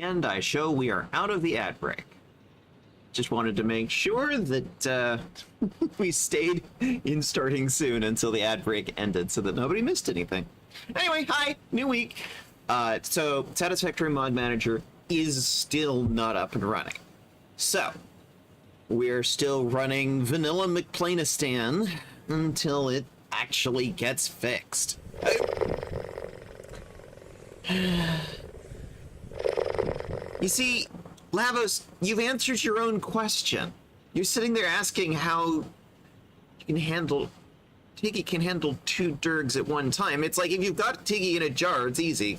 And I show we are out of the ad break. Just wanted to make sure that we stayed in starting soon until the ad break ended so that nobody missed anything. Anyway, hi, new week. So Satisfactory Mod Manager is still not up and running. So we're still running Vanilla McPlanistan until it actually gets fixed. You see, Lavos, you've answered your own question. You're sitting there asking how you can handle... Tiggy can handle 2 Durgs at one time. It's like if you've got Tiggy in a jar, it's easy.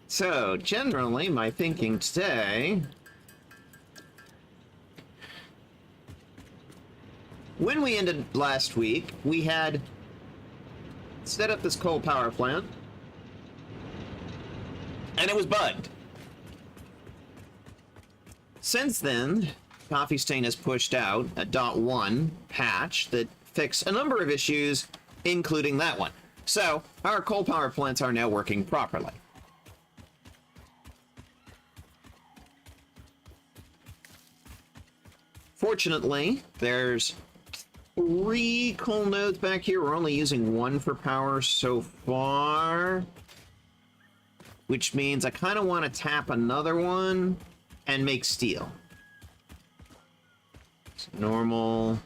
So, generally, my thinking today... When we ended last week, we had set up this coal power plant, and it was bugged. Since then, Coffee Stain has pushed out a .1 patch that fixed a number of issues, including that one. So, our coal power plants are now working properly. Fortunately, there's 3 coal nodes back here. We're only using 1 for power so far, which means I kind of want to tap another one and make steel. So normal,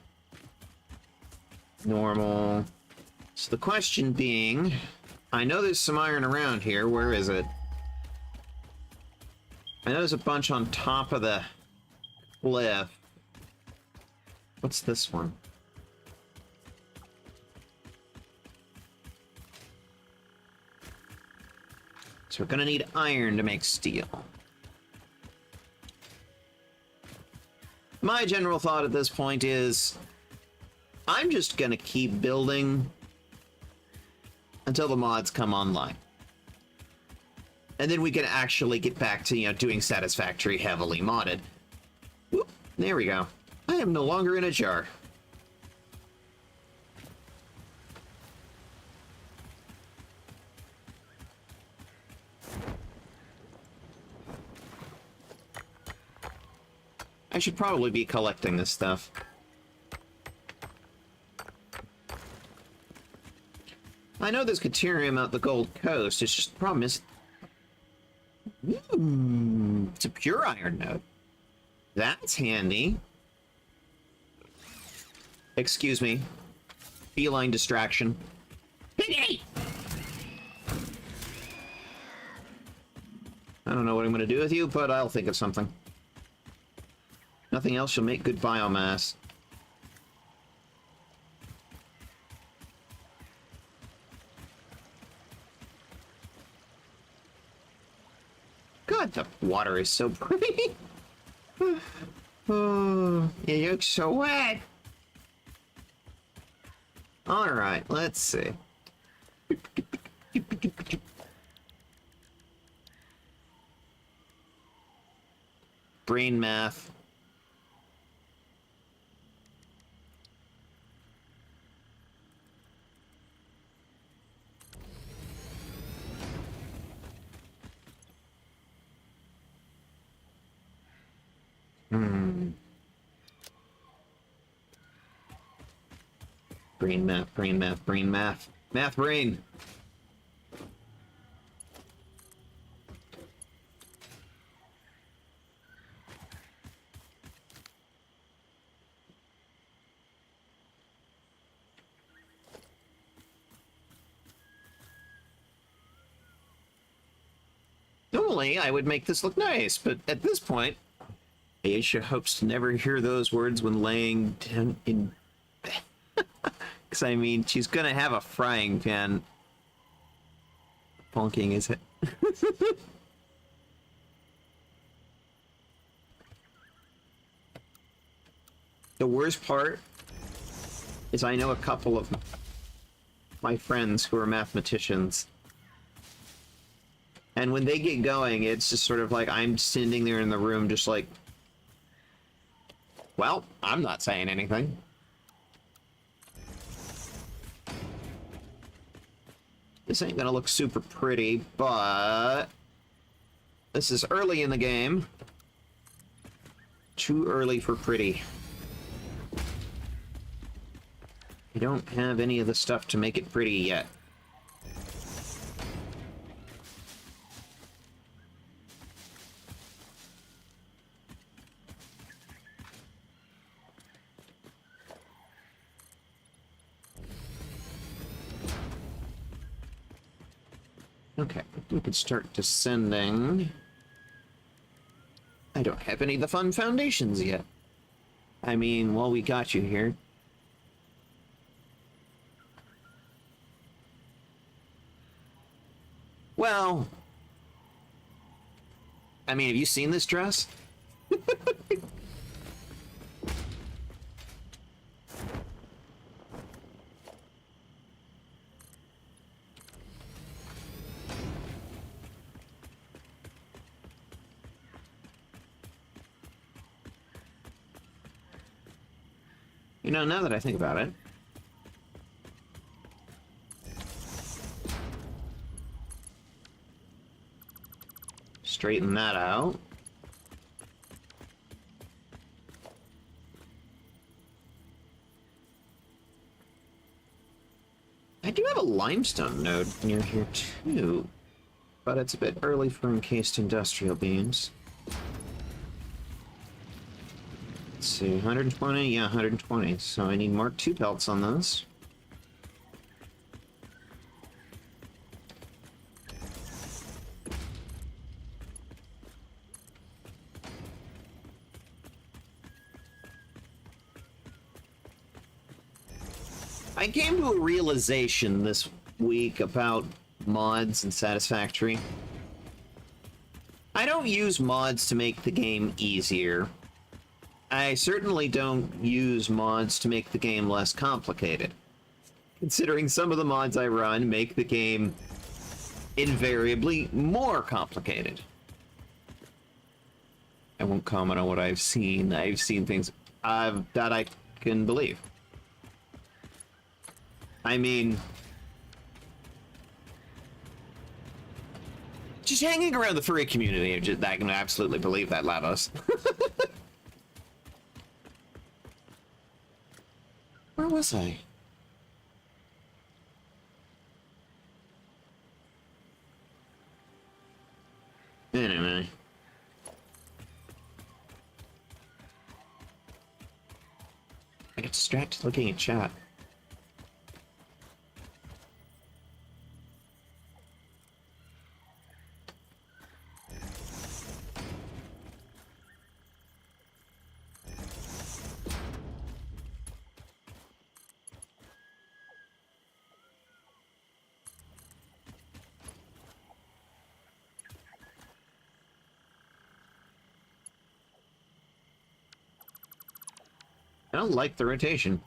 normal. So the question being, I know there's some iron around here. Where is it? I know there's a bunch on top of the cliff. What's this one? So we're gonna need iron to make steel. My general thought at this point is I'm just gonna keep building until the mods come online. And then we can actually get back to, you know, doing Satisfactory heavily modded. Whoop, there we go. I am no longer in a jar. I should probably be collecting this stuff. I know there's Caterium out the Gold Coast, it's just the problem is... it's a pure iron node. That's handy. Excuse me. Feline distraction. I don't know what I'm gonna do with you, but I'll think of something. Nothing else shall make good biomass. God, the water is so pretty. Oh, you look so wet. All right, let's see. Brain math. Brain math, brain math, brain math. Math brain. Normally, I would make this look nice, but at this point, Aisha hopes to never hear those words when laying down in bed. Because, I mean, she's gonna have a frying pan bonking his head. The worst part is I know a couple of my friends who are mathematicians. And when they get going, it's just sort of like I'm standing there in the room just like, well, I'm not saying anything. This ain't gonna look super pretty, but this is early in the game. Too early for pretty. You don't have any of the stuff to make it pretty yet. Okay, we could start descending. I don't have any of the fun foundations yet. I mean, while we got you here. Well, I mean, have you seen this dress? You know, now that I think about it. Straighten that out. I do have a limestone node near here too, but it's a bit early for encased industrial beams. Let's see, 120? Yeah, 120. So I need Mark II pelts on those. I came to a realization this week about mods and Satisfactory. I don't use mods to make the game easier. I certainly don't use mods to make the game less complicated. Considering some of the mods I run make the game invariably more complicated. I won't comment on what I've seen. I've seen things that I can believe. I mean, just hanging around the furry community, I can absolutely believe that, Lavos. Where was I? Anyway. I got distracted looking at chat. I don't like the rotation.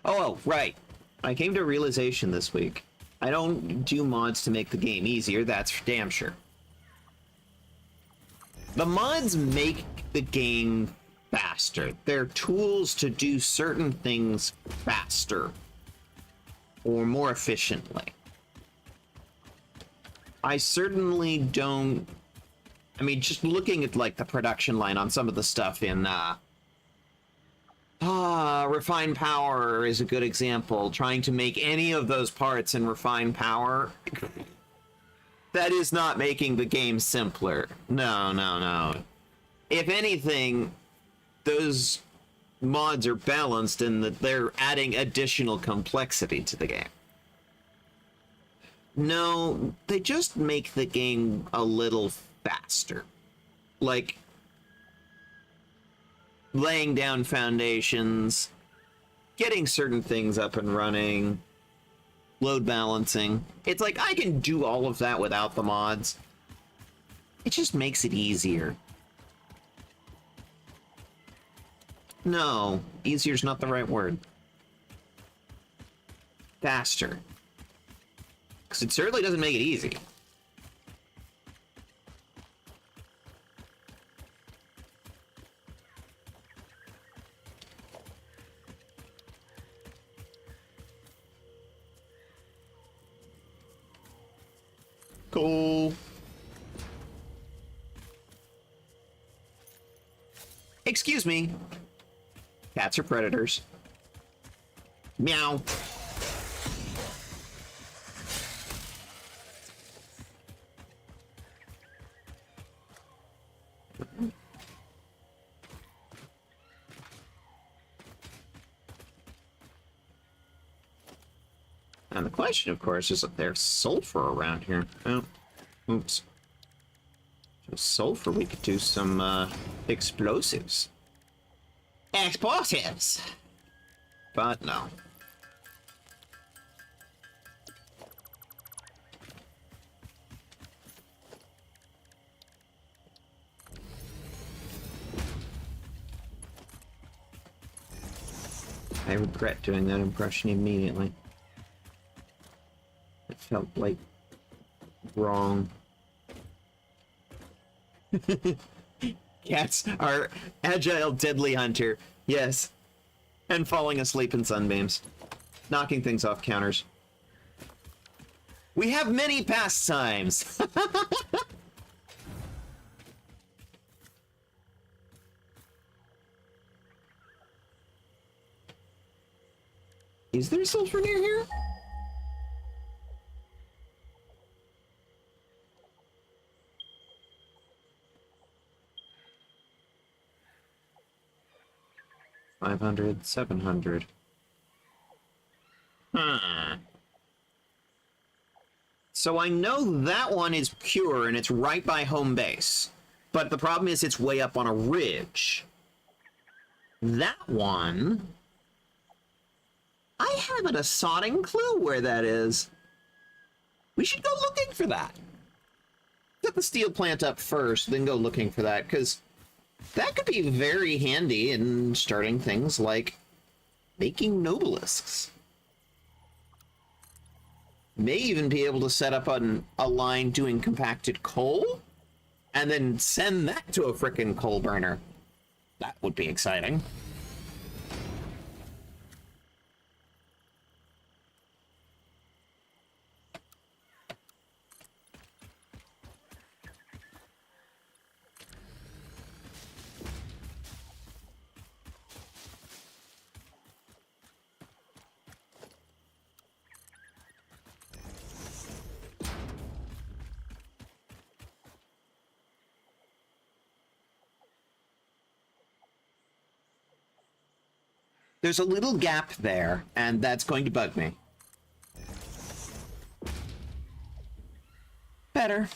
Oh, right. I came to a realization this week. I don't do mods to make the game easier, that's for damn sure. The mods make the game faster. They're tools to do certain things faster. Or more efficiently. I certainly don't... I mean, just looking at, like, the production line on some of the stuff in, Refined Power is a good example. Trying to make any of those parts in Refined Power... that is not making the game simpler. No, no, no. If anything, those mods are balanced in that they're adding additional complexity to the game. No, they just make the game a little faster. Like, laying down foundations, getting certain things up and running, load balancing. It's like, I can do all of that without the mods. It just makes it easier. No, easier's not the right word. Faster. Because it certainly doesn't make it easy. coal. Excuse me. Cats are predators. Meow. And the question, of course, is if there's sulfur around here. Oh, oops. So sulfur, we could do some explosives. Explosives! But no. I regret doing that impression immediately. It felt like wrong. Cats are agile, deadly hunter. Yes. And falling asleep in sunbeams. Knocking things off counters. We have many pastimes. Is there sulfur near here? $500, $700. So I know that one is pure and it's right by home base. But the problem is it's way up on a ridge. That one... I haven't a sodding clue where that is. We should go looking for that. Set the steel plant up first, then go looking for that, because that could be very handy in starting things like making nobelisks. May even be able to set up a line doing compacted coal, and then send that to a frickin' coal burner. That would be exciting. There's a little gap there, and that's going to bug me. Better.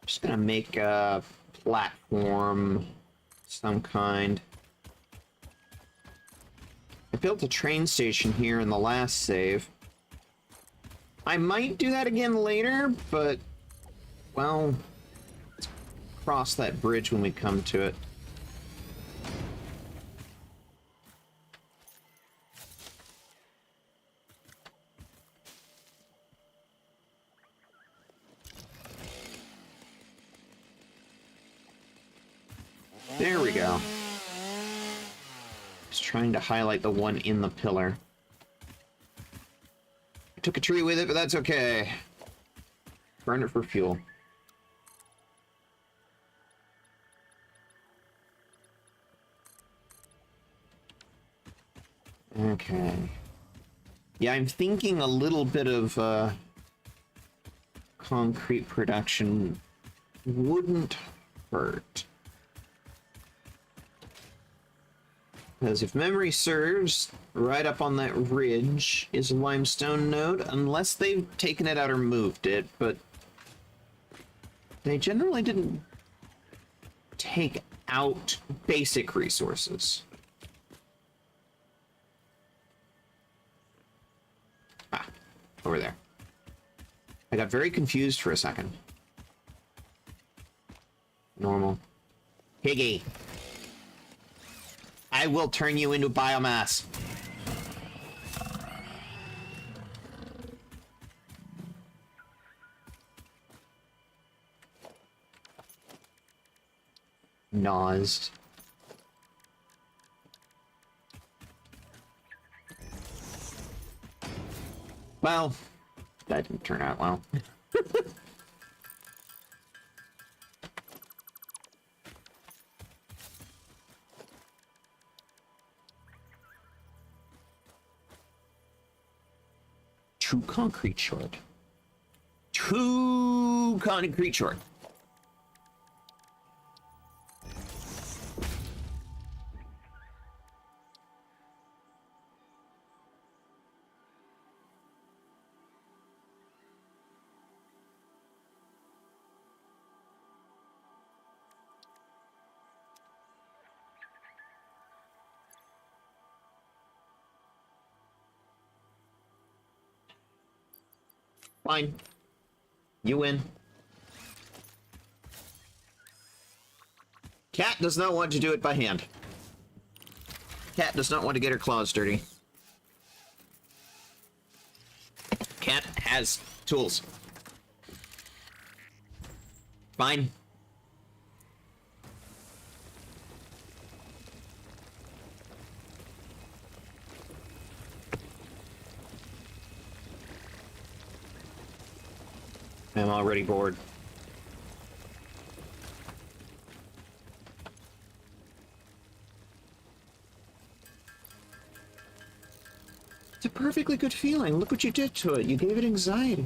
Just gonna make a platform, some kind. I built a train station here in the last save. I might do that again later, but, well, let's cross that bridge when we come to it. There we go. Just trying to highlight the one in the pillar. Took a tree with it, but that's okay. Burn it for fuel. Okay. Yeah, I'm thinking a little bit of concrete production wouldn't hurt. Because if memory serves, right up on that ridge is a limestone node, unless they've taken it out or moved it, but they generally didn't take out basic resources. Ah, over there. I got very confused for a second. Normal. Piggy. I will turn you into biomass. Nosed. Well, that didn't turn out well. Two concrete short. Two concrete short. Fine. You win. Cat does not want to do it by hand. Cat does not want to get her claws dirty. Cat has tools. Fine. I'm already bored. It's a perfectly good feeling. Look what you did to it. You gave it anxiety.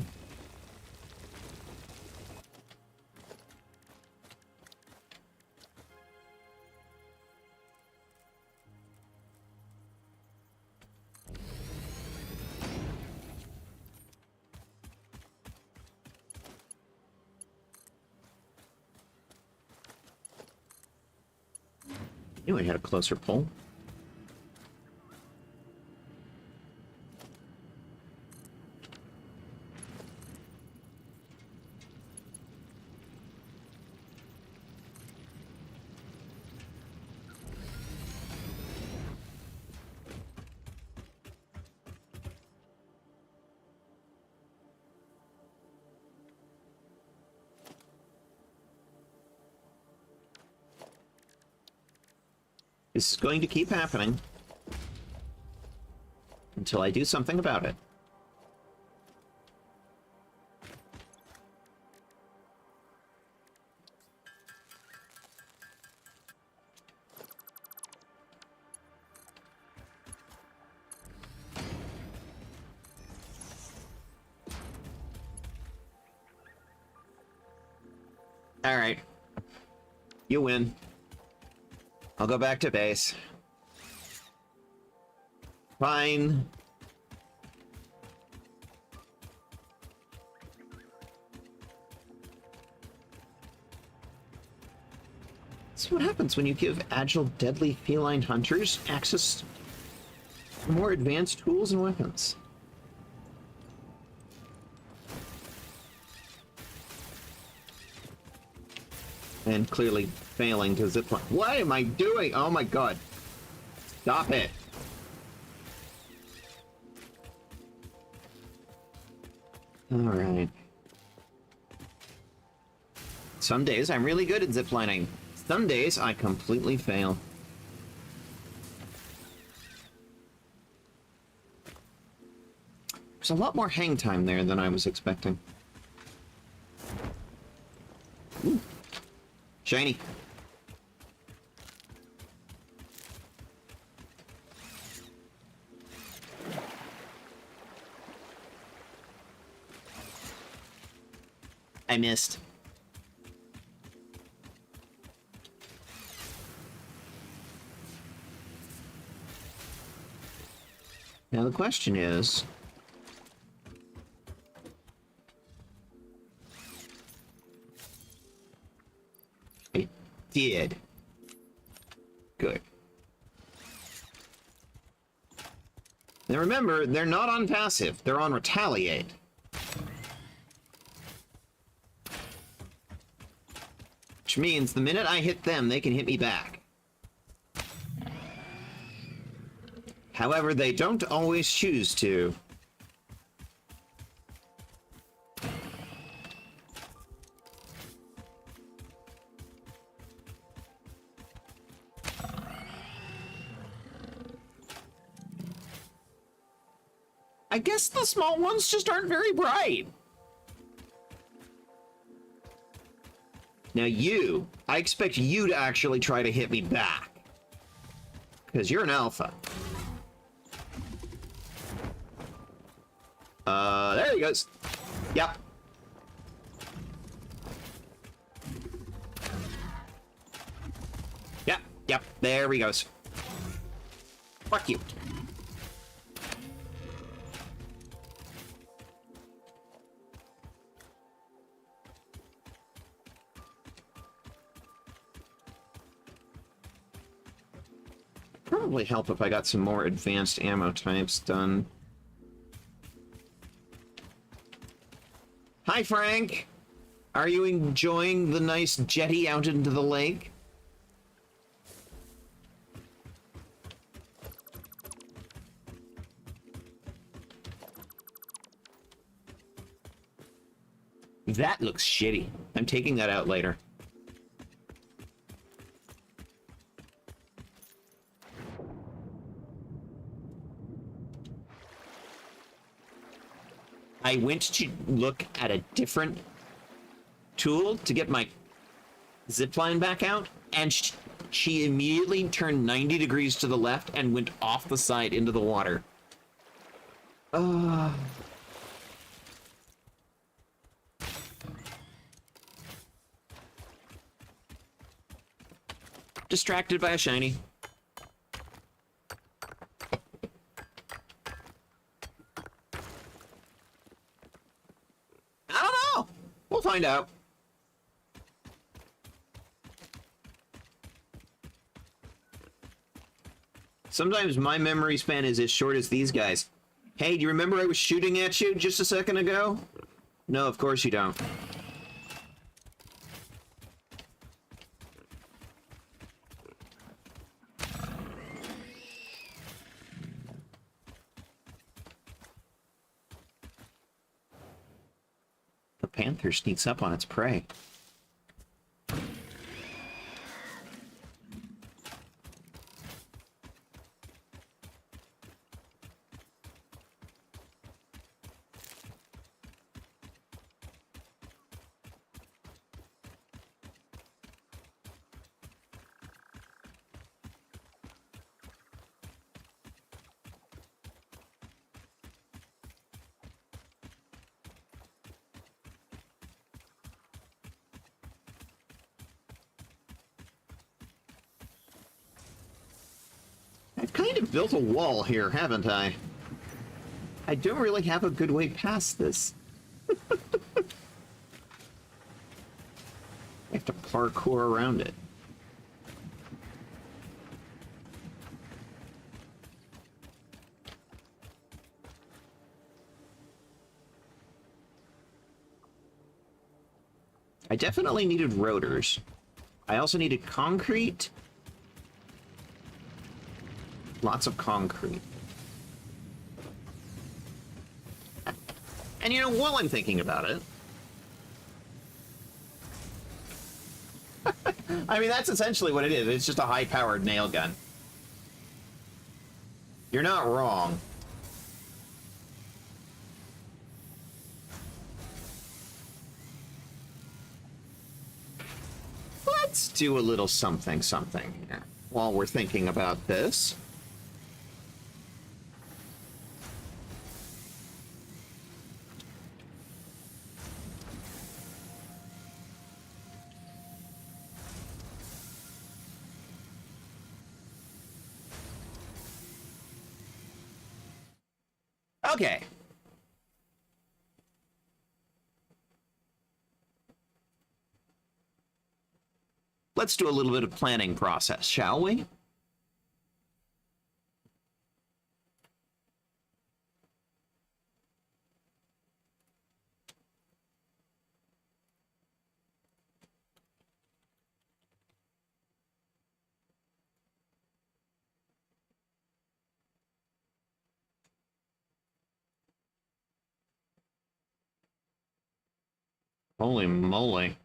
Knew I had a closer pull. This is going to keep happening until I do something about it. All right. You win. I'll go back to base. Fine. That's what happens when you give agile, deadly feline hunters access to more advanced tools and weapons. And clearly failing to zipline. What am I doing? Oh my god. Stop it. Alright. Some days I'm really good at ziplining. Some days I completely fail. There's a lot more hang time there than I was expecting. Ooh. Shiny. I missed. Now the question is, I did. Good. Now remember, they're not on passive, they're on retaliate. Which means the minute I hit them, they can hit me back. However, they don't always choose to. I I guess the small ones just aren't very bright. Now you, I expect you to actually try to hit me back. Because you're an alpha. There he goes. Yep. Yep, there he goes. Fuck you. Probably help if I got some more advanced ammo types done. Hi, Frank. Are you enjoying the nice jetty out into the lake? That looks shitty. I'm taking that out later. I went to look at a different tool to get my zipline back out, and she immediately turned 90 degrees to the left and went off the side into the water. Distracted by a shiny. I don't know. We'll find out. Sometimes my memory span is as short as these guys. Hey, do you remember I was shooting at you just a second ago? No, of course you don't. The panther sneaks up on its prey. I've kind of built a wall here, haven't I? I don't really have a good way past this. I have to parkour around it. I definitely needed rotors. I also needed concrete. Lots of concrete. And you know, while I'm thinking about it, I mean, that's essentially what it is. It's just a high-powered nail gun. You're not wrong. Let's do a little something here while we're thinking about this. Okay. Let's do a little bit of planning process, shall we? Holy moly.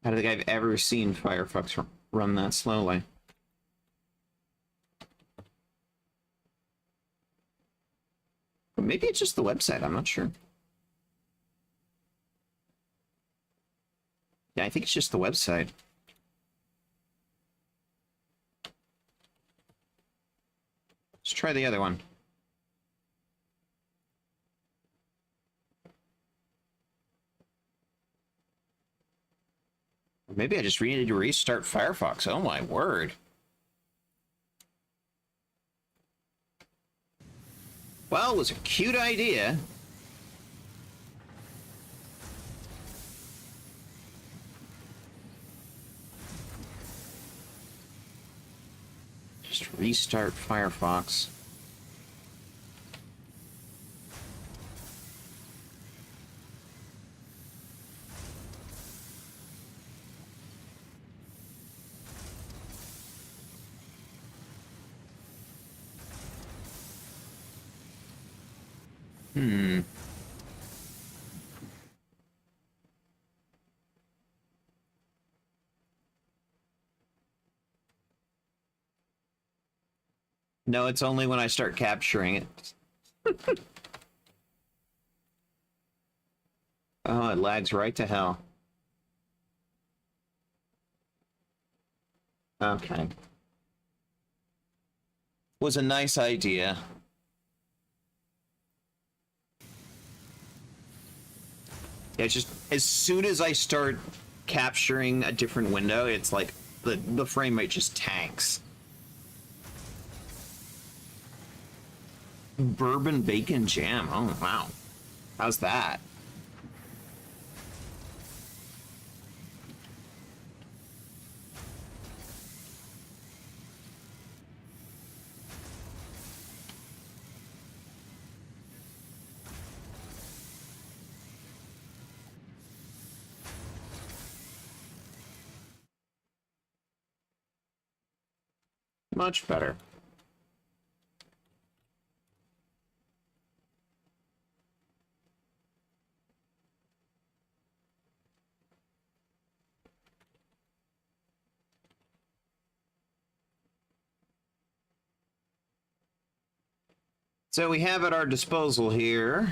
I don't think I've ever seen Firefox run that slowly. maybe it's just the website. I'm not sure. Yeah, I think it's just the website. Let's try the other one. Maybe I just needed to restart Firefox. Oh my word. Well, it was a cute idea. Just restart Firefox. No, it's only when I start capturing it. Oh, it lags right to hell. Okay. Was a nice idea. Yeah, it's just as soon as I start capturing a different window, it's like the frame rate just tanks. Bourbon bacon jam. Oh, wow. How's that? Much better. So we have at our disposal here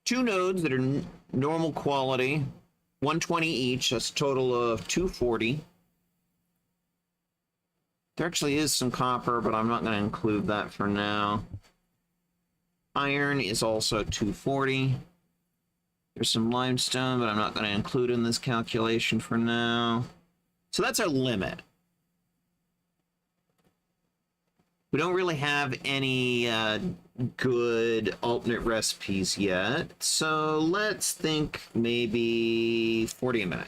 two nodes that are normal quality, 120 each. That's a total of 240. There actually is some copper, but I'm not going to include that for now. Iron is also 240. There's some limestone, but I'm not going to include in this calculation for now. So that's our limit. We don't really have any good alternate recipes yet, so let's think maybe 40 a minute.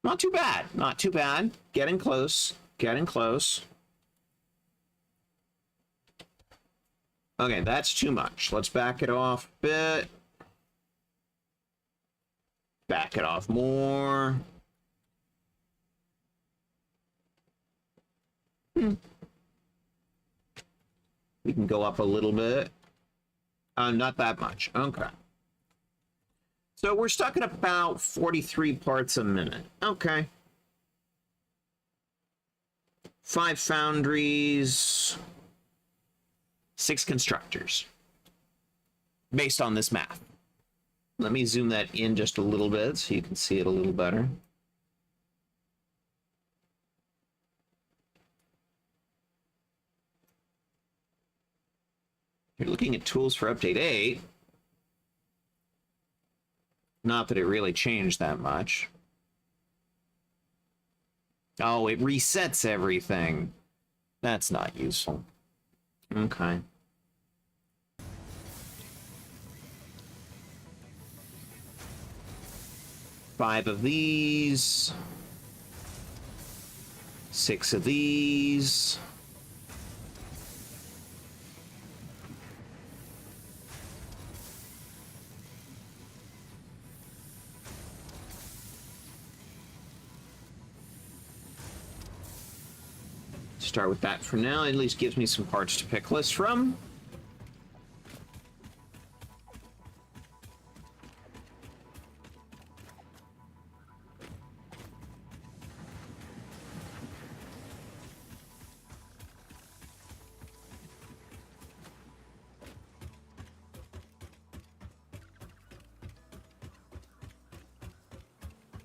Not too bad, not too bad. Getting close, getting close. Okay, that's too much. Let's back it off a bit. Back it off more. We can go up a little bit. Not that much. Okay. So we're stuck at about 43 parts a minute. Okay. 5 foundries, 6 constructors. Based on this math. Let me zoom that in just a little bit so you can see it a little better. You're looking at tools for update 8. Not that it really changed that much. Oh, it resets everything. That's not useful. Okay. Five of these. 6 of these. Start with that for now. At least gives me some parts to pick lists from.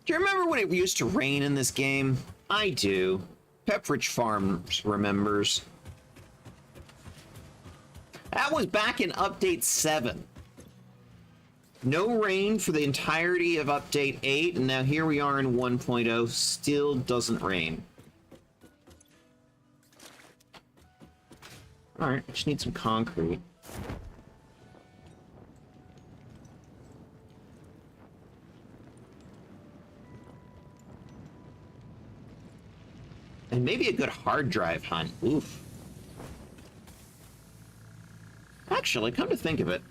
Do you remember when it used to rain in this game? I do. Pepperidge Farms remembers. That was back in Update 7. No rain for the entirety of Update 8, and now here we are in 1.0, still doesn't rain. Alright, I just need some concrete. And maybe a good hard drive hunt. Oof. Actually, come to think of it.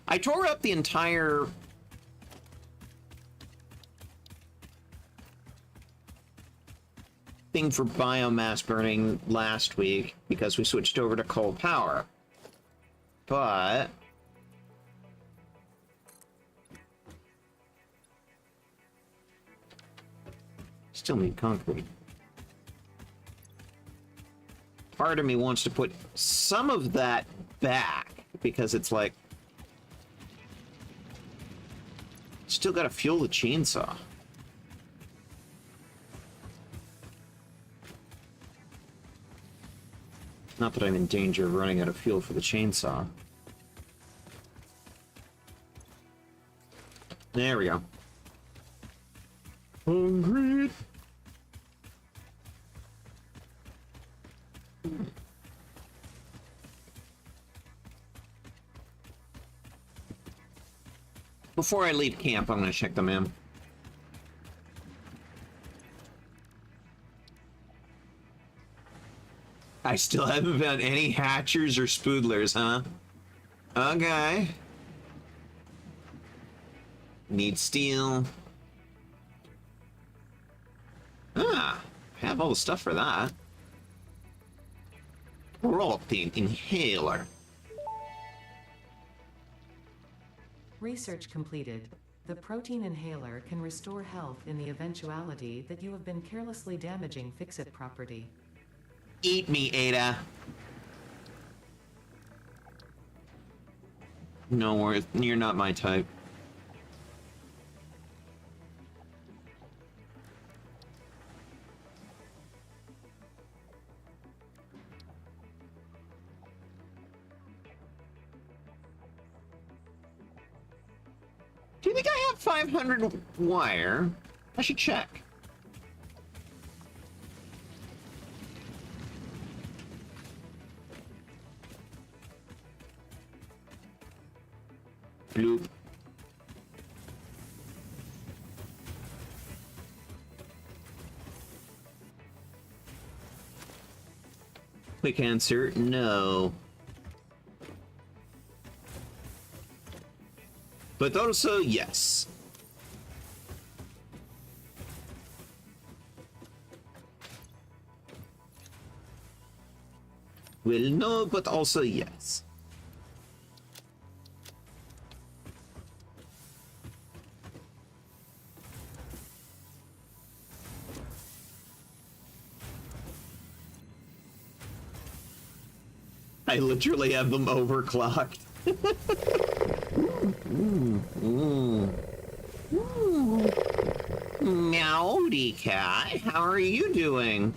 I tore up the entire thing for biomass burning last week because we switched over to coal power. But still need concrete. Part of me wants to put some of that back because it's like still gotta fuel the chainsaw. Not that I'm in danger of running out of fuel for the chainsaw. There we go. Concrete. Before I leave camp, I'm going to check them in. I still haven't found any hatchers or spoodlers, huh? Okay. Need steel. Ah, I have all the stuff for that. Protein inhaler. Research completed. The protein inhaler can restore health in the eventuality that you have been carelessly damaging fix-it property. Eat me, Ada. No worries, you're not my type. Do you think I have 500 wire? I should check. Bloop. Quick answer, no. But also, yes. Well, no, but also yes. I literally have them overclocked. Meowdy cat, how are you doing?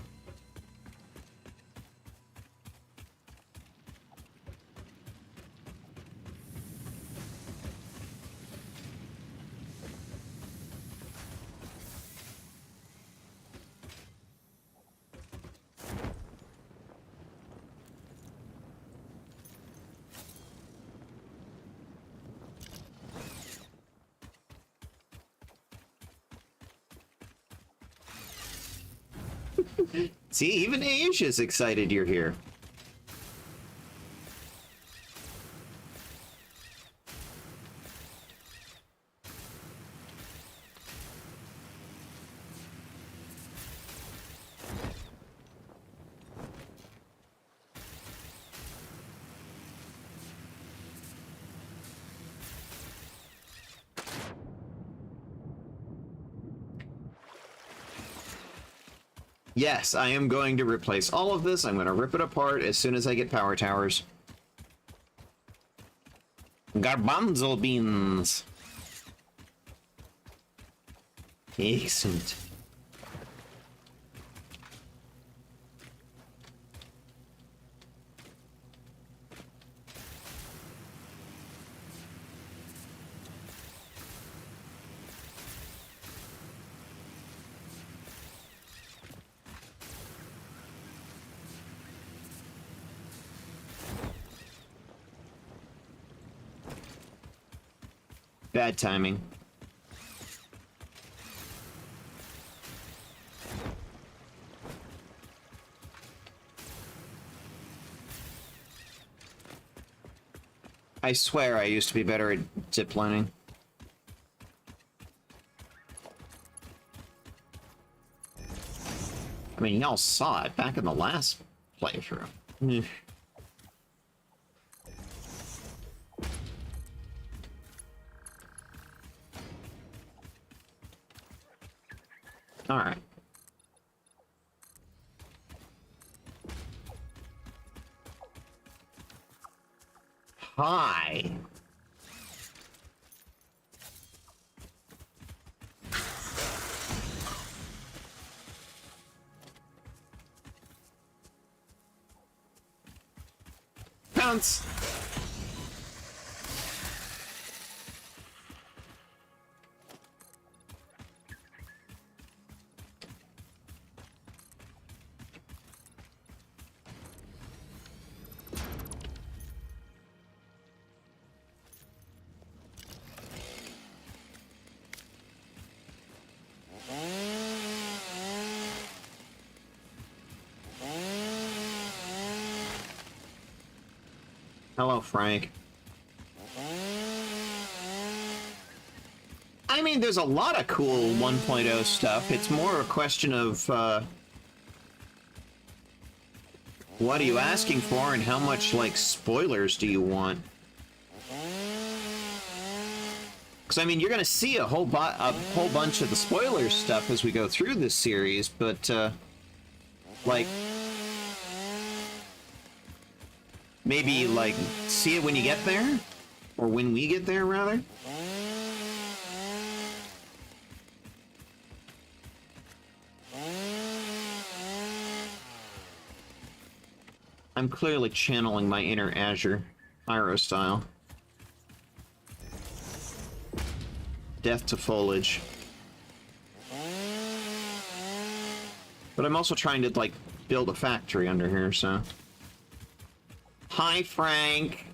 See, even Asia's excited you're here. Yes, I am going to replace all of this. I'm going to rip it apart as soon as I get power towers. Garbanzo beans. Excellent. Bad timing. I swear I used to be better at ziplining. I mean, y'all saw it back in the last playthrough. All right. Hi. Bounce. Hello, Frank. I mean, there's a lot of cool 1.0 stuff. It's more a question of what are you asking for and how much, like, spoilers do you want? Because, I mean, you're going to see a whole bunch of the spoiler stuff as we go through this series, but, like, maybe, like, see it when you get there? Or when we get there, rather? I'm clearly channeling my inner Azure Pyro style. Death to foliage. But I'm also trying to, like, build a factory under here, so... Hi, Frank.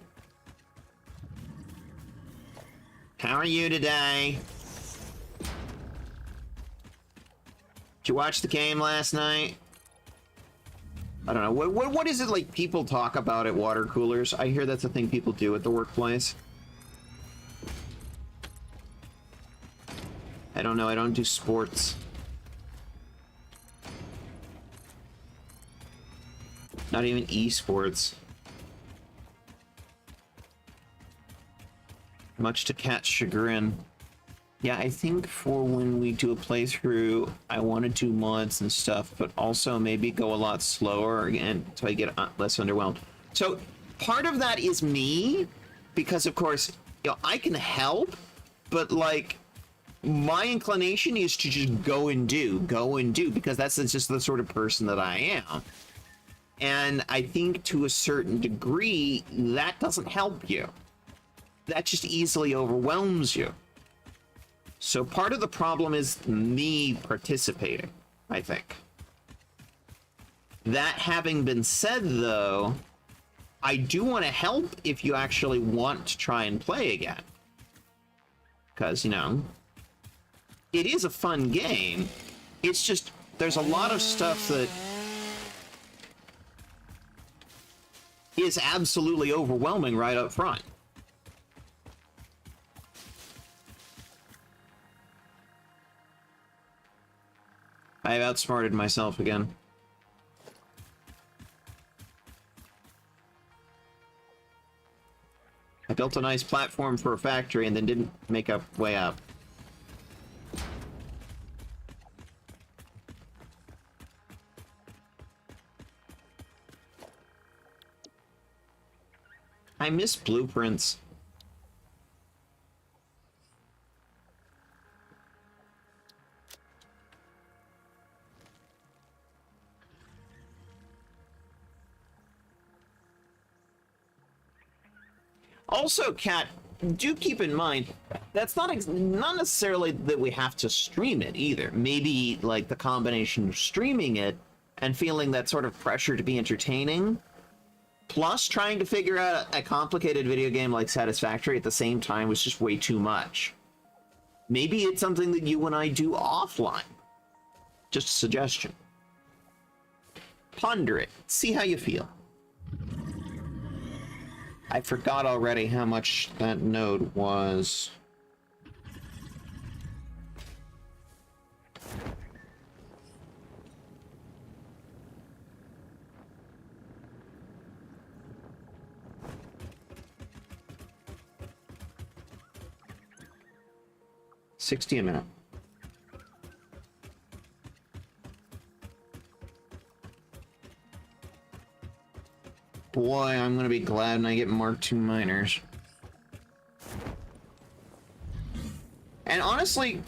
How are you today? Did you watch the game last night? I don't know. What is it like people talk about at water coolers? I hear that's a thing people do at the workplace. I don't know. I don't do sports. Not even esports. Much to Cat's chagrin. Yeah, I think for when we do a playthrough, I want to do mods and stuff, but also maybe go a lot slower again so I get less underwhelmed. So part of that is me, because of course, you know, I can help, but like my inclination is to just go and do, because that's just the sort of person that I am. And I think to a certain degree, that doesn't help you. That just easily overwhelms you. So part of the problem is me participating, I think. That having been said, though, I do want to help if you actually want to try and play again. Because, you know, it is a fun game. It's just, there's a lot of stuff that is absolutely overwhelming right up front. I've outsmarted myself again. I built a nice platform for a factory and then didn't make a way up. I miss blueprints. Also, Kat, do keep in mind that's not necessarily that we have to stream it either. Maybe like the combination of streaming it and feeling that sort of pressure to be entertaining, plus trying to figure out a complicated video game like Satisfactory at the same time was just way too much. Maybe it's something that you and I do offline. Just a suggestion. Ponder it. See how you feel. I forgot already how much that node was. $60 a minute. Boy, I'm gonna be glad when I get Mark II miners. And honestly,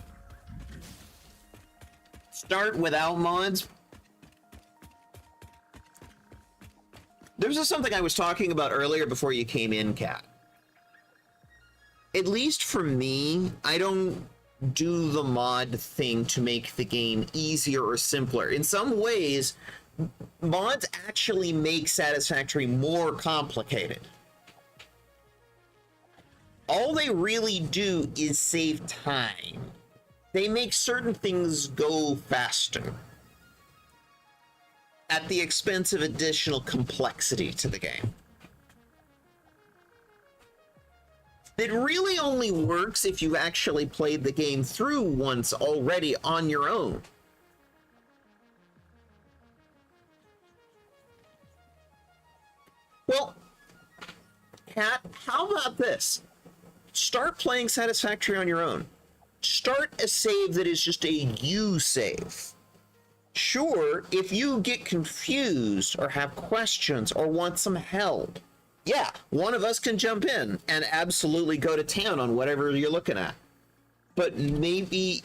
start without mods. This is something I was talking about earlier before you came in, Kat. At least for me, I don't do the mod thing to make the game easier or simpler. In some ways, mods actually make Satisfactory more complicated. All they really do is save time. They make certain things go faster at the expense of additional complexity to the game. It really only works if you actually played the game through once already on your own. Well, Kat, how about this? Start playing Satisfactory on your own. Start a save that is just a you save. Sure, if you get confused or have questions or want some help, yeah, one of us can jump in and absolutely go to town on whatever you're looking at. But maybe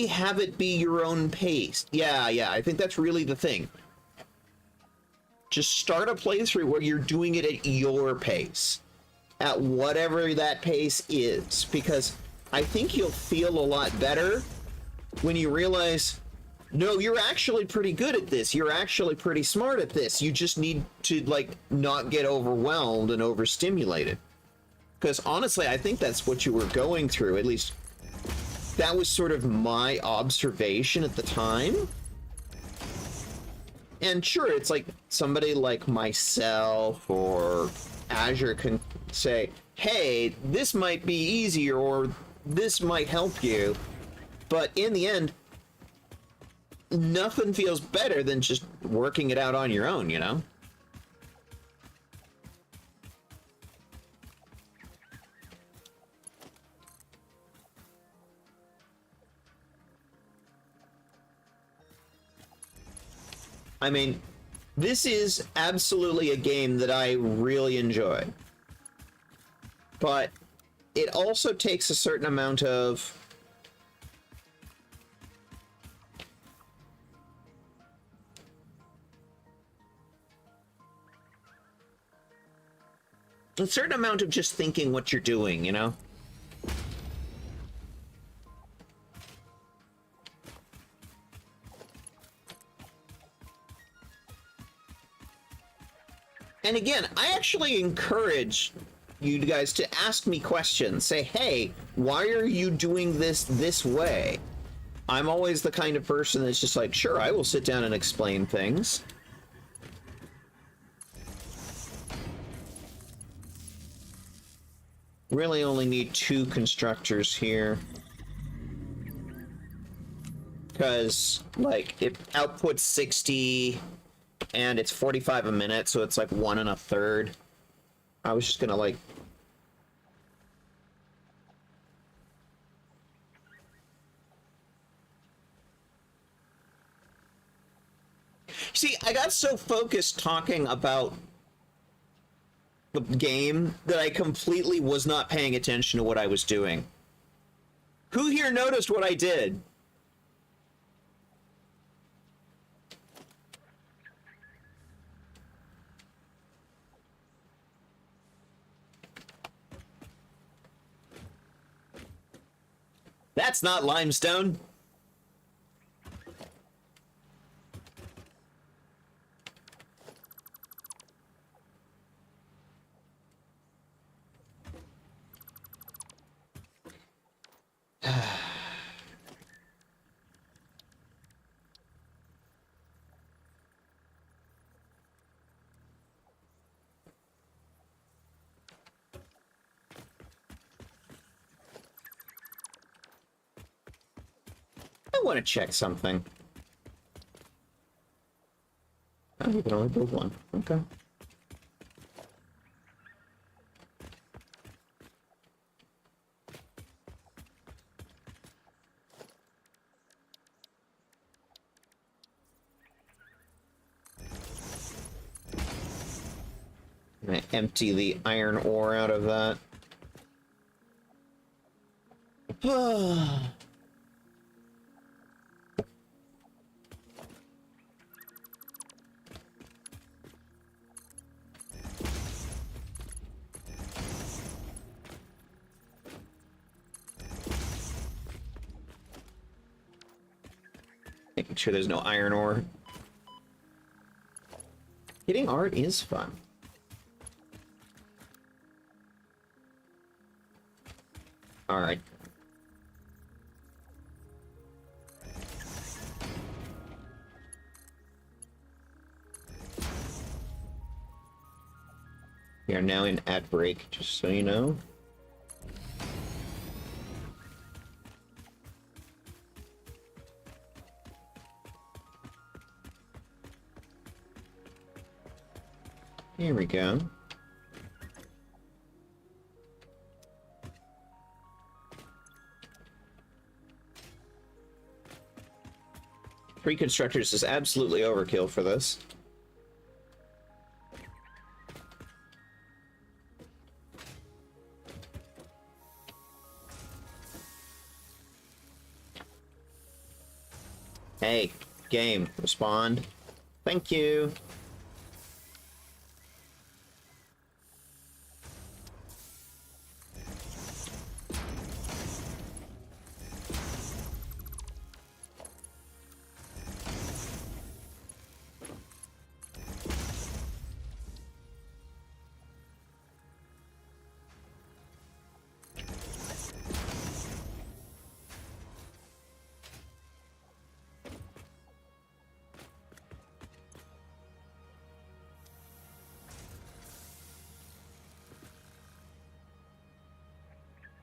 have it be your own pace. Yeah, I think that's really the thing. Just start a playthrough where you're doing it at your pace, at whatever that pace is, because I think you'll feel a lot better when you realize, no, you're actually pretty good at this. You're actually pretty smart at this. You just need to, like, not get overwhelmed and overstimulated. Because honestly, I think that's what you were going through. At least that was sort of my observation at the time. And sure, it's like somebody like myself or Azure can say, hey, this might be easier or this might help you. But in the end, nothing feels better than just working it out on your own, you know? I mean, this is absolutely a game that I really enjoy. But it also takes a certain amount of just thinking what you're doing, you know? And again, I actually encourage you guys to ask me questions. Say, hey, why are you doing this way? I'm always the kind of person that's just like, sure, I will sit down and explain things. Really only need 2 constructors here. Because, like, it outputs 60... and it's 45 a minute, so it's like 1 1/3. I was just gonna like... See, I got so focused talking about the game that I completely was not paying attention to what I was doing. Who here noticed what I did? That's not limestone. I want to check something. Oh, you can only build one. Okay. I'm gonna empty the iron ore out of that. Making sure there's no iron ore. Hitting art is fun. All right. We are now in ad break, just so you know. Here we go. Three constructors is absolutely overkill for this. Hey, game, respond. Thank you.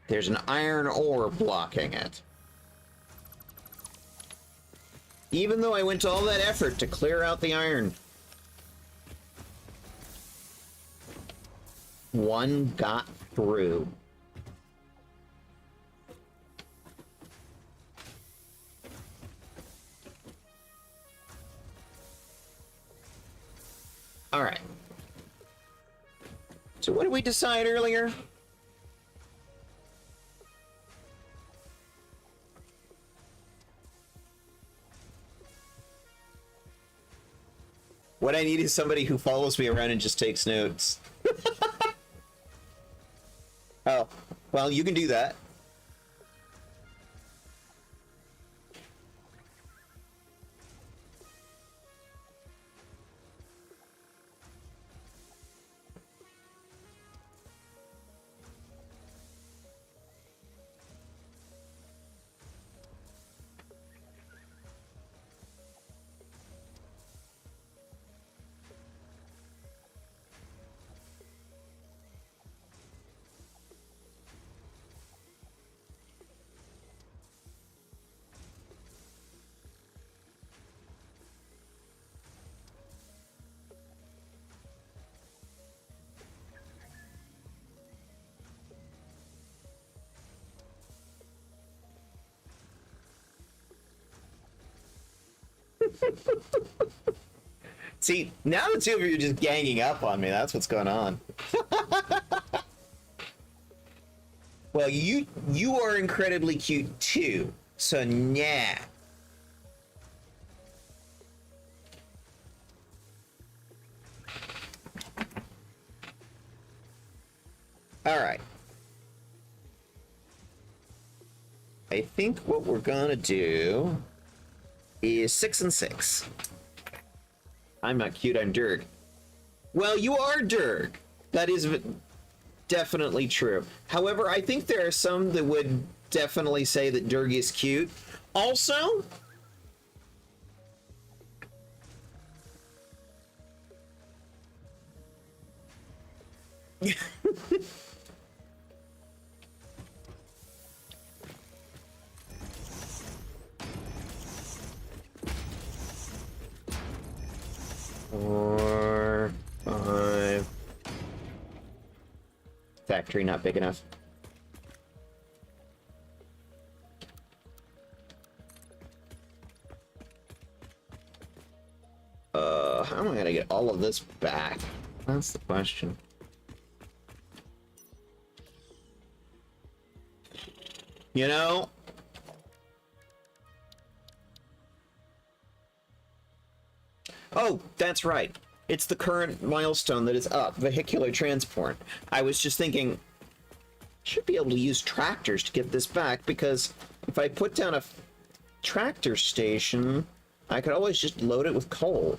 There's an iron ore blocking it. Even though I went to all that effort to clear out the iron. One got through. All right. So what did we decide earlier? What I need is somebody who follows me around and just takes notes. Oh, well, you can do that. See, now the two of you are just ganging up on me. That's what's going on. Well, you are incredibly cute too. So yeah. All right. I think what we're gonna do is 6 and 6. I'm not cute, I'm Dirk. Well, you are Dirk. That is definitely true. However, I think there are some that would definitely say that Dirk is cute. Also, Four, five. Factory not big enough. How am I gonna get all of this back? That's the question. You know? Oh, that's right. It's the current milestone that is up, vehicular transport. I was just thinking, I should be able to use tractors to get this back, because if I put down a tractor station, I could always just load it with coal.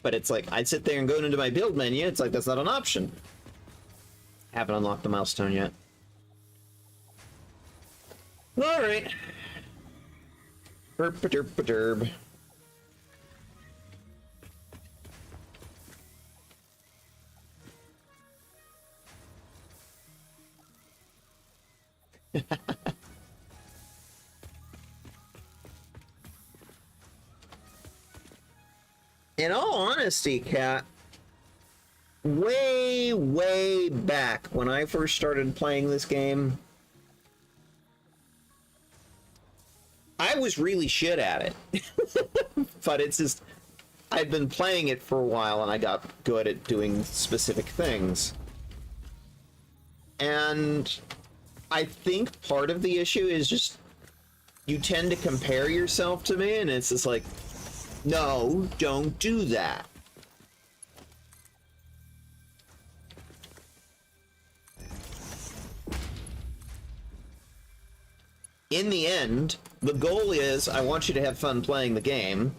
But it's like, I'd sit there and go into my build menu, it's like, that's not an option. Haven't unlocked the milestone yet. Alright. Derp-a-derp-a-derb. In all honesty, Kat, way back when I first started playing this game, I was really shit at it. But it's just, I've been playing it for a while and I got good at doing specific things. And I think part of the issue is just, you tend to compare yourself to me, and it's just like, no, don't do that. In the end, the goal is, I want you to have fun playing the game.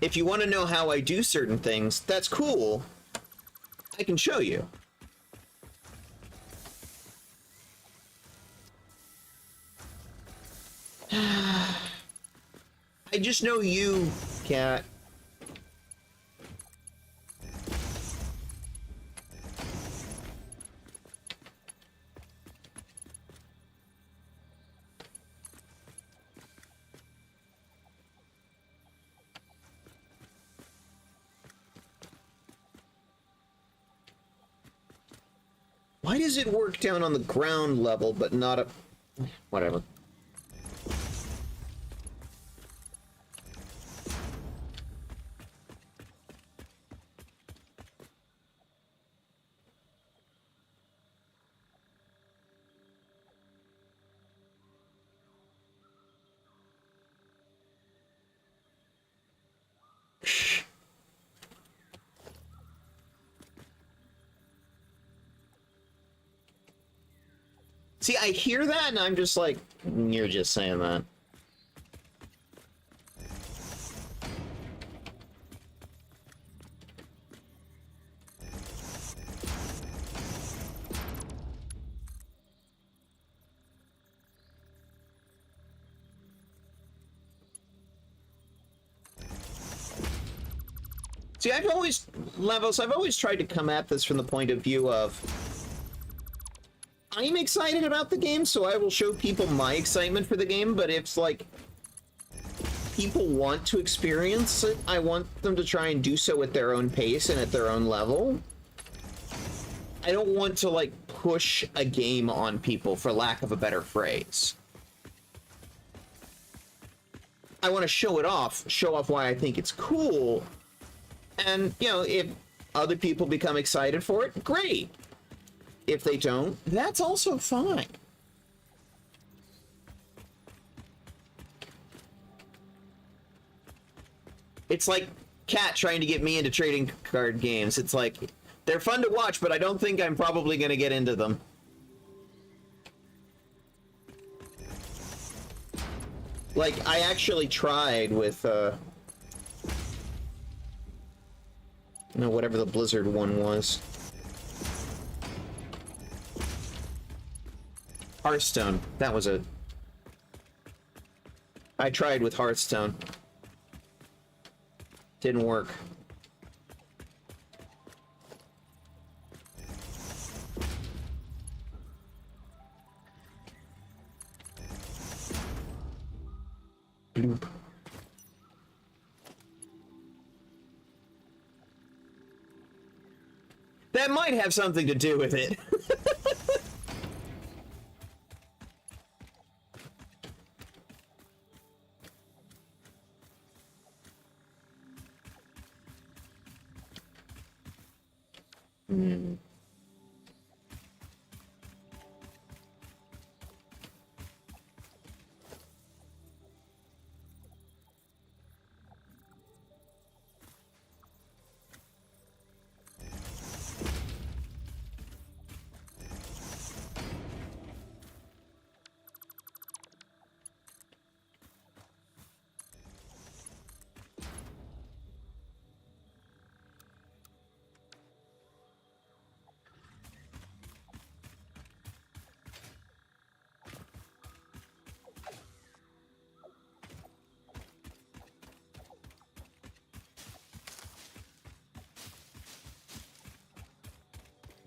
If you want to know how I do certain things, that's cool. I can show you. I just know you, Cat. Why does it work down on the ground level, but not up? Whatever. See, I hear that and I'm just like, you're just saying that. See, I've always tried to come at this from the point of view of, I'm excited about the game, so I will show people my excitement for the game, but if, like, people want to experience it, I want them to try and do so at their own pace and at their own level. I don't want to, like, push a game on people, for lack of a better phrase. I want to show off why I think it's cool, and, you know, if other people become excited for it, great. If they don't, that's also fine. It's like Kat trying to get me into trading card games. It's like, they're fun to watch, but I don't think I'm probably going to get into them. Like, I actually tried with, no, whatever the Blizzard one was. Hearthstone. That was it. I tried with Hearthstone. Didn't work. Bloop. That might have something to do with it.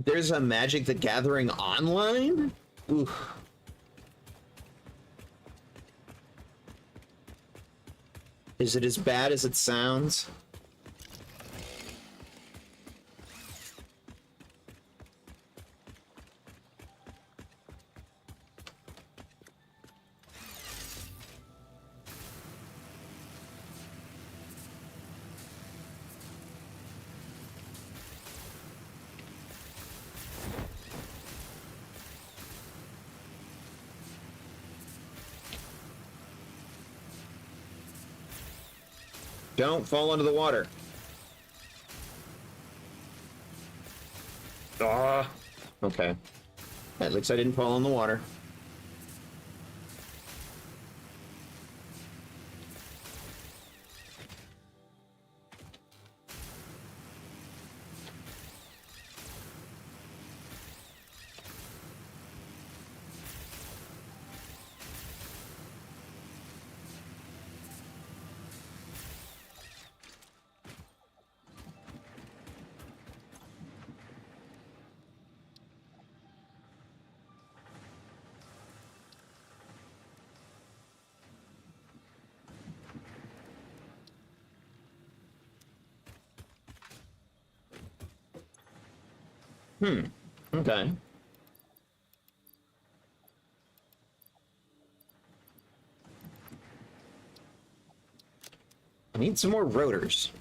There's a Magic the Gathering online? Oof. Is it as bad as it sounds? Don't fall into the water. Ah. Okay. At least I didn't fall in the water. Okay. I need some more rotors.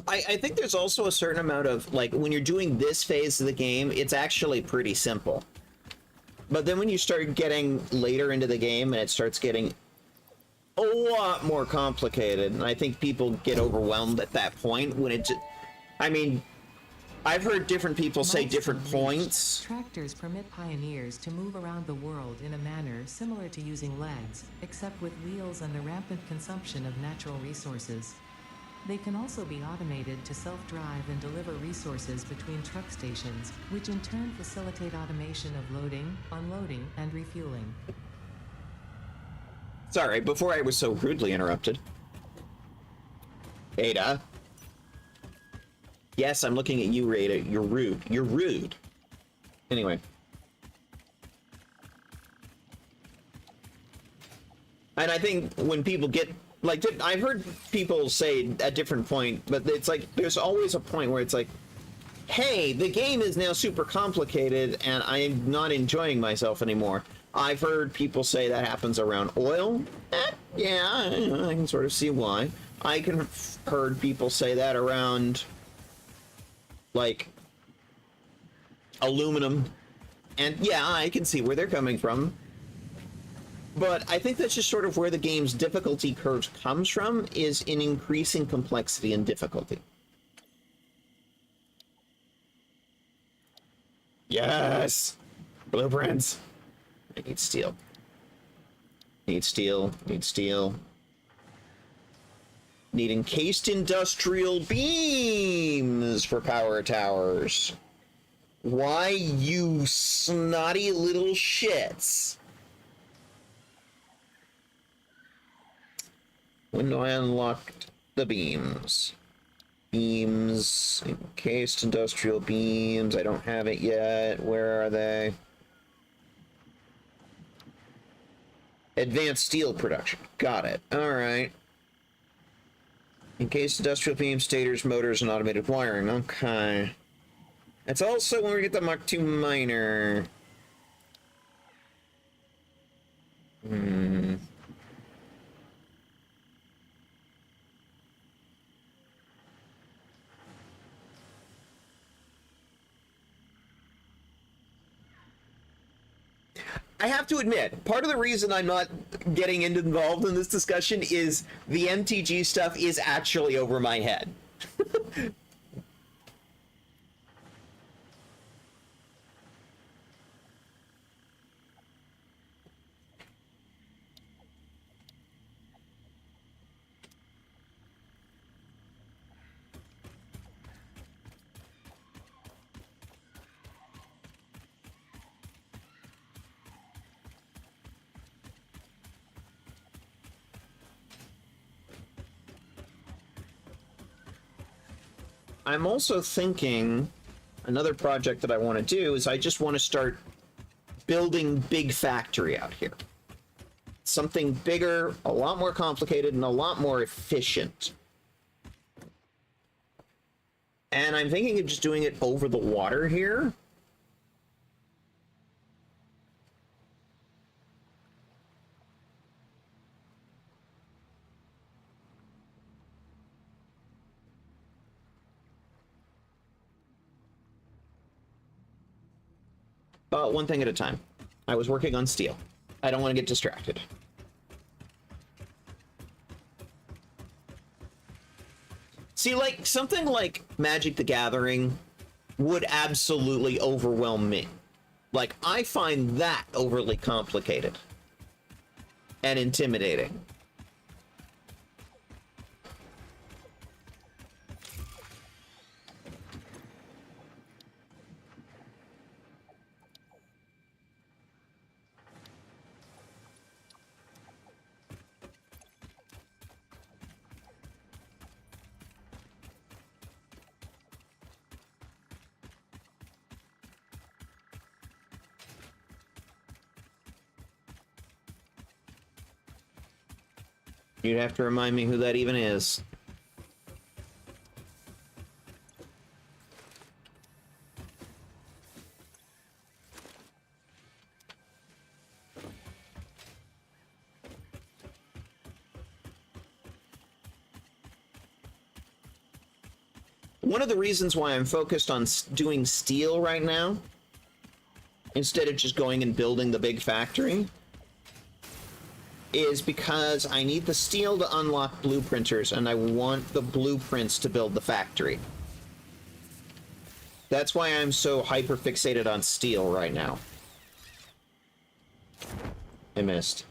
I think there's also a certain amount of, like, when you're doing this phase of the game, it's actually pretty simple. But then when you start getting later into the game and it starts getting a lot more complicated, and I think people get overwhelmed at that point when it just, I mean, I've heard different people say different points. Tractors permit pioneers to move around the world in a manner similar to using legs, except with wheels and the rampant consumption of natural resources. They can also be automated to self-drive and deliver resources between truck stations, which in turn facilitate automation of loading, unloading, and refueling. Sorry, before I was so rudely interrupted. Ada. Yes, I'm looking at you, Ada. You're rude. You're rude. Anyway. And I think when people get, like, I've heard people say at different point, but it's like, there's always a point where it's like, hey, the game is now super complicated and I'm not enjoying myself anymore. I've heard people say that happens around oil. Yeah, I can sort of see why. I can heard people say that around, like, aluminum. And yeah, I can see where they're coming from. But I think that's just sort of where the game's difficulty curve comes from, is in increasing complexity and difficulty. Yes! Blueprints! I need steel. Need steel. Need steel. Need encased industrial beams for power towers. Why, you snotty little shits? When do I unlock the beams? Beams, encased industrial beams. I don't have it yet. Where are they? Advanced steel production. Got it. All right. Encased industrial beams, stators, motors, and automated wiring. Okay. That's also when we get the Mach 2 miner. I have to admit, part of the reason I'm not getting involved in this discussion is the MTG stuff is actually over my head. I'm also thinking another project that I want to do is I just want to start building big factory out here. Something bigger, a lot more complicated, and a lot more efficient. And I'm thinking of just doing it over the water here. One thing at a time. I was working on steel. I don't want to get distracted. See, like, something like Magic the Gathering would absolutely overwhelm me. Like, I find that overly complicated and intimidating. You'd have to remind me who that even is. One of the reasons why I'm focused on doing steel right now, instead of just going and building the big factory, is because I need the steel to unlock blueprinters, and I want the blueprints to build the factory. That's why I'm so hyper-fixated on steel right now. I missed.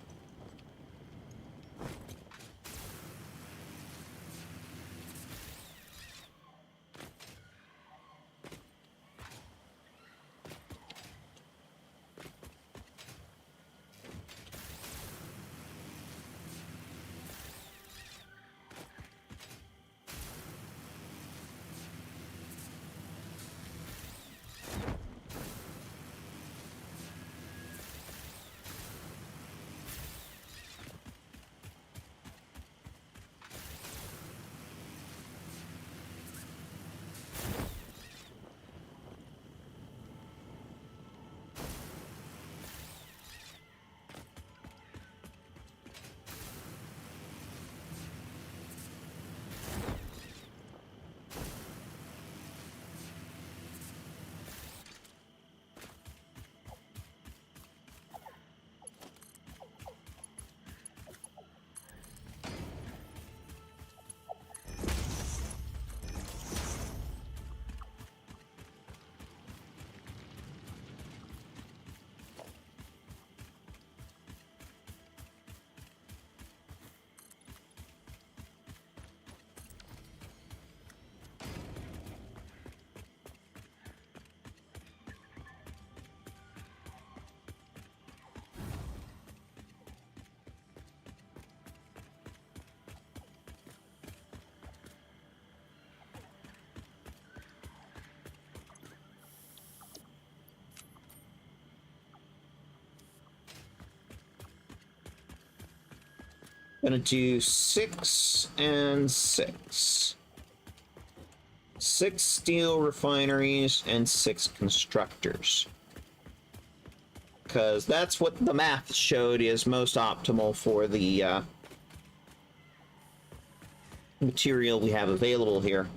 Gonna do 6 and 6. 6 steel refineries and 6 constructors. Because that's what the math showed is most optimal for the material we have available here.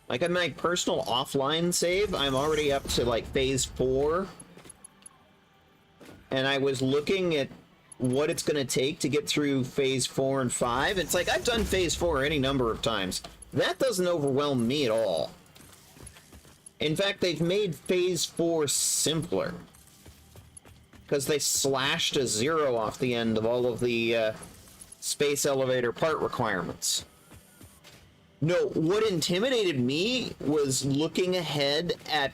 Like on my personal offline save, I'm already up to like phase 4. And I was looking at what it's going to take to get through phase 4 and 5. It's like I've done phase 4 any number of times. That doesn't overwhelm me at all. In fact, they've made phase 4 simpler. Because they slashed a 0 off the end of all of the space elevator part requirements. No, what intimidated me was looking ahead at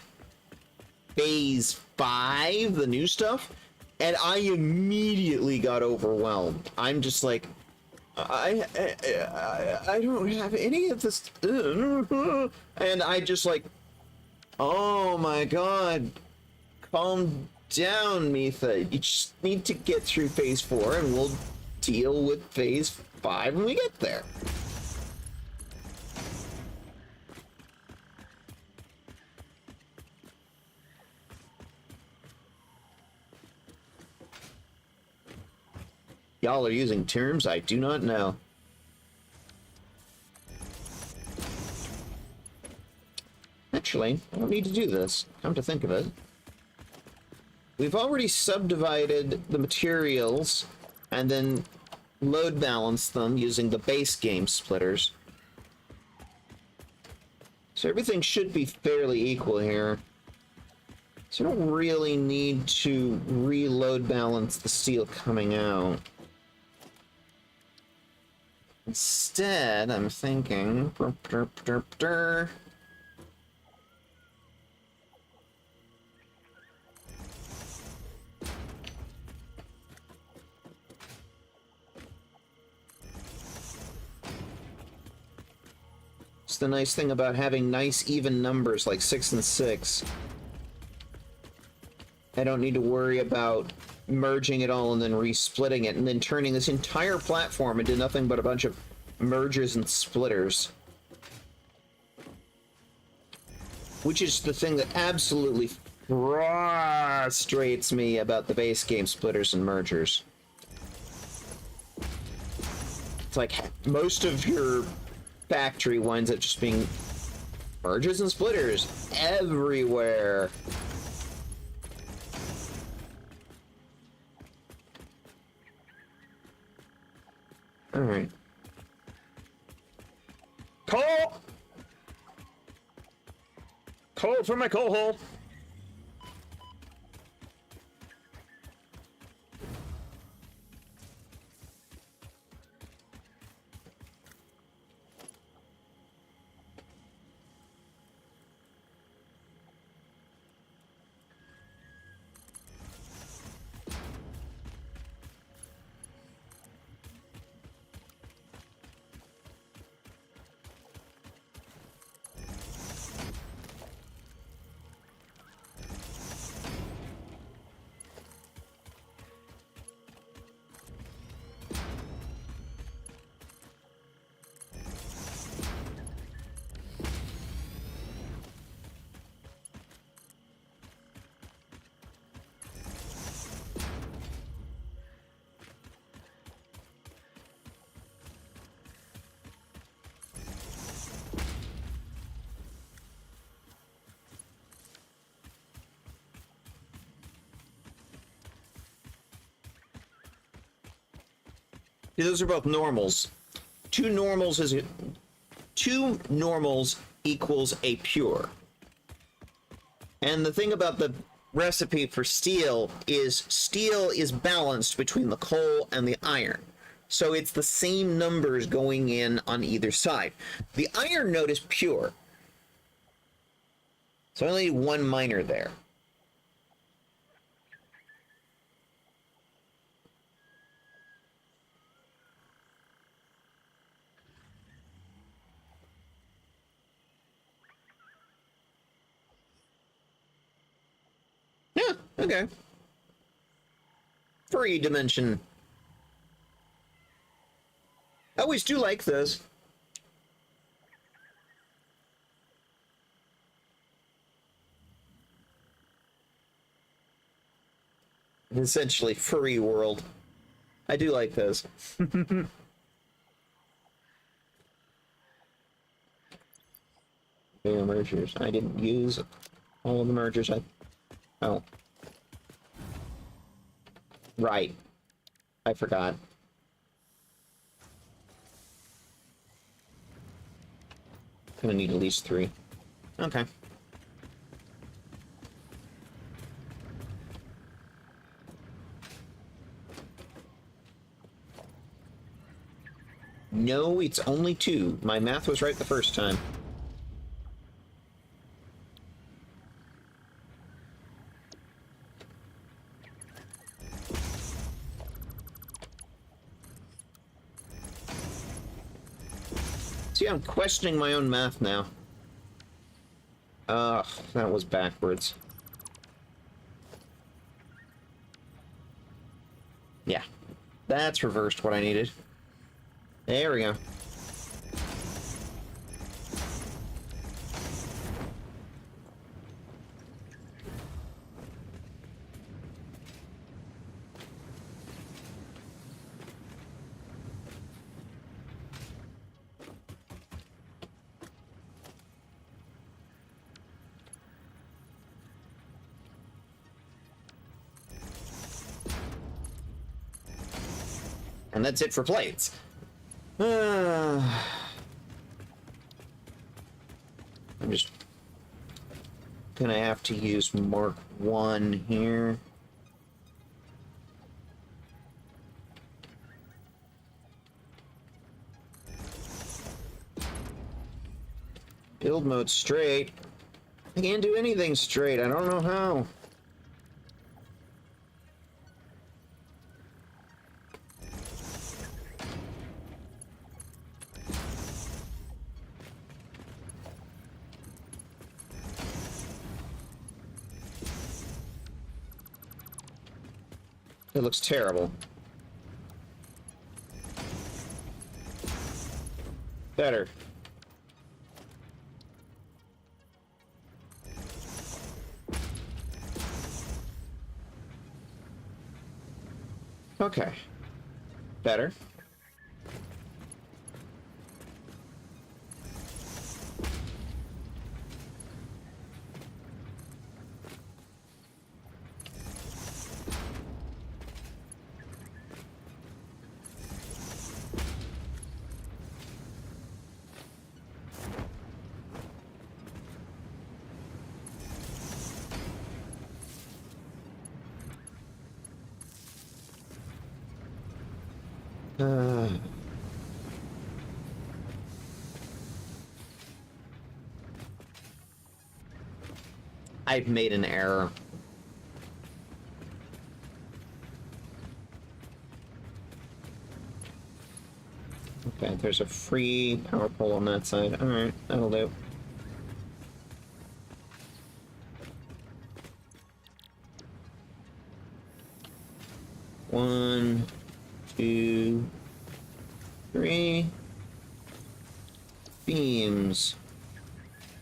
phase 5, the new stuff, and I immediately got overwhelmed. I'm just like, I don't have any of this, and I just like, oh my god, calm down, Mitha. You just need to get through phase 4, and we'll deal with phase 5 when we get there. Y'all are using terms I do not know. Actually, I don't need to do this, come to think of it. We've already subdivided the materials and then load balanced them using the base game splitters. So everything should be fairly equal here. So I don't really need to reload balance the steel coming out. Instead, I'm thinking... It's the nice thing about having nice even numbers like 6 and 6. I don't need to worry about merging it all and then resplitting it and then turning this entire platform into nothing but a bunch of mergers and splitters. Which is the thing that absolutely frustrates me about the base game splitters and mergers. It's like most of your factory winds up just being mergers and splitters everywhere. Alright. Coal! Coal for my coal hole! Those are both normals. Two normals equals a pure. And the thing about the recipe for steel is balanced between the coal and the iron. So it's the same numbers going in on either side. The iron node is pure. So I only need one miner there. Yeah, okay. Free dimension. I always do like those. Essentially, furry world. I do like those. Yeah, mergers. I didn't use all of the mergers. Oh. Right. I forgot. Gonna need at least 3. Okay. No, it's only 2. My math was right the first time. See, I'm questioning my own math now. Ugh, that was backwards. Yeah, that's reversed what I needed. There we go. And that's it for plates. I'm just gonna have to use Mark 1 here. Build mode straight. I can't do anything straight. I don't know how. It looks terrible. Better. Okay. Better. I've made an error. Okay, there's a free power pole on that side. Alright, that'll do. One, 2, 3. Beams.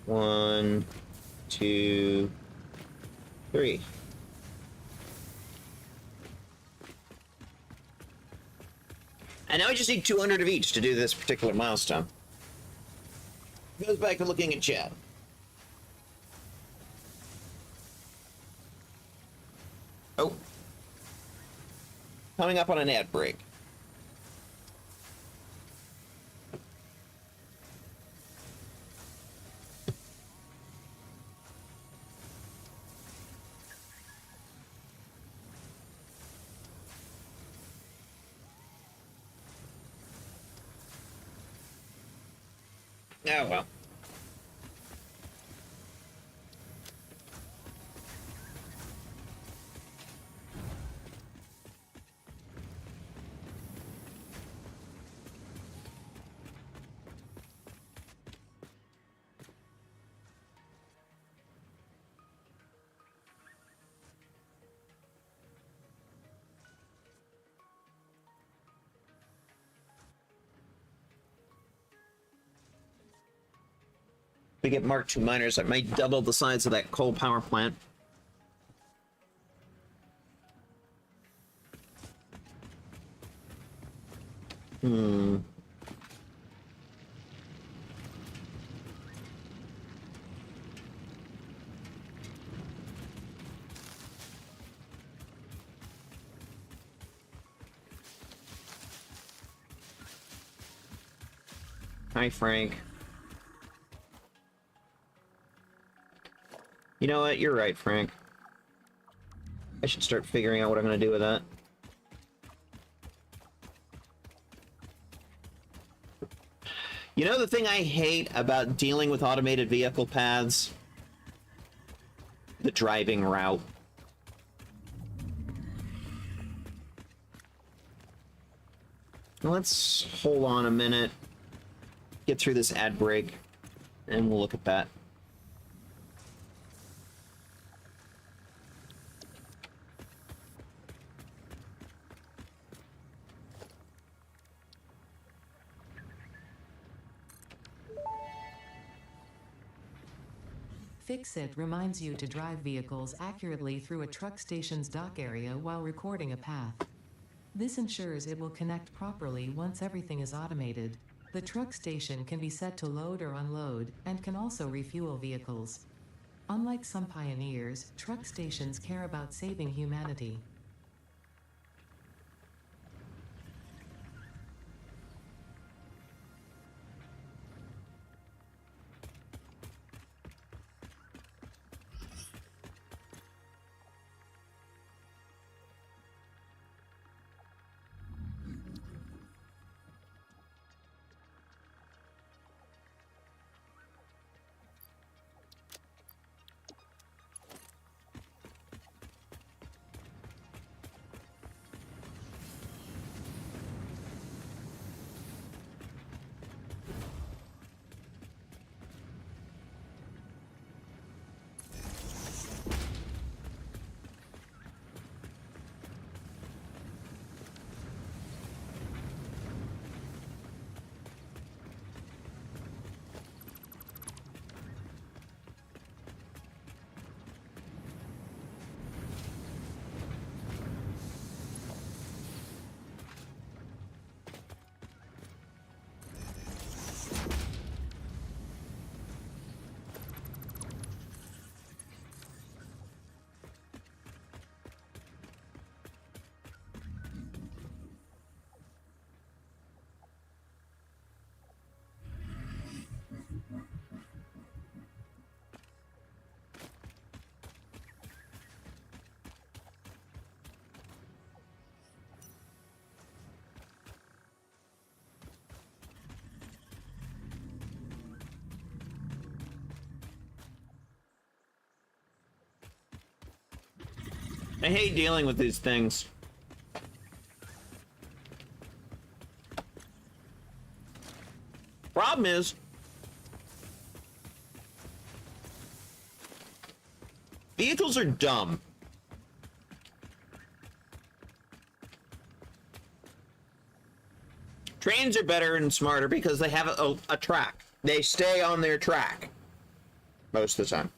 1, 2, 3. And now I just need 200 of each to do this particular milestone. Goes back to looking at chat. Oh. Coming up on an ad break. Oh, well. We get Mark II miners that might double the size of that coal power plant. Hmm. Hi, Frank. You know what? You're right, Frank. I should start figuring out what I'm going to do with that. You know the thing I hate about dealing with automated vehicle paths? The driving route. Let's hold on a minute, get through this ad break, and we'll look at that. Fix-It reminds you to drive vehicles accurately through a truck station's dock area while recording a path. This ensures it will connect properly once everything is automated. The truck station can be set to load or unload, and can also refuel vehicles. Unlike some pioneers, truck stations care about saving humanity. I hate dealing with these things. Problem is, vehicles are dumb. Trains are better and smarter because they have a track. They stay on their track most of the time.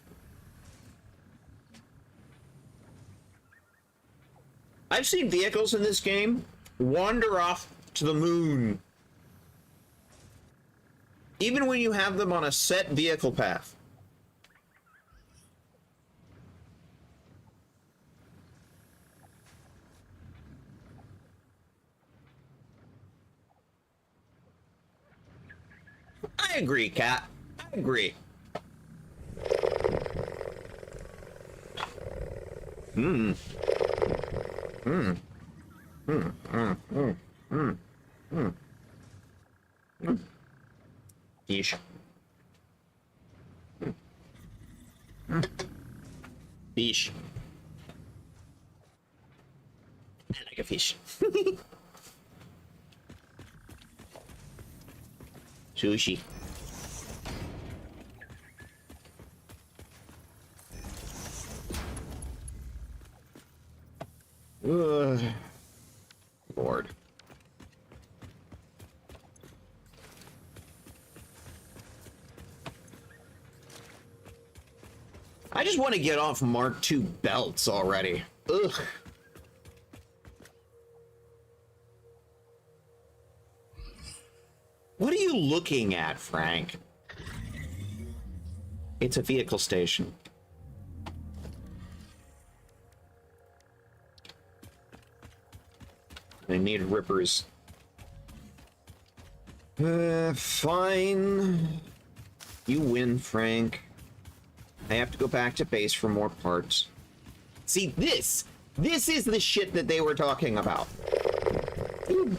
I've seen vehicles in this game wander off to the moon, even when you have them on a set vehicle path. I agree, Cat. I agree. Hmm. Hmm. Hmm. Hmm. Hmm. Hmm. Hmm. Yeesh. Fish. I like a fish. Sushi. Ugh. Lord. I just want to get off Mark II belts already. Ugh. What are you looking at, Frank? It's a vehicle station. I need rippers. Fine. You win, Frank. I have to go back to base for more parts. See, this is the shit that they were talking about. Ooh.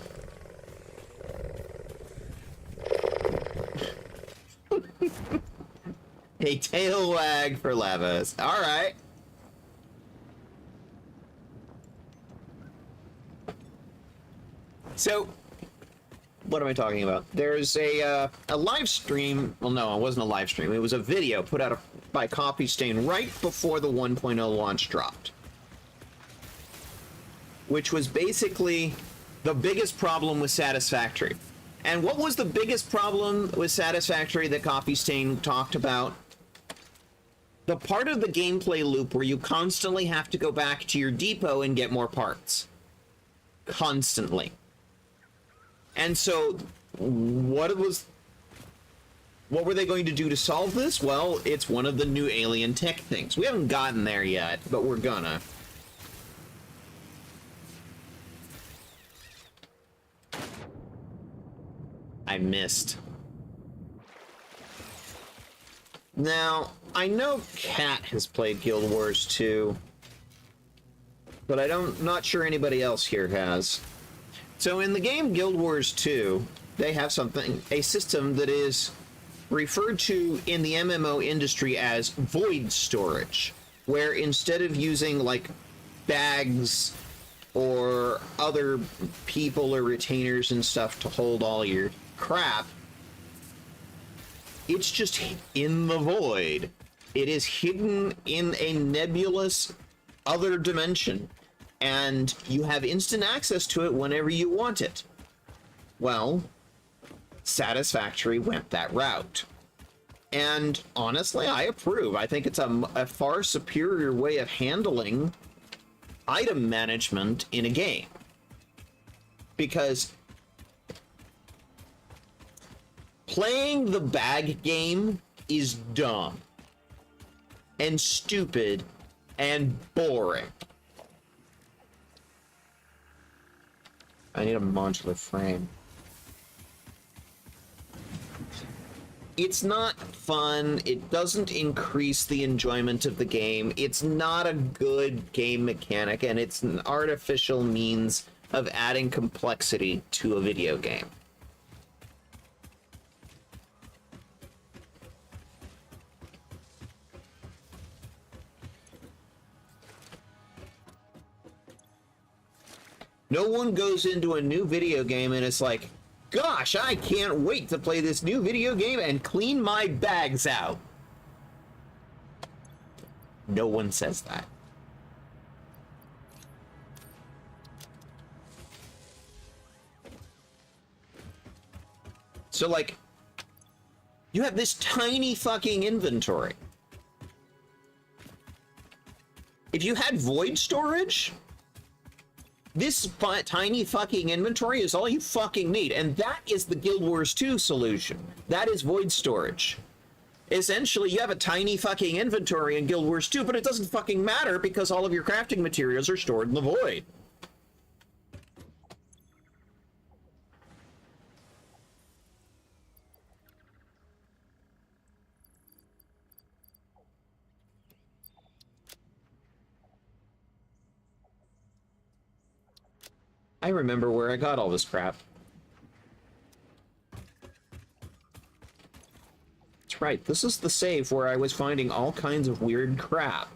A tail wag for Levis. All right. So, what am I talking about? There's a live stream. Well, no, it wasn't a live stream. It was a video put out by Copy Stain right before the 1.0 launch dropped, which was basically the biggest problem with Satisfactory. And what was the biggest problem with Satisfactory that Copy Stain talked about? The part of the gameplay loop where you constantly have to go back to your depot and get more parts. Constantly. And so, what were they going to do to solve this? Well, it's one of the new alien tech things. We haven't gotten there yet, but we're gonna. I missed. Now, I know Kat has played Guild Wars 2, but not sure anybody else here has. So in the game Guild Wars 2, they have a system that is referred to in the MMO industry as void storage, where instead of using like bags or other people or retainers and stuff to hold all your crap, it's just in the void. It is hidden in a nebulous other dimension, and you have instant access to it whenever you want it. Well, Satisfactory went that route. And honestly, I approve. I think it's a far superior way of handling item management in a game. Because playing the bag game is dumb and stupid and boring. I need a modular frame. It's not fun. It doesn't increase the enjoyment of the game. It's not a good game mechanic, and it's an artificial means of adding complexity to a video game. No one goes into a new video game and it's like, gosh, I can't wait to play this new video game and clean my bags out. No one says that. So, like, you have this tiny fucking inventory. If you had void storage, this tiny fucking inventory is all you fucking need. And that is the Guild Wars 2 solution. That is void storage. Essentially, you have a tiny fucking inventory in Guild Wars 2, but it doesn't fucking matter because all of your crafting materials are stored in the void. I remember where I got all this crap. It's That's right. This is the save where I was finding all kinds of weird crap.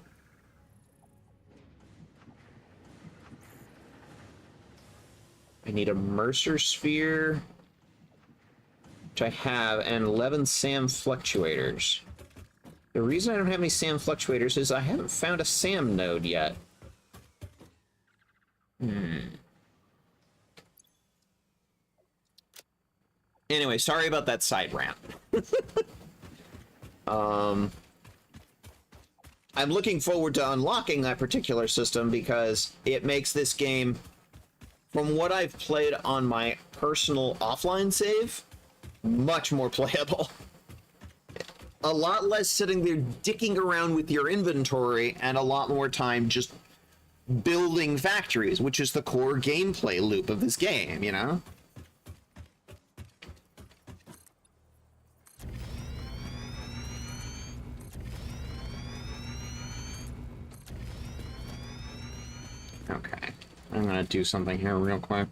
I need a Mercer sphere, which I have, and 11 SAM fluctuators. The reason I don't have any SAM fluctuators is I haven't found a SAM node yet. Anyway, sorry about that side rant. I'm looking forward to unlocking that particular system because it makes this game, from what I've played on my personal offline save, much more playable. A lot less sitting there dicking around with your inventory and a lot more time just building factories, which is the core gameplay loop of this game, you know? Okay, I'm gonna do something here real quick.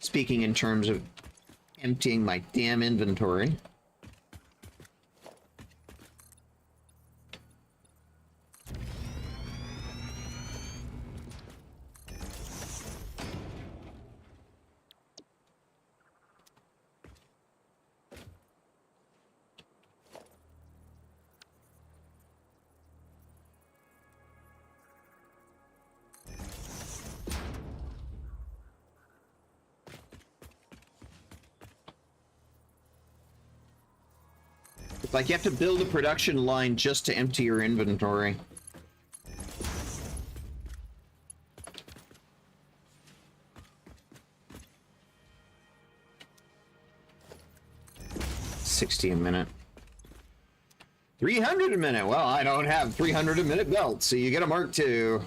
Speaking in terms of emptying my damn inventory. It's like you have to build a production line just to empty your inventory. $60 a minute. 300 a minute. Well, I don't have 300 a minute belts, so you get a Mark II.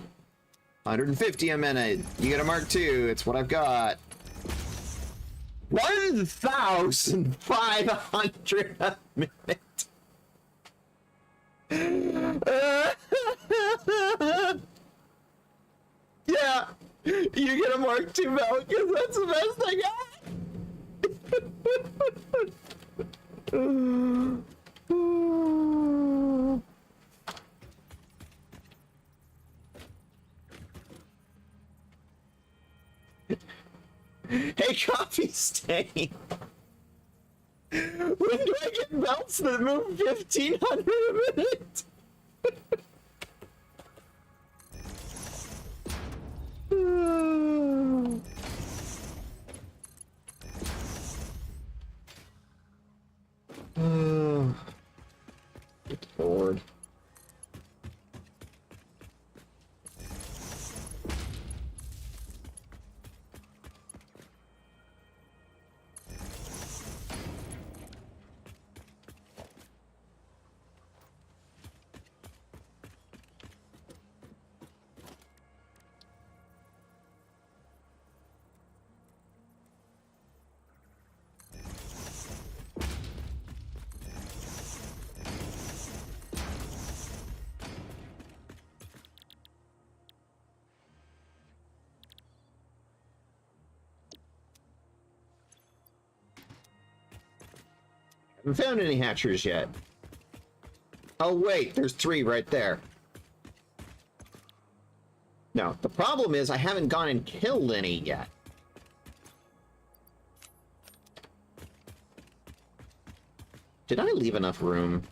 150 a minute. You get a Mark II. It's what I've got. 1,500 a minute. Yeah, you get a Mark II belt because that's the best I got. Hey, Coffee Stain. When do I get belts that move 1,500 a minute? Good Lord. Haven't found any hatchers yet. Oh wait, there's 3 right there. No, the problem is I haven't gone and killed any yet. Did I leave enough room?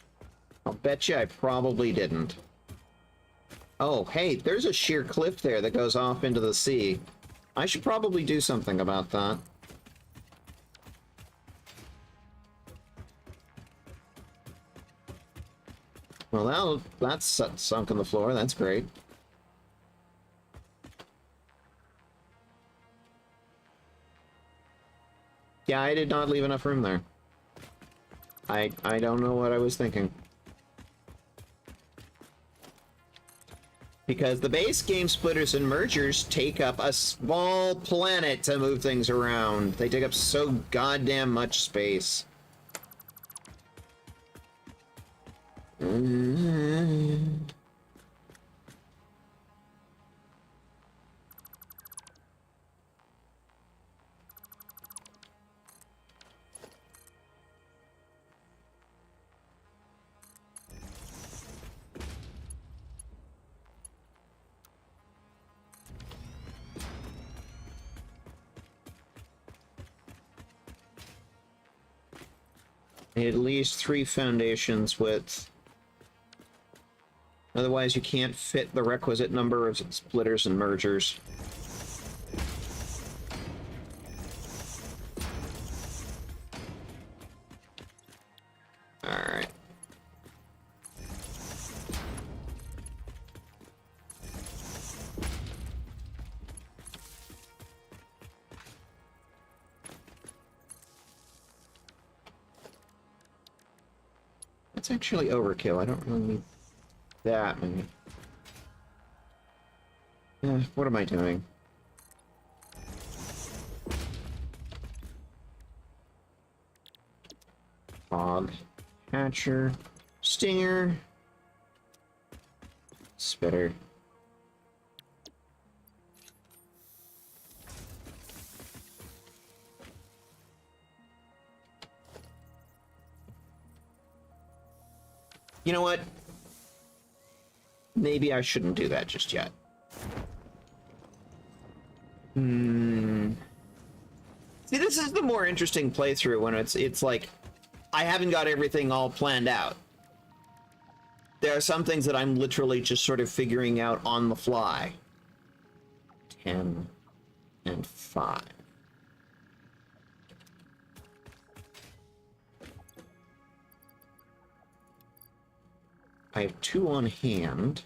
I'll bet you I probably didn't. Oh, hey, there's a sheer cliff there that goes off into the sea. I should probably do something about that. Well, now that's sunk in the floor. That's great. Yeah, I did not leave enough room there. I don't know what I was thinking. Because the base game splitters and mergers take up a small planet to move things around. They take up so goddamn much space. Need at least 3 foundations width. Otherwise, you can't fit the requisite number of splitters and mergers. Alright. That's actually overkill. I don't really need that many. What am I doing? Hog, Hatcher, Stinger, Spitter. You know what? Maybe I shouldn't do that just yet. See, this is the more interesting playthrough when it's like I haven't got everything all planned out. There are some things that I'm literally just sort of figuring out on the fly. 10 and 5. I have 2 on hand.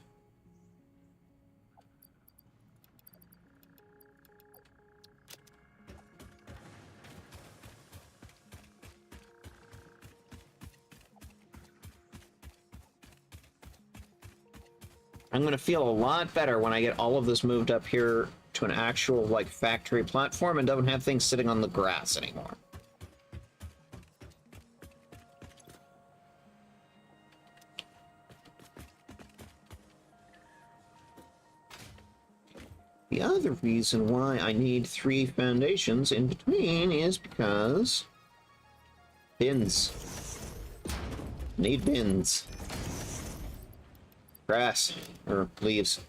I'm going to feel a lot better when I get all of this moved up here to an actual, like, factory platform and don't have things sitting on the grass anymore. The other reason why I need 3 foundations in between is because bins. Need bins. Grass or leaves.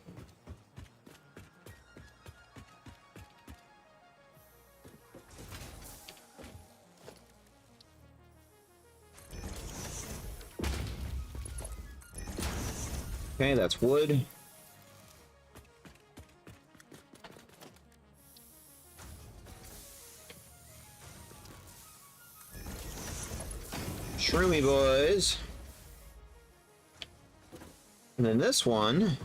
Okay, that's wood. Shroomy boys. And then this one,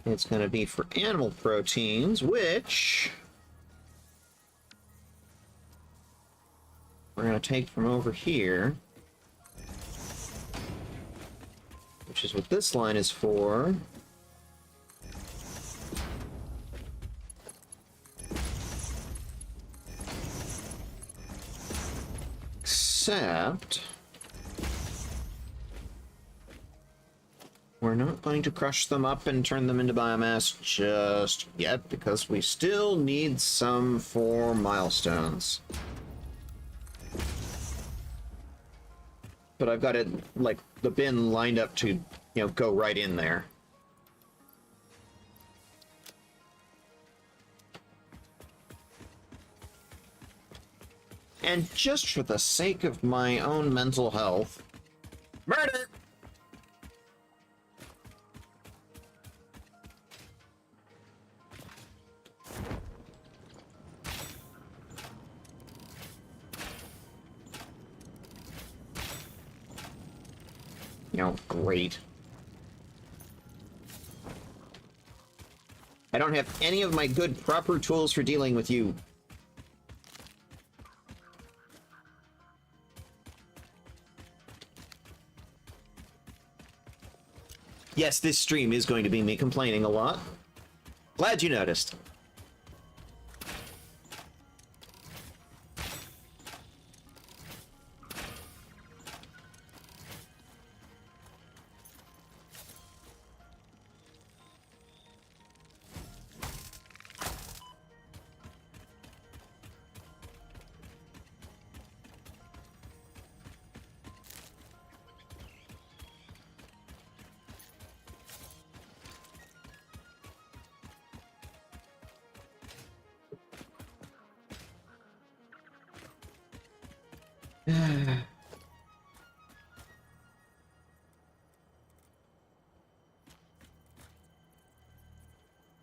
it's going to be for animal proteins, which we're going to take from over here, which is what this line is for. Except we're not going to crush them up and turn them into biomass just yet, because we still need some for milestones. But I've got it, like, the bin lined up to, you know, go right in there. And just for the sake of my own mental health, murder! Oh, great. I don't have any of my good, proper tools for dealing with you. Yes, this stream is going to be me complaining a lot. Glad you noticed.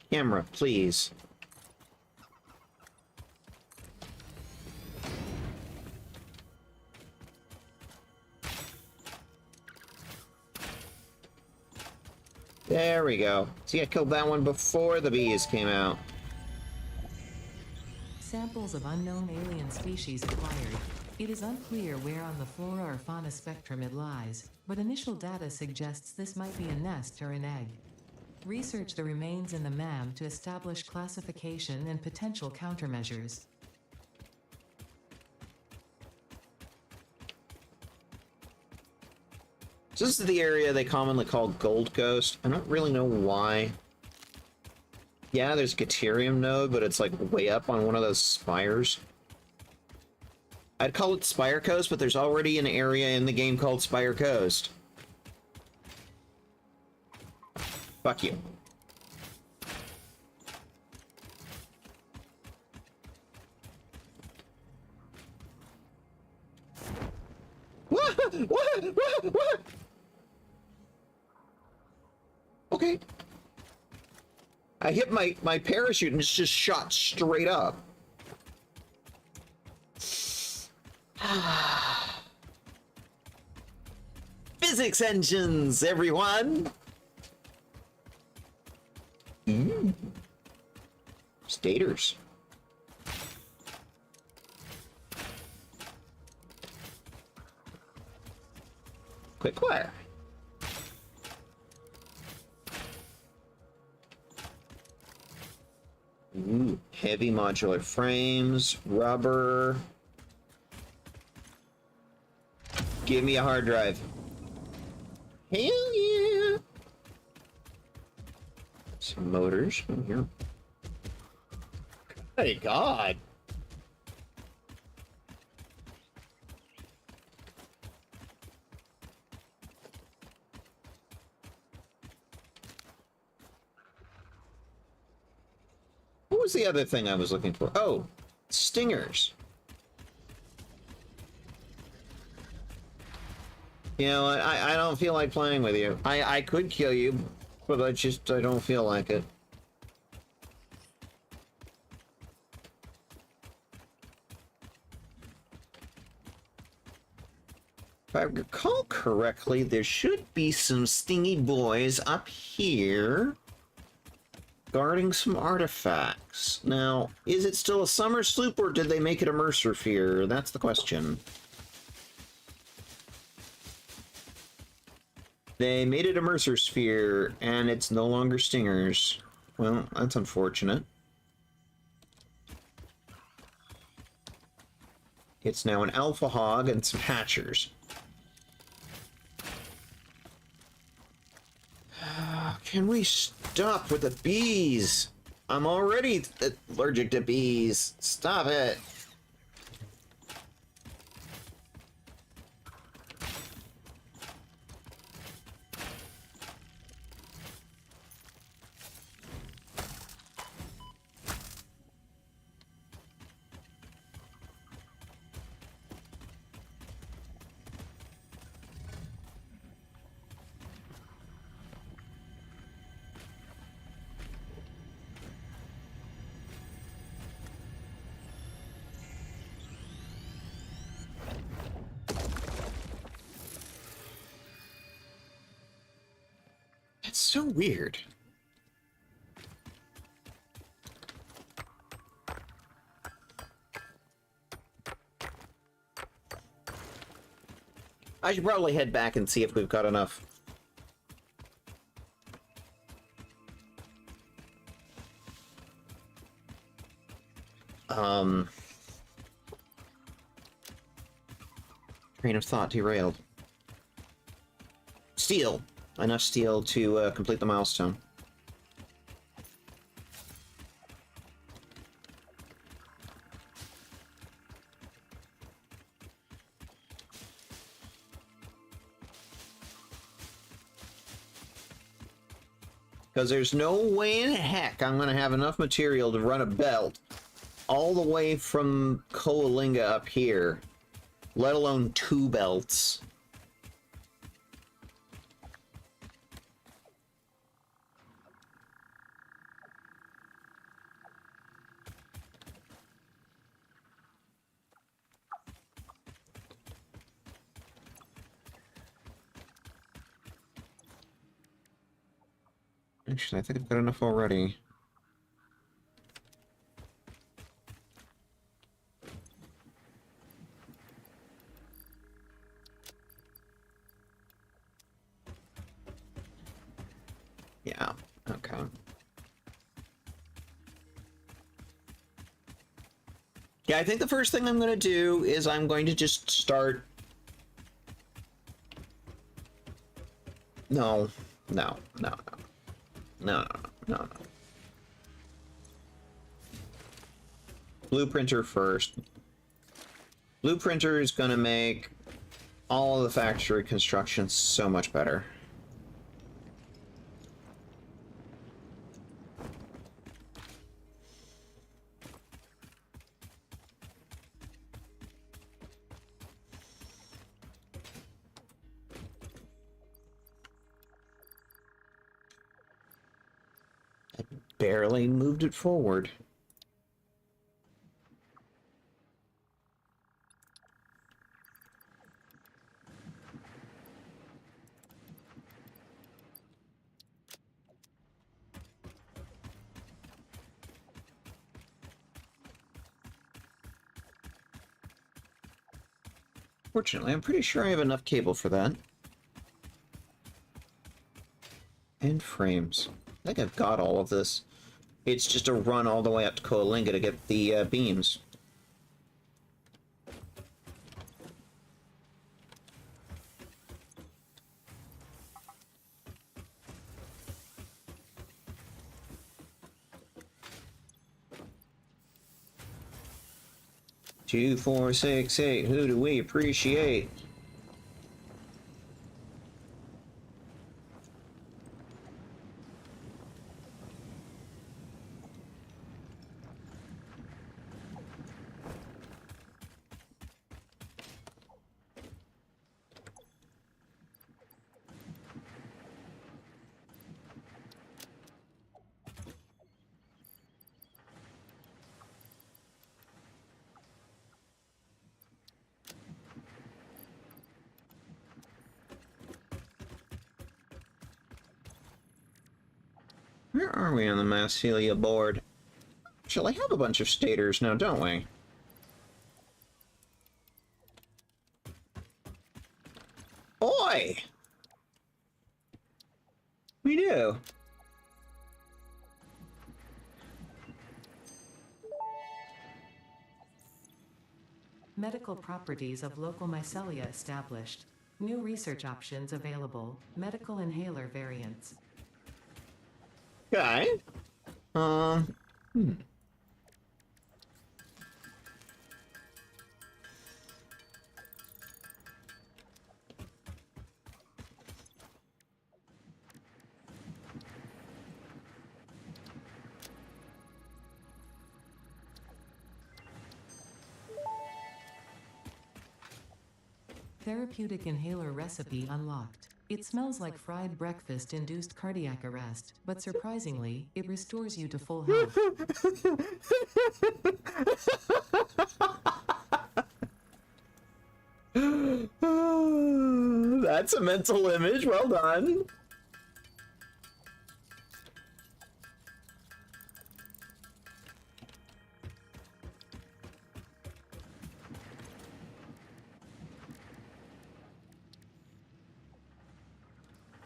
Camera, please. There we go. See, I killed that one before the bees came out. Samples of unknown alien species acquired. It is unclear where on the flora or fauna spectrum it lies, but initial data suggests this might be a nest or an egg. Research the remains in the MAM to establish classification and potential countermeasures. This is the area they commonly call Gold Coast. I don't really know why. Yeah, there's a Caterium node, but it's like way up on one of those spires. I'd call it Spire Coast, but there's already an area in the game called Spire Coast. Fuck you. What? Okay. I hit my parachute and it's just shot straight up. Physics engines, everyone! Stators. Quick fire. Ooh, heavy modular frames, rubber. Give me a hard drive. Hell yeah! Some motors in here. Hey, God! What was the other thing I was looking for? Oh, stingers. You know, I don't feel like playing with you. I could kill you, but I don't feel like it. If I recall correctly, there should be some stingy boys up here guarding some artifacts. Now, is it still a summer sloop or did they make it a Mercer Fear? That's the question. They made it a Mercer Sphere, and it's no longer Stingers. Well, that's unfortunate. It's now an Alpha Hog and some Hatchers. Can we stop with the bees? I'm already allergic to bees. Stop it. It's so weird. I should probably head back and see if we've got enough. Train of thought derailed. Steel. Enough steel to complete the milestone. Because there's no way in heck I'm going to have enough material to run a belt all the way from Coalinga up here let alone 2 belts. Actually, I think I've got enough already. Yeah, okay. Yeah, I think the first thing I'm going to do is I'm going to just start... No, no, no, no. No, no, no, no. Blueprinter first. Blueprinter is going to make all of the factory construction so much better. I barely moved it forward. Fortunately, I'm pretty sure I have enough cable for that. And frames. I think I've got all of this. It's just a run all the way up to Coalinga to get the beams. Two, four, six, eight. Who do we appreciate? Where are we on the Massilia board? Actually, I have a bunch of stators now, don't we? Oi! We do. Medical properties of local mycelia established. New research options available. Medical inhaler variants. Okay. Hmm. Therapeutic inhaler recipe unlocked. It smells like fried breakfast-induced cardiac arrest, but surprisingly, it restores you to full health. That's a mental image. Well done.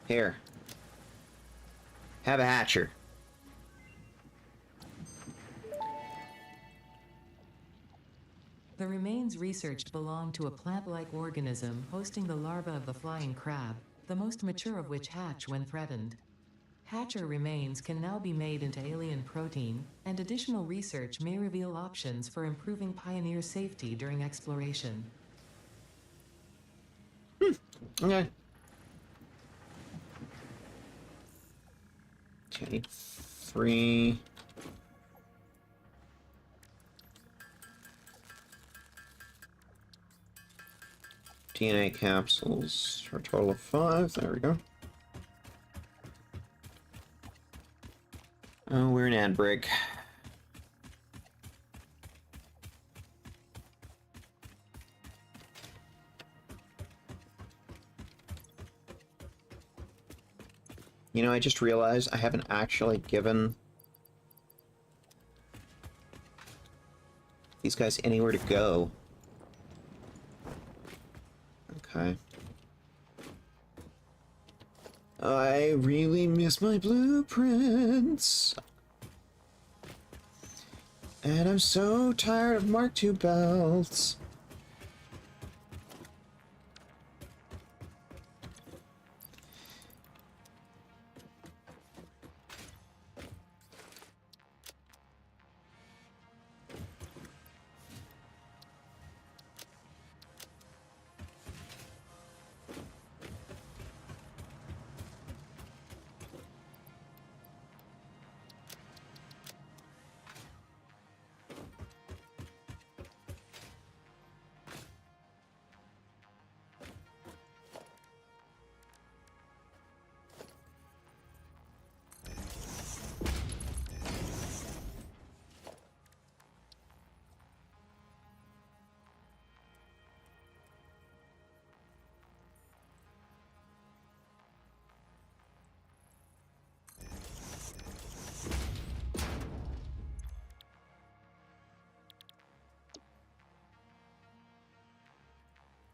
Here. Have a hatcher. The remains researched belong to a plant-like organism hosting the larva of the flying crab, the most mature of which hatch when threatened. Hatcher remains can now be made into alien protein, and additional research may reveal options for improving Pioneer safety during exploration. Okay. Okay. 3. DNA capsules for a total of 5. There we go. Oh, we're an ad break. You know, I just realized I haven't actually given these guys anywhere to go. Okay. I really miss my blueprints. And I'm so tired of Mark II belts.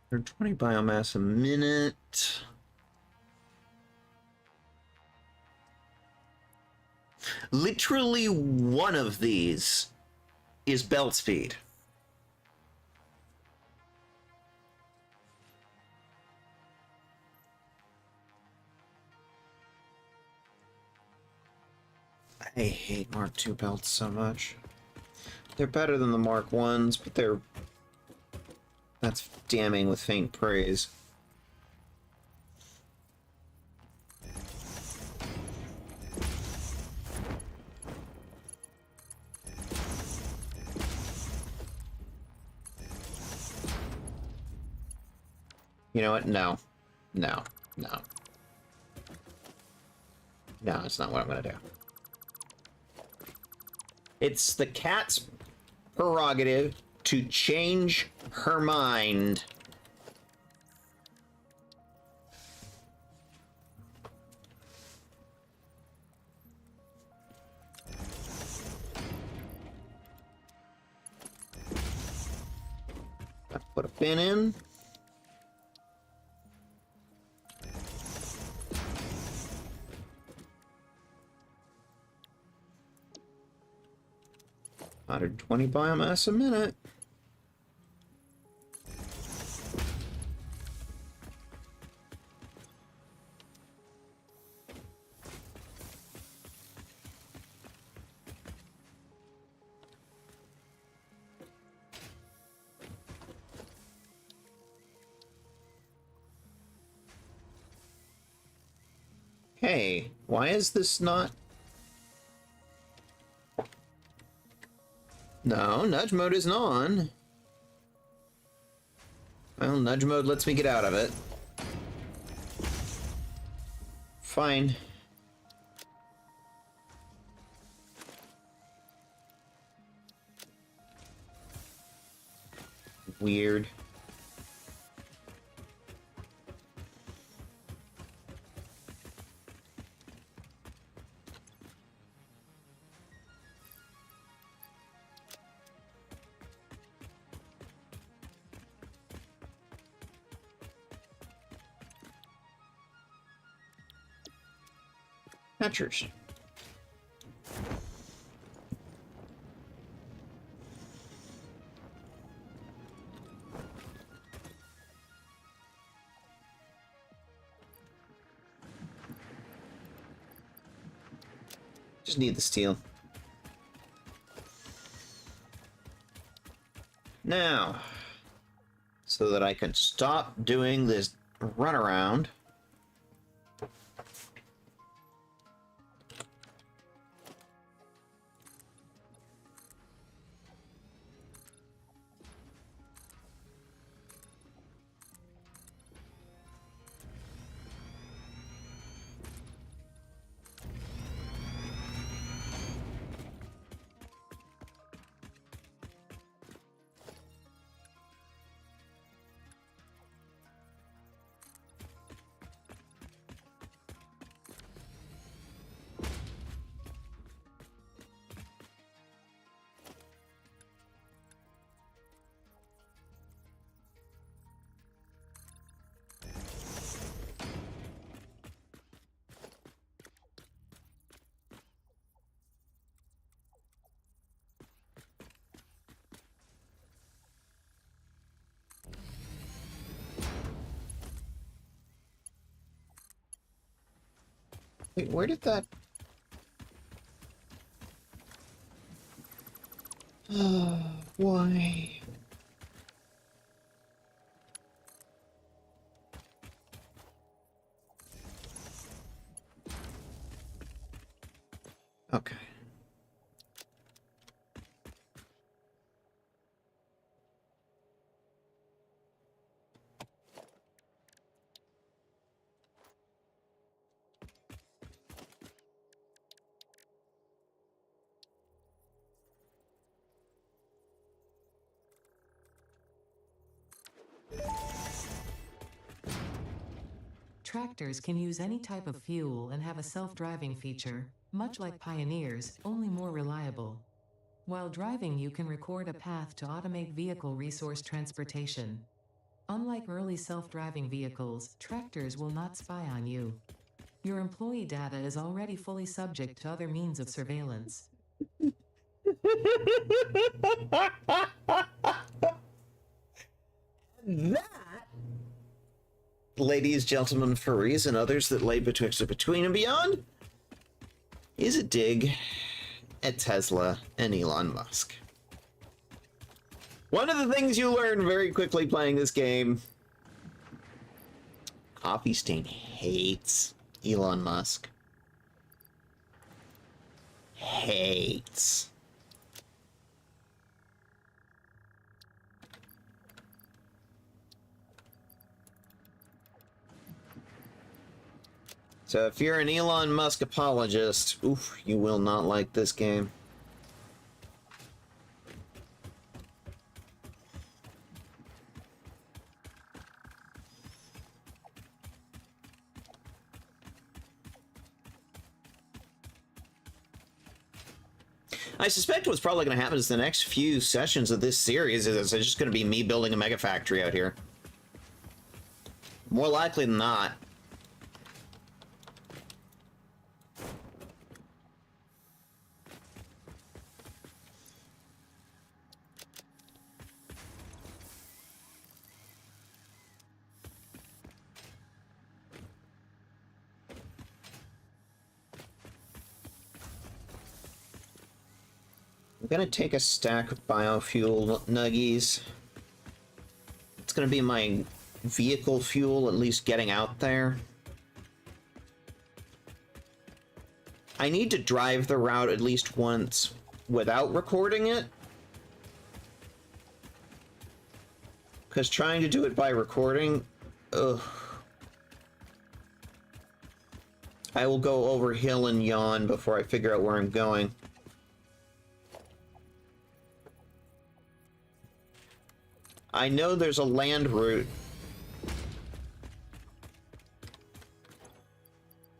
For 20 biomass a minute. Literally one of these is belt speed. I hate Mark II belts so much. They're better than the Mark I's, but that's damning with faint praise. You know what? No. No. No. No, it's not what I'm gonna do. It's the cat's prerogative to change her mind. Put a pin in. $120 biomass a minute. Hey, why is this not... No, nudge mode isn't on. Well, nudge mode lets me get out of it. Fine. Weird. Hatchers. Just need the steel. Now, so that I can stop doing this runaround. Wait, where did that... Why? Okay. Tractors can use any type of fuel and have a self-driving feature, much like Pioneers, only more reliable. While driving, you can record a path to automate vehicle resource transportation. Unlike early self-driving vehicles, tractors will not spy on you. Your employee data is already fully subject to other means of surveillance. That, ladies, gentlemen, furries, and others that lay betwixt and between and beyond, is a dig at Tesla and Elon Musk. One of the things you learn very quickly playing this game, Coffee Stain hates Elon Musk. Hates. So if you're an Elon Musk apologist, oof, you will not like this game. I suspect what's probably going to happen is the next few sessions of this series is just going to be me building a mega factory out here. More likely than not. I'm gonna take a stack of biofuel nuggies. It's gonna be my vehicle fuel, at least getting out there. I need to drive the route at least once without recording it. Because trying to do it by recording, ugh. I will go over hill and yawn before I figure out where I'm going. I know there's a land route,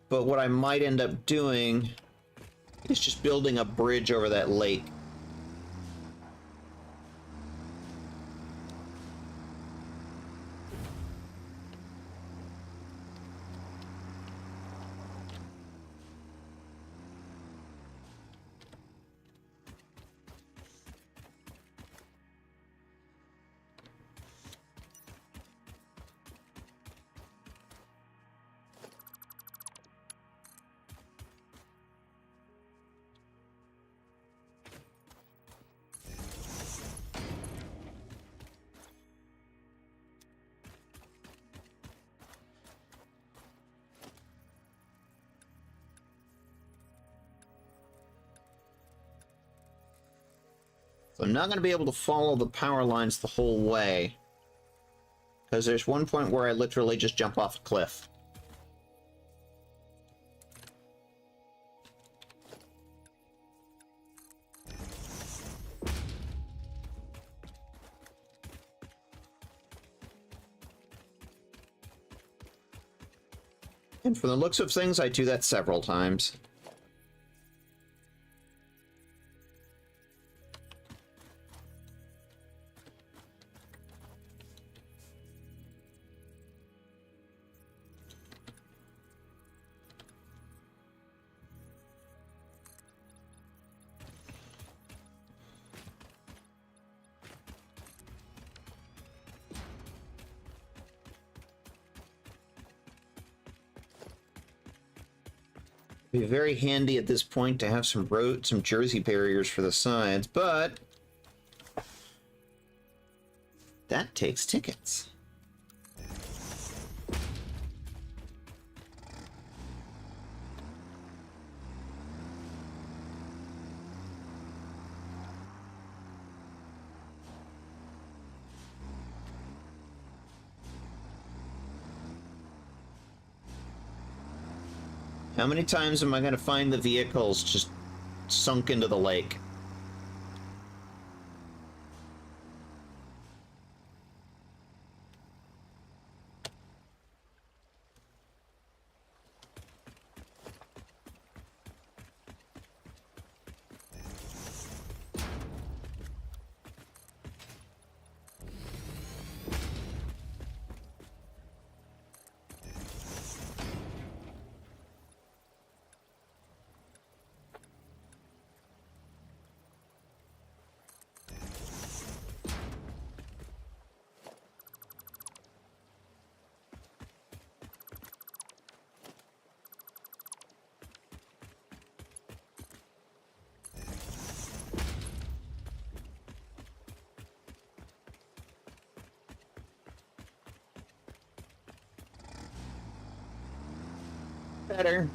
but what I might end up doing is just building a bridge over that lake. So I'm not going to be able to follow the power lines the whole way, because there's one point where I literally just jump off a cliff. And from the looks of things, I do that several times. Be very handy at this point to have some jersey barriers for the sides, but that takes tickets. How many times am I going to find the vehicles just sunk into the lake? Better.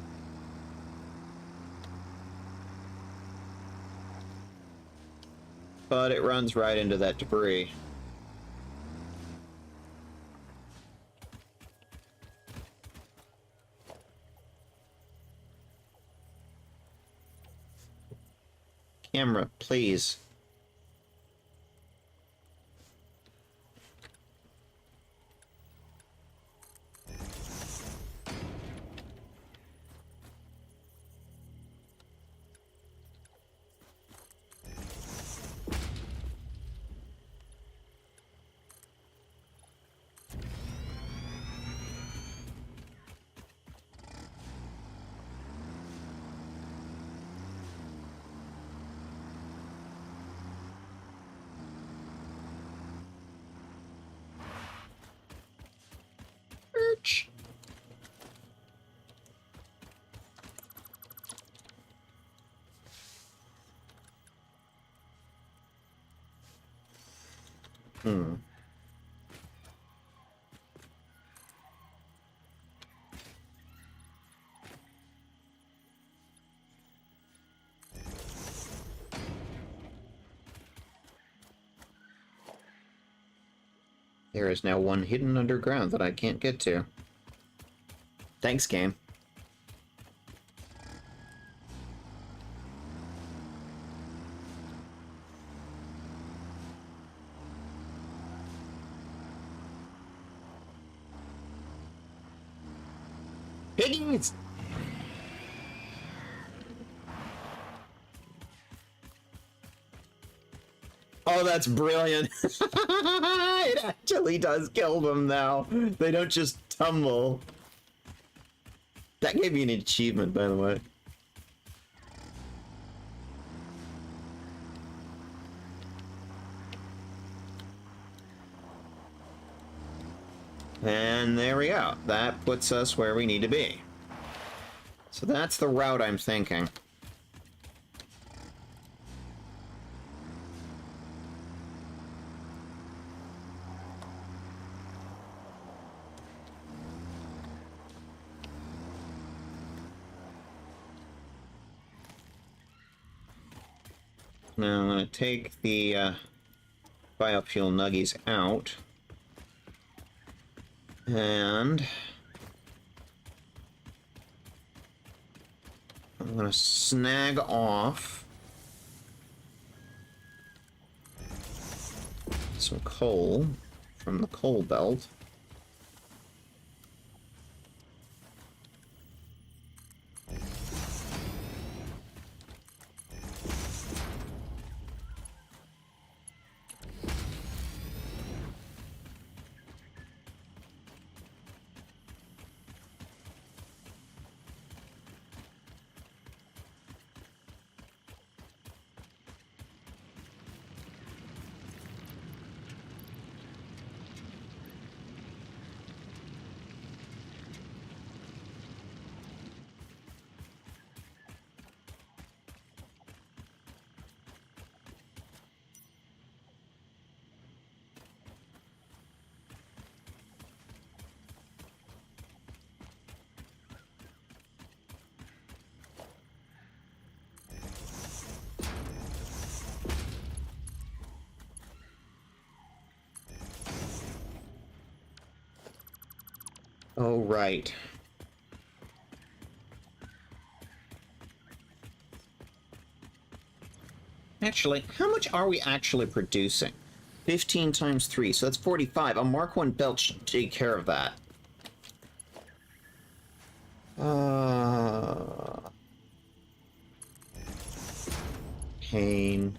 But it runs right into that debris. Camera, please. Birch. Hmm. There is now one hidden underground that I can't get to. Thanks, game. Piggies! Oh, that's brilliant. It actually does kill them now. They don't just tumble. That gave me an achievement, by the way. And there we go. That puts us where we need to be. So that's the route I'm thinking. Now I'm going to take the biofuel nuggies out. And I'm going to snag off some coal from the coal belt. Oh, right. Actually, how much are we actually producing? 15 times 3, so that's 45. A Mark 1 belt should take care of that. Pain.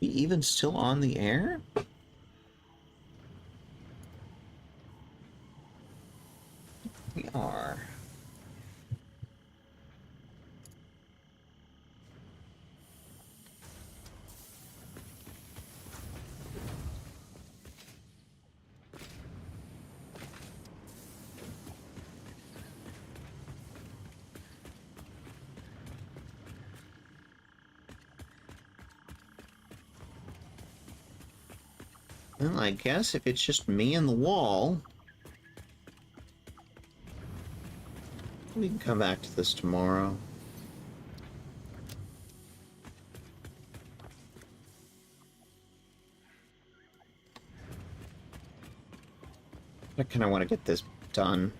We even still on the air? We are. Well, I guess if it's just me and the wall, we can come back to this tomorrow. I kind of want to get this done.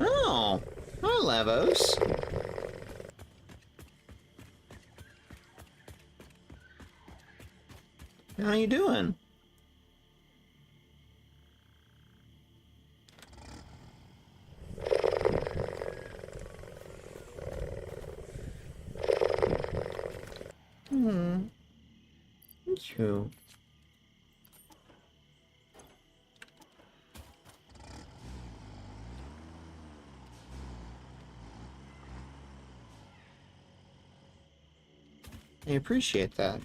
Oh, hi, Lavos. How you doing? Thank you. I appreciate that.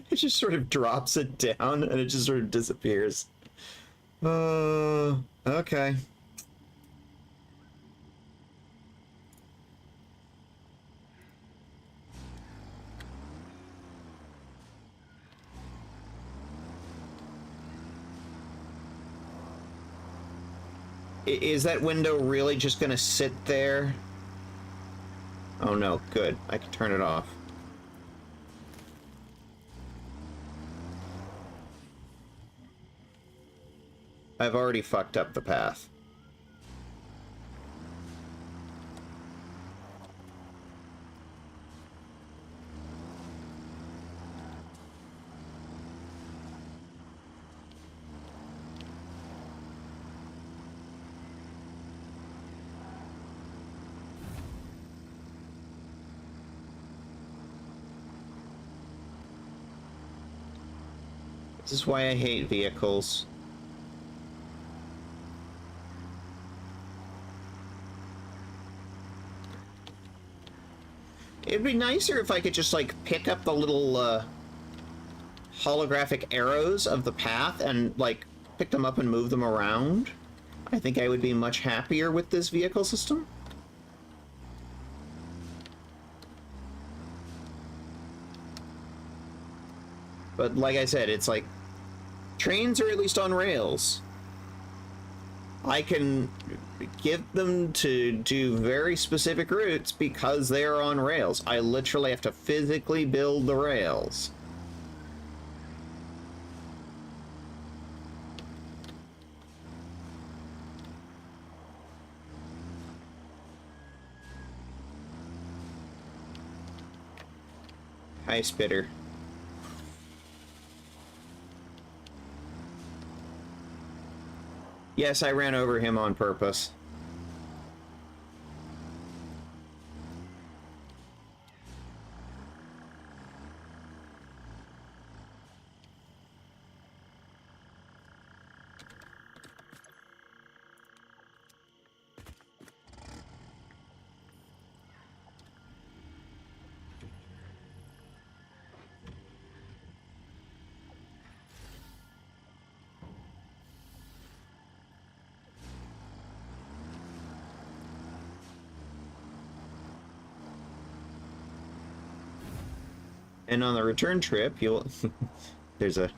It just sort of drops it down and it just sort of disappears. Okay. Is that window really just gonna sit there? Oh no, good. I can turn it off. I've already fucked up the path. This is why I hate vehicles. It'd be nicer if I could just, like, pick up the little, holographic arrows of the path and, like, pick them up and move them around. I think I would be much happier with this vehicle system. But like I said, it's like trains are at least on rails. I can get them to do very specific routes because they are on rails. I literally have to physically build the rails. Hi, Spitter. Yes, I ran over him on purpose. And on the return trip, you'll... There's a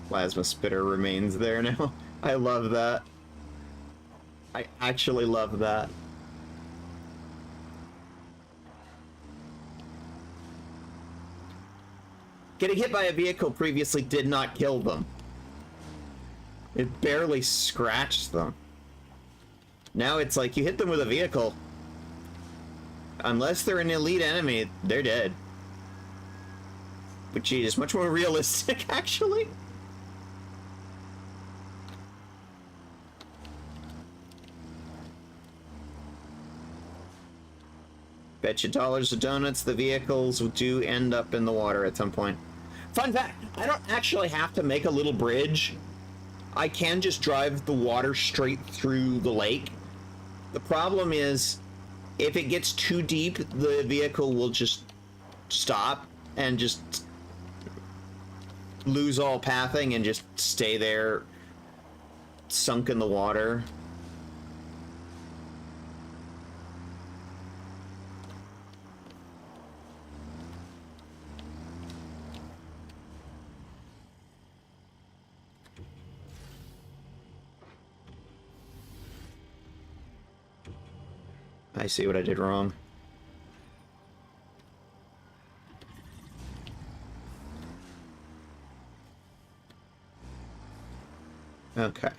plasma spitter remains there now. I love that. I actually love that. Getting hit by a vehicle previously did not kill them. It barely scratched them. Now it's like you hit them with a vehicle. Unless they're an elite enemy, they're dead. But gee, it's much more realistic, actually. Bet you dollars to donuts the vehicles do end up in the water at some point. Fun fact, I don't actually have to make a little bridge. I can just drive the water straight through the lake. The problem is, if it gets too deep, the vehicle will just stop and just lose all pathing and just stay there, sunk in the water. I see what I did wrong. Okay.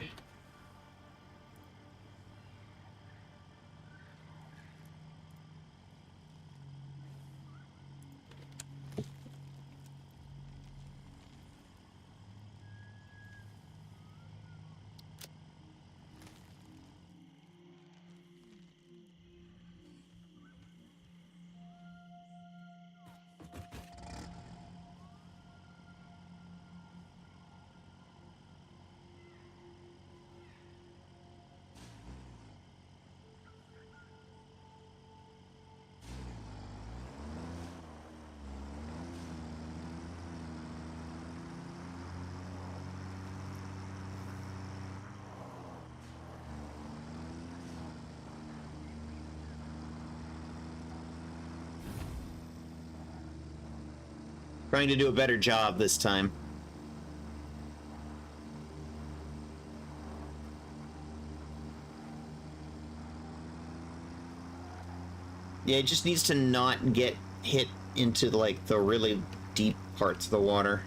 Trying to do a better job this time. Yeah, it just needs to not get hit into like the really deep parts of the water.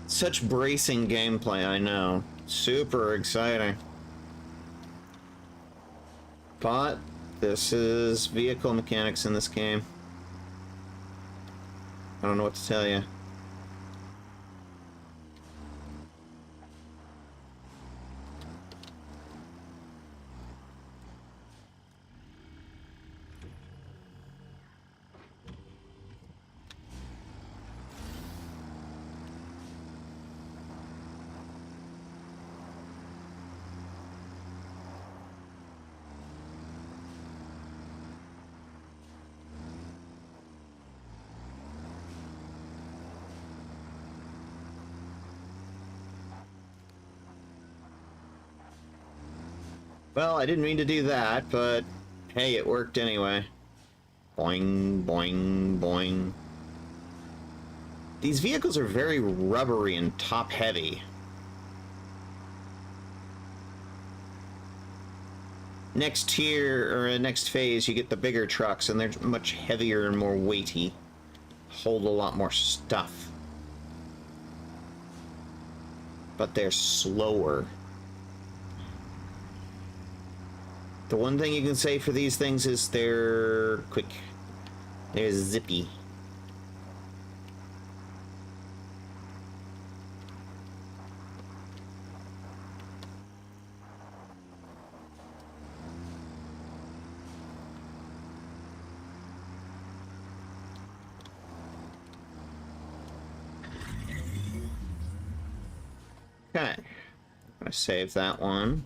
Such bracing gameplay, I know. Super exciting. But this is vehicle mechanics in this game. I don't know what to tell you. Well, I didn't mean to do that, but hey, it worked anyway. Boing, boing, boing. These vehicles are very rubbery and top-heavy. Next tier, or next phase, you get the bigger trucks, and they're much heavier and more weighty. Hold a lot more stuff. But they're slower. The one thing you can say for these things is they're quick. They're zippy. Okay. I'm gonna save that one.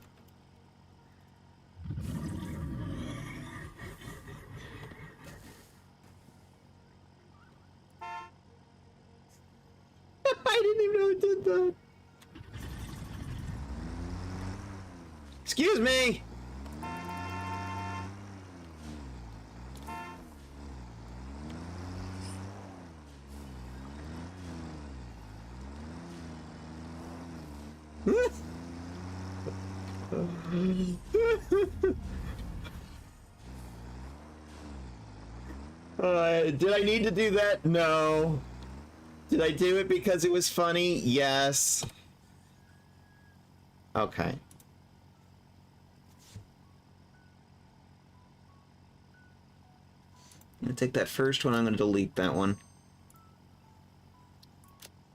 I didn't even know it did that. Excuse me! Did I need to do that? No. Did I do it because it was funny? Yes. Okay. I'm gonna take that first one, I'm gonna delete that one.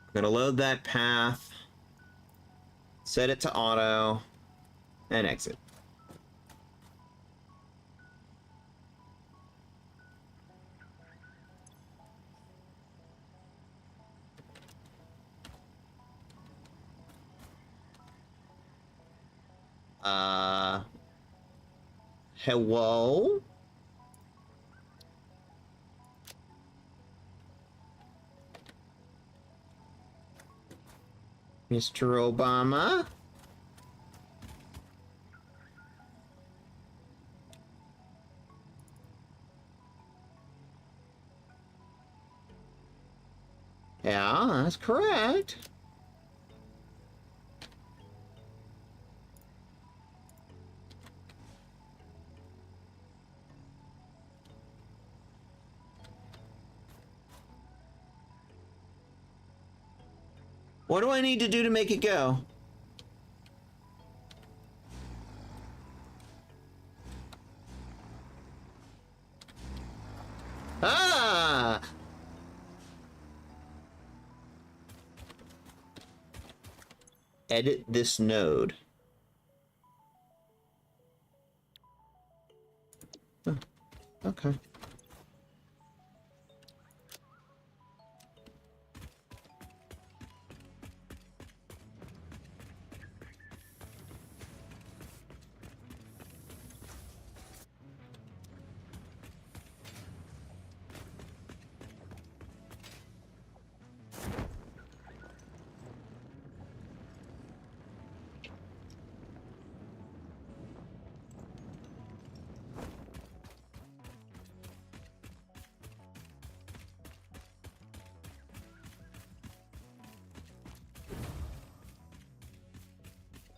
I'm gonna load that path, set it to auto, and exit. Hello? Mr. Obama? Yeah, that's correct. What do I need to do to make it go? Ah! Edit this node. Oh, okay.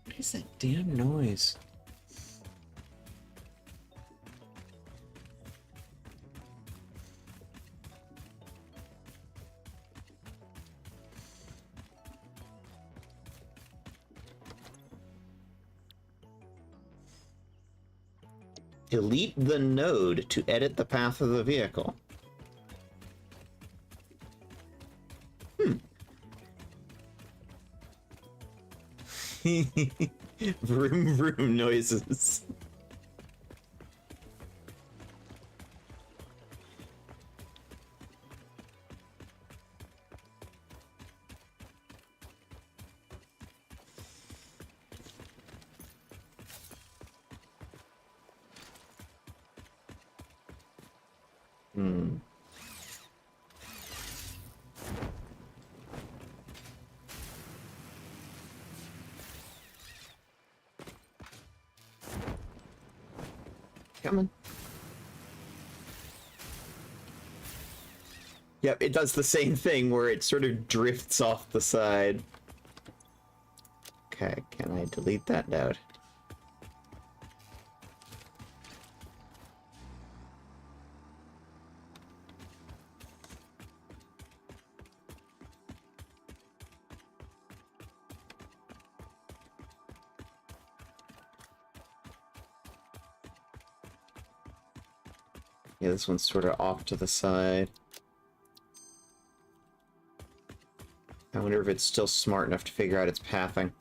What is that damn noise? Delete the node to edit the path of the vehicle. Vroom vroom noises. Come on. Yep, it does the same thing where it sort of drifts off the side. Okay, can I delete that node? Yeah, this one's sort of off to the side. I wonder if it's still smart enough to figure out its pathing.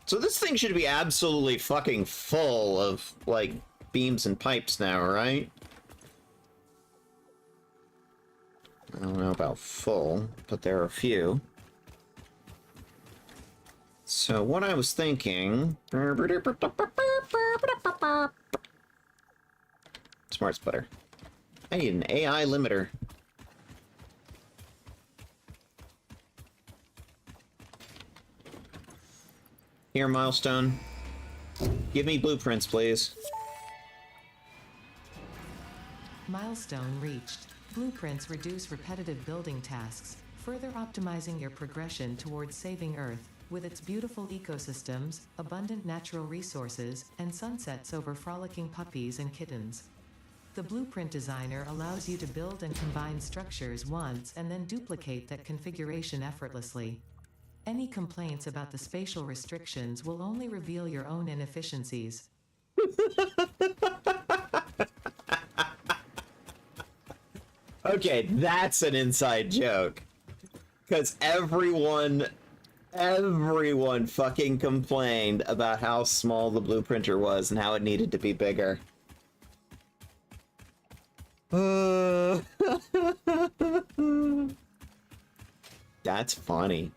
So this thing should be absolutely fucking full of, like, beams and pipes now, right? I don't know about full, but there are a few. So what I was thinking... Smart splitter. I need an AI limiter. Here, Milestone. Give me blueprints, please. Milestone reached. Blueprints reduce repetitive building tasks, further optimizing your progression towards saving Earth, with its beautiful ecosystems, abundant natural resources, and sunsets over frolicking puppies and kittens. The blueprint designer allows you to build and combine structures once and then duplicate that configuration effortlessly. Any complaints about the spatial restrictions will only reveal your own inefficiencies. Okay, that's an inside joke. Because everyone fucking complained about how small the blueprinter was and how it needed to be bigger. That's funny.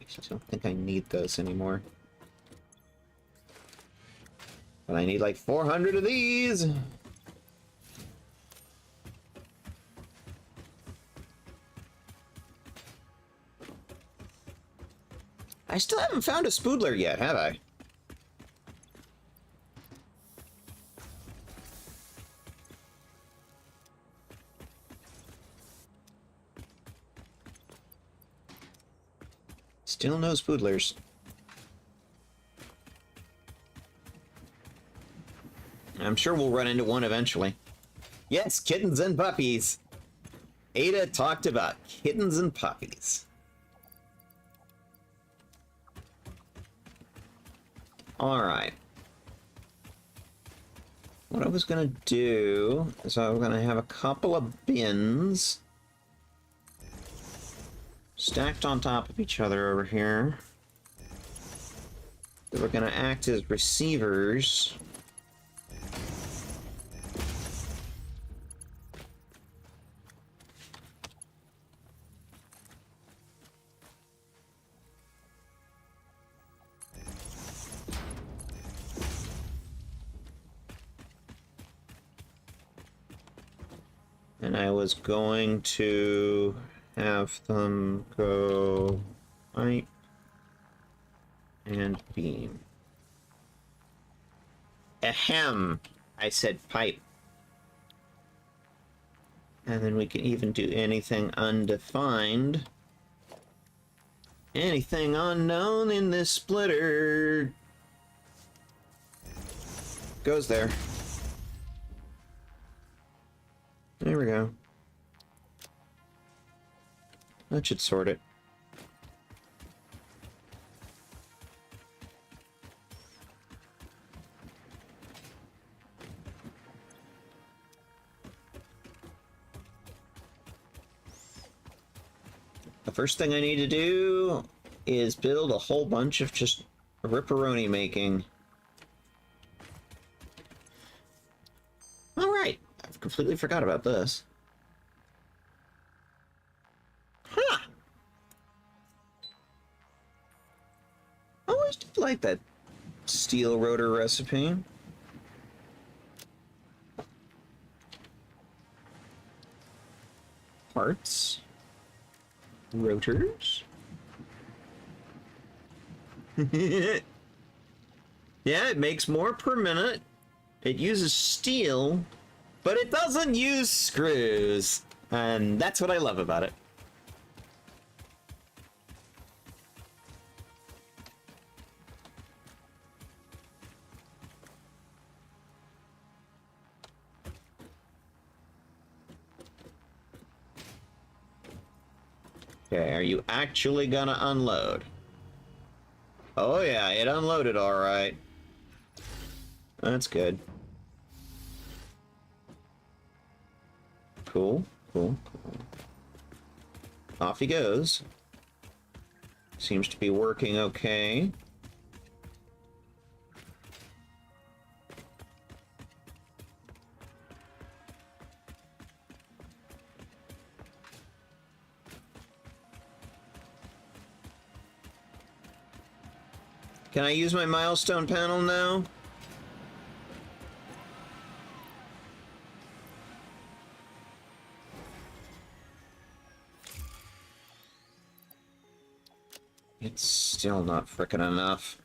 I don't think I need those anymore. But I need like 400 of these! I still haven't found a spoodler yet, have I? Still no spoodlers. I'm sure we'll run into one eventually. Yes, kittens and puppies. Ada talked about kittens and puppies. Alright. What I was gonna do is I was gonna have a couple of bins stacked on top of each other over here. That we're gonna act as receivers. And I was going to have them go pipe and beam. Ahem! I said pipe. And then we can even do anything undefined. Anything unknown in this splitter goes there. There we go. That should sort it. The first thing I need to do is build a whole bunch of just ripperoni making. Alright, I've completely forgot about this. like that steel rotor recipe. Parts. Rotors. Yeah, it makes more per minute. It uses steel, but it doesn't use screws. And that's what I love about it. Okay, are you actually gonna unload? Oh yeah, it unloaded all right. That's good. Cool, cool, cool. Off he goes. Seems to be working okay. Can I use my milestone panel now? It's still not frickin' enough.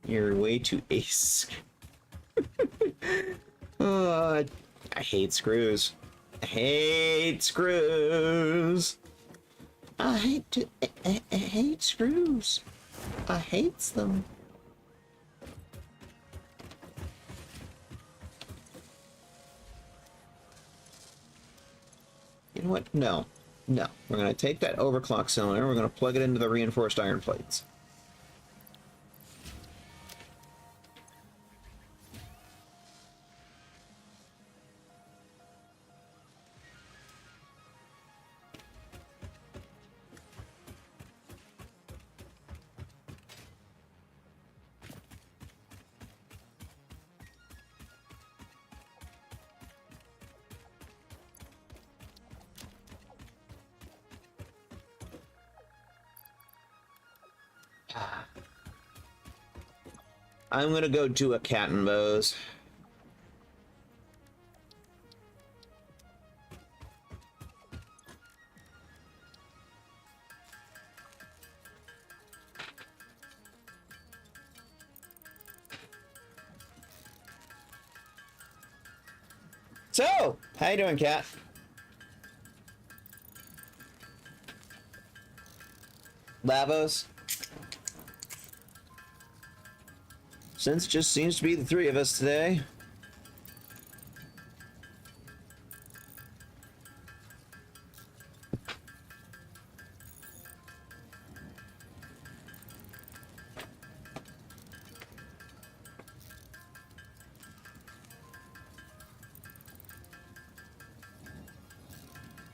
You're way too ace. Oh, I hate screws. I hate screws. I hate screws. I hates them. You know what? No. No. We're going to take that overclock cylinder, we're going to plug it into the reinforced iron plates. I'm gonna go do a cat and mouse. So, how you doing, cat? Lavos? Since it just seems to be the three of us today.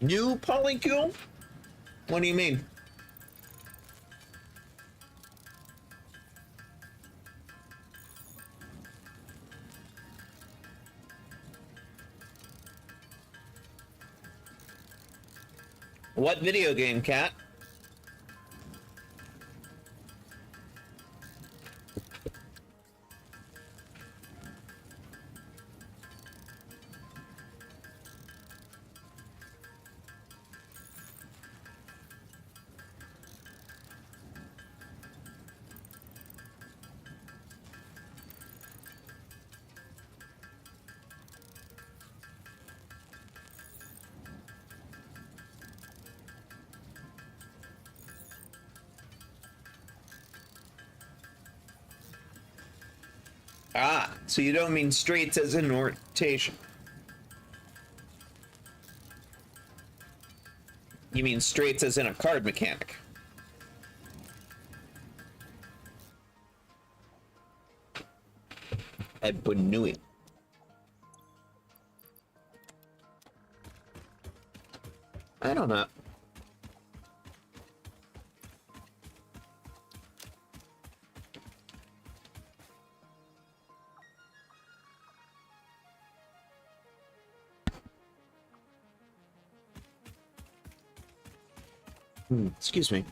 New polycule? What do you mean? What video game, cat? Ah, so you don't mean straights as in rotation. You mean straights as in a card mechanic. Ebonui. I don't know. Excuse me.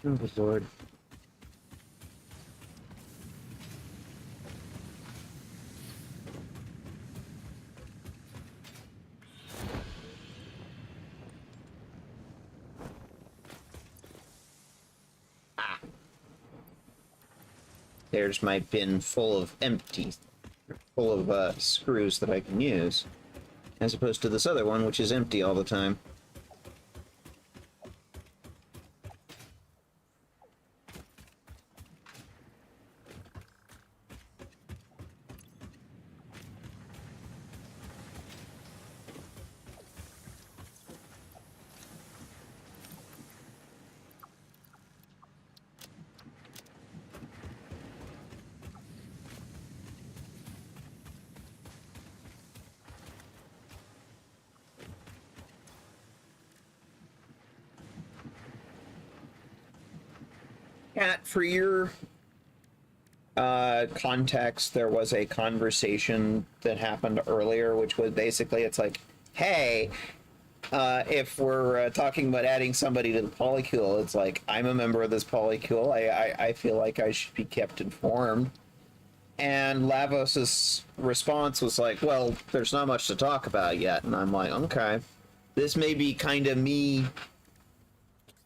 Oh, Lord. Ah. There's my bin full of full of screws that I can use, as opposed to this other one, which is empty all the time. Kat, for your context, there was a conversation that happened earlier, which was basically, it's like, hey, if we're talking about adding somebody to the polycule, it's like, I'm a member of this polycule. I feel like I should be kept informed. And Lavos's response was like, well, there's not much to talk about yet. And I'm like, okay. This may be kind of me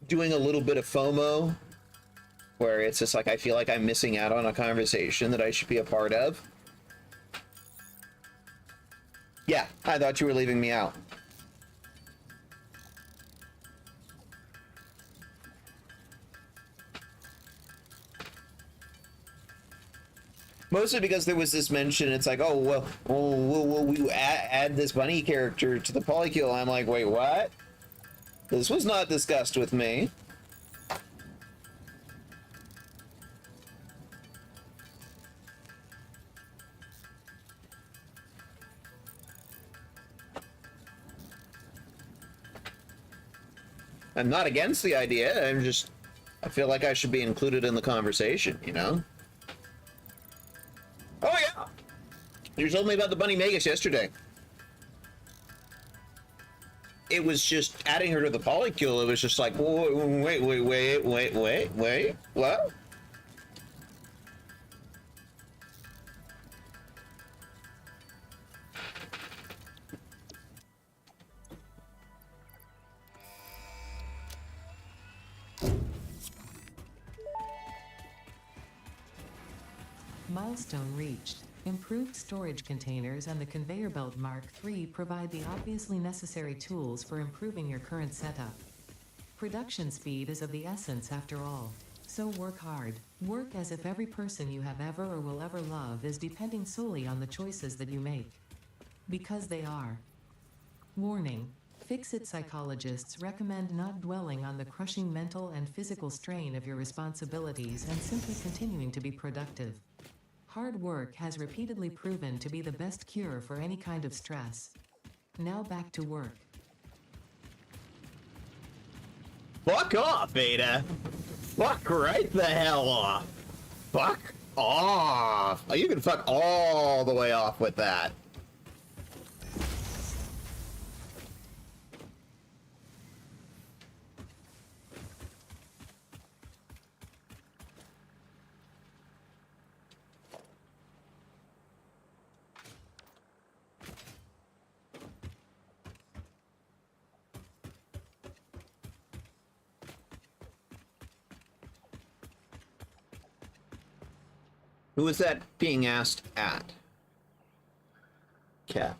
doing a little bit of FOMO, where it's just like, I feel like I'm missing out on a conversation that I should be a part of. Yeah, I thought you were leaving me out. Mostly because there was this mention, it's like, oh, well, will we add this bunny character to the polycule? I'm like, wait, what? This was not discussed with me. I'm not against the idea, I feel like I should be included in the conversation, you know? Oh yeah! You told me about the Bunny Magus yesterday. It was just adding her to the polycule, it was just like, wait, what? Milestone reached. Improved storage containers and the conveyor belt Mark III provide the obviously necessary tools for improving your current setup. Production speed is of the essence after all. So work hard. Work as if every person you have ever or will ever love is depending solely on the choices that you make. Because they are. Warning. Fix-it psychologists recommend not dwelling on the crushing mental and physical strain of your responsibilities and simply continuing to be productive. Hard work has repeatedly proven to be the best cure for any kind of stress. Now back to work. Fuck off, Ada! Fuck right the hell off! Fuck off! Oh, you can fuck all the way off with that. Who was that being asked at? Cat.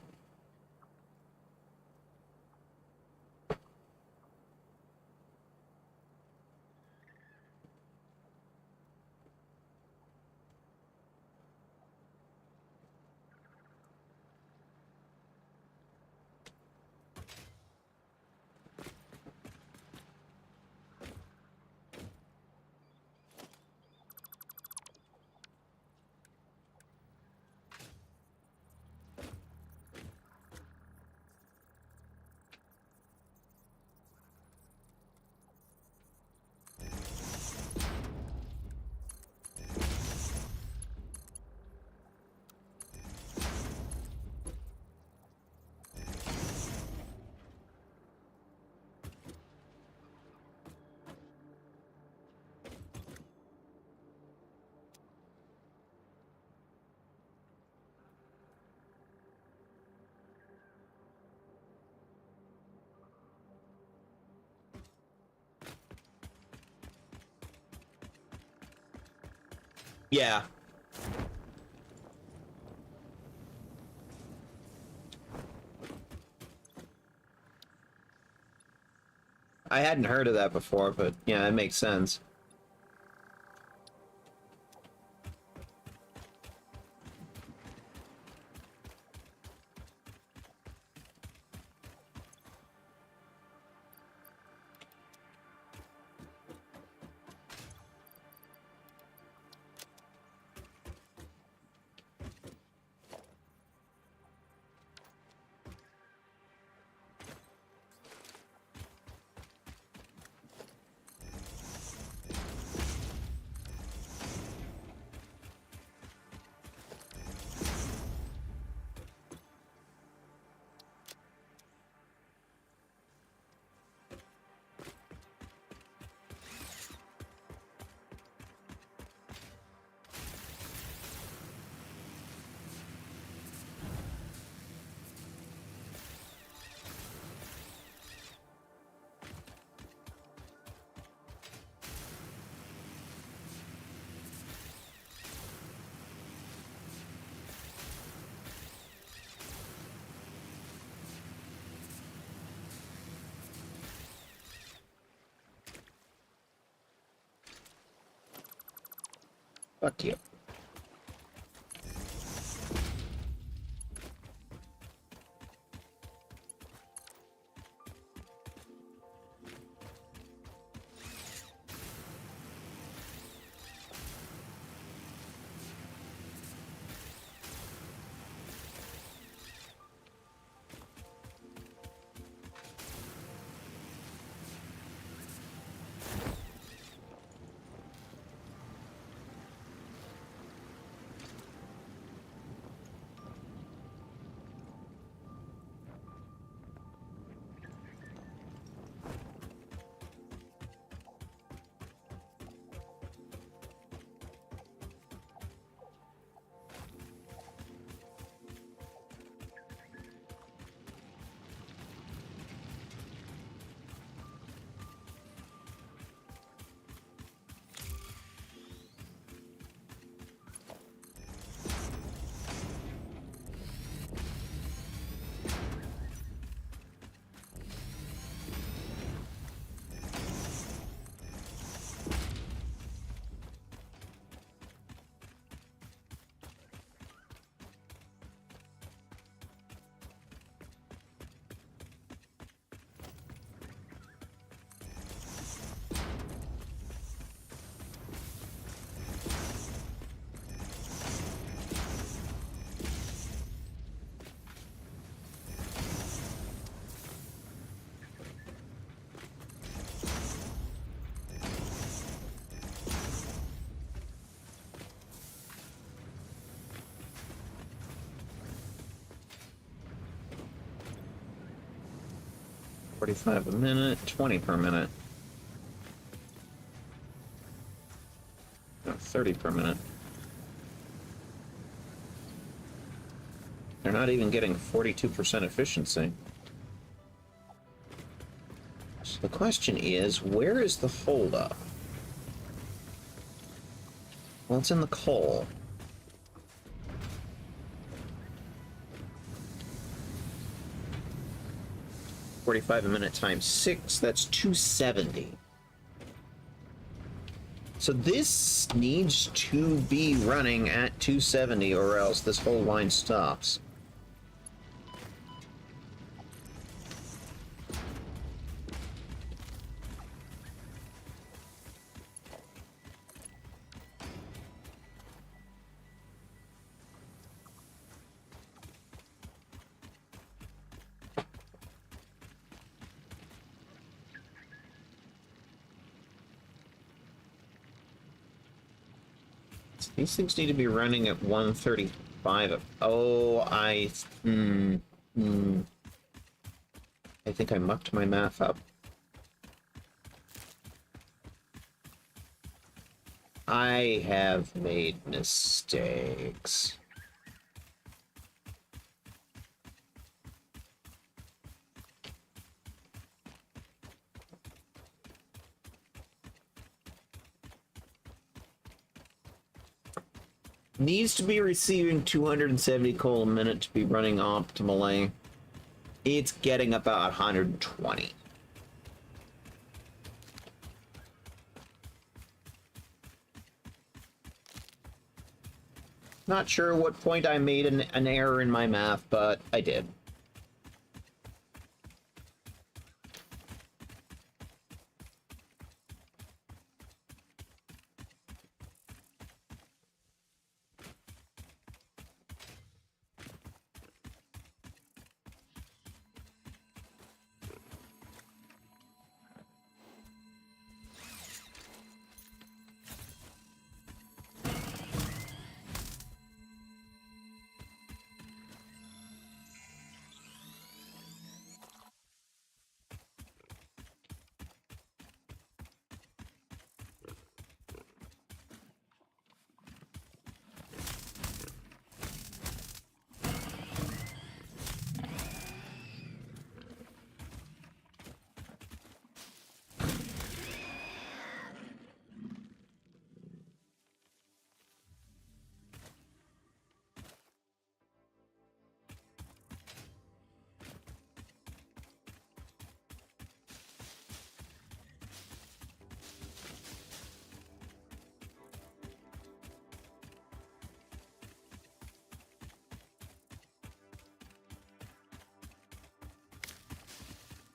Yeah. I hadn't heard of that before, but yeah, it makes sense. Fuck you. $45 a minute, 20 per minute. No, 30 per minute. They're not even getting 42% efficiency. So the question is, where is the holdup? Well, it's in the coal. 45 a minute times 6, that's 270. So this needs to be running at 270 or else this whole line stops. These things need to be running at 135. Oh, I think I mucked my math up. I have made mistakes. Needs to be receiving 270 coal a minute to be running optimally. It's getting about 120. Not sure what point I made an error in my math, but I did.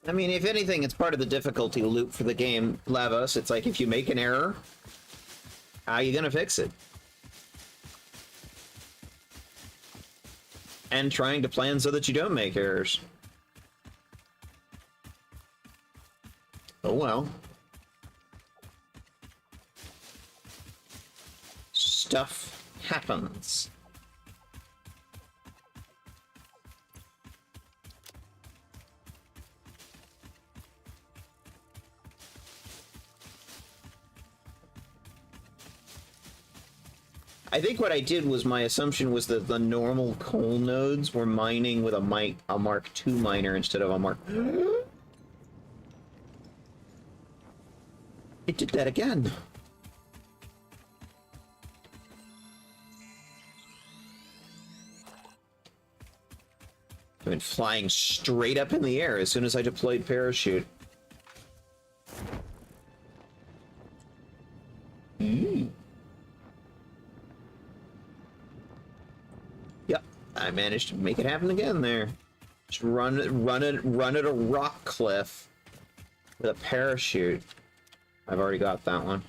I mean, if anything, it's part of the difficulty loop for the game, Lavos. It's like, if you make an error, how are you gonna fix it? And trying to plan so that you don't make errors. Oh well. Stuff happens. I think what I did was, my assumption was that the normal coal nodes were mining with a Mark II miner instead of a Mark... It did that again. I went flying straight up in the air as soon as I deployed parachute. Yep, I managed to make it happen again there. Just run at a rock cliff with a parachute. I've already got that one.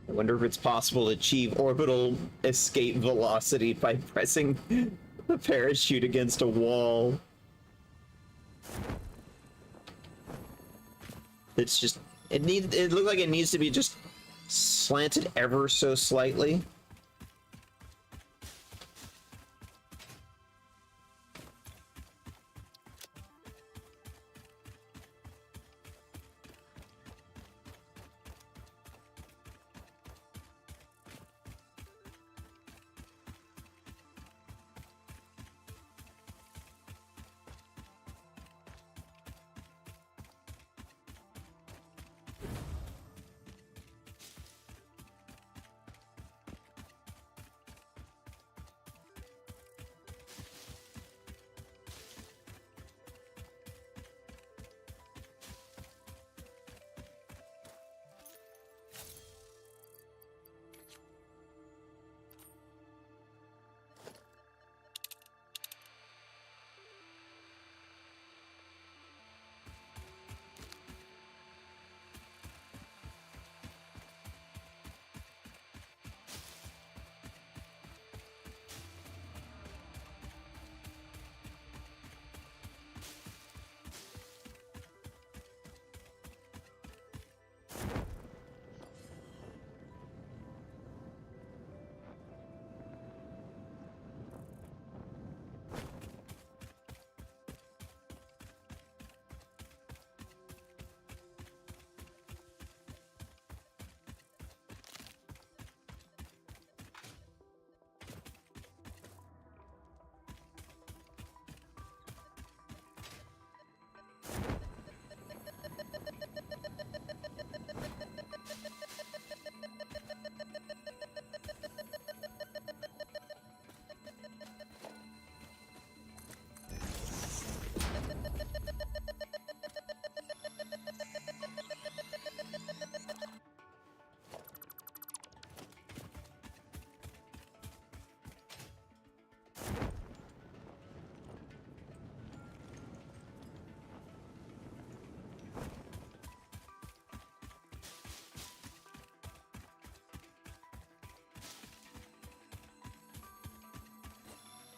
I wonder if it's possible to achieve orbital escape velocity by pressing the parachute against a wall. It's just, it looked like it needs to be just slanted ever so slightly.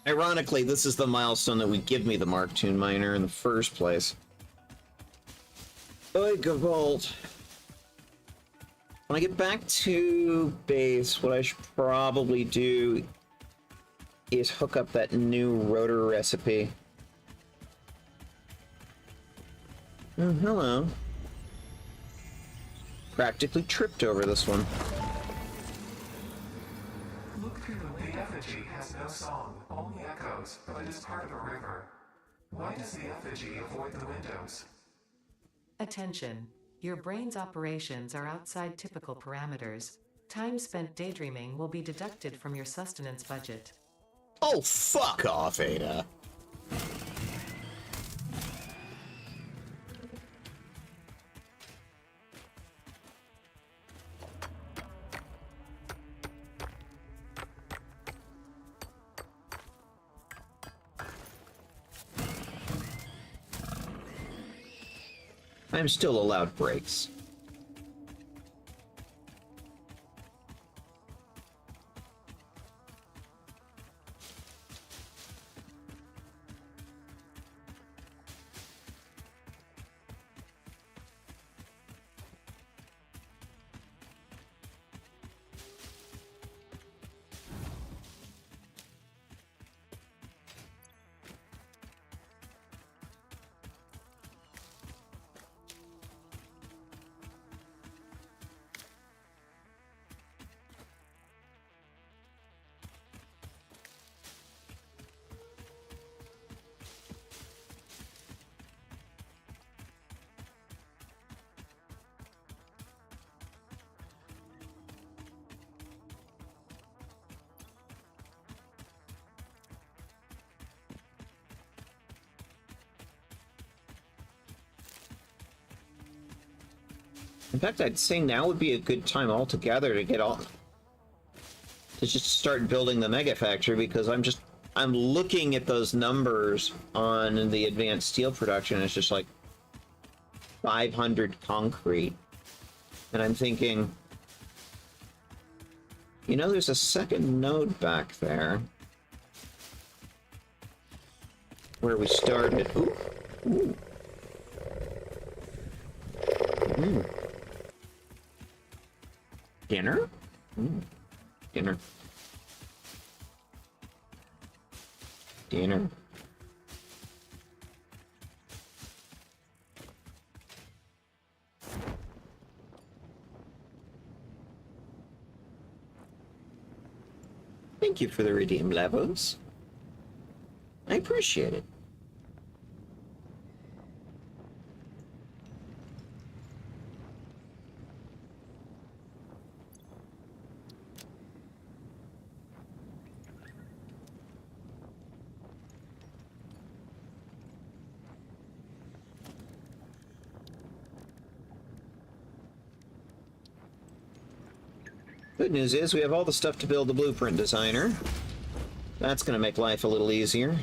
Ironically, this is the milestone that would give me the Mark II miner in the first place. Oy, Gavolt. When I get back to base, what I should probably do is hook up that new rotor recipe. Oh, hello. Practically tripped over this one. Look through the effigy has no song, only echoes, but it is part of a river. Why does the effigy avoid the windows? Attention. Your brain's operations are outside typical parameters. Time spent daydreaming will be deducted from your sustenance budget. Oh, fuck off, Ada. I'm still allowed breaks. In fact, I'd say now would be a good time altogether to get all to just start building the mega factory, because I'm looking at those numbers on the advanced steel production. It's just like 500 concrete, and I'm thinking, you know, there's a second node back there where we started. Ooh. Ooh. Mm. Dinner? Dinner. Dinner. Thank you for the redeem levels. I appreciate it. Good news is we have all the stuff to build the blueprint designer. That's going to make life a little easier.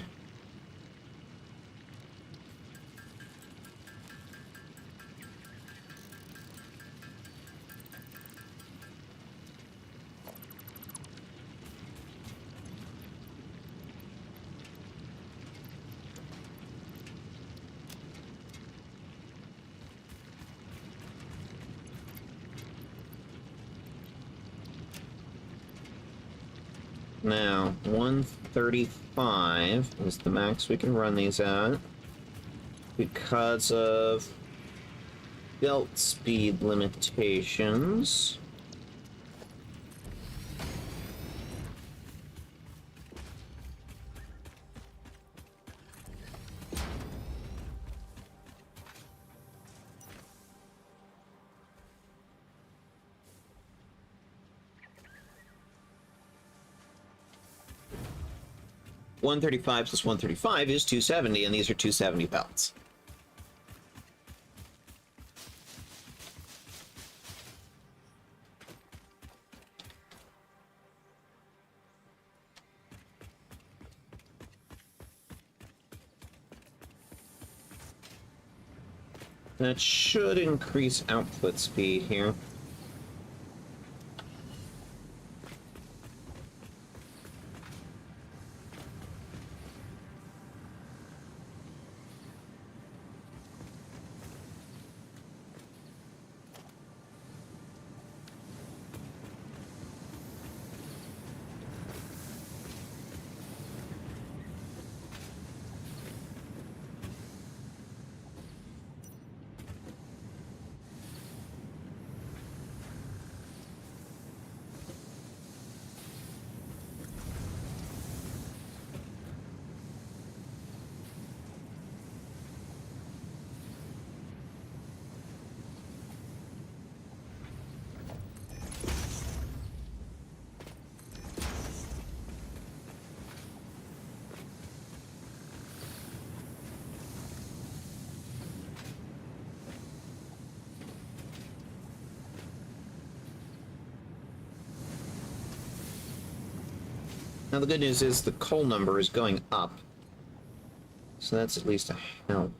Now, 135 is the max we can run these at because of belt speed limitations. $135 plus $135 is $270, and these are $270 belts. That should increase output speed here. Now the good news is the coal number is going up. So that's at least a help.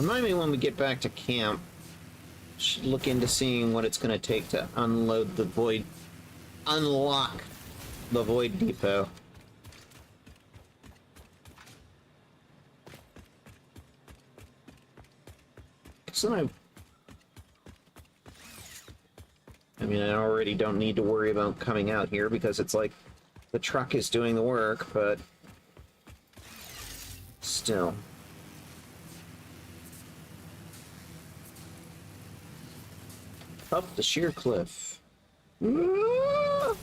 Remind me when we get back to camp. Should look into seeing what it's going to take to unload the void, unlock the void depot. So then I mean, I already don't need to worry about coming out here because it's like the truck is doing the work, but still. Up the sheer cliff. Ah!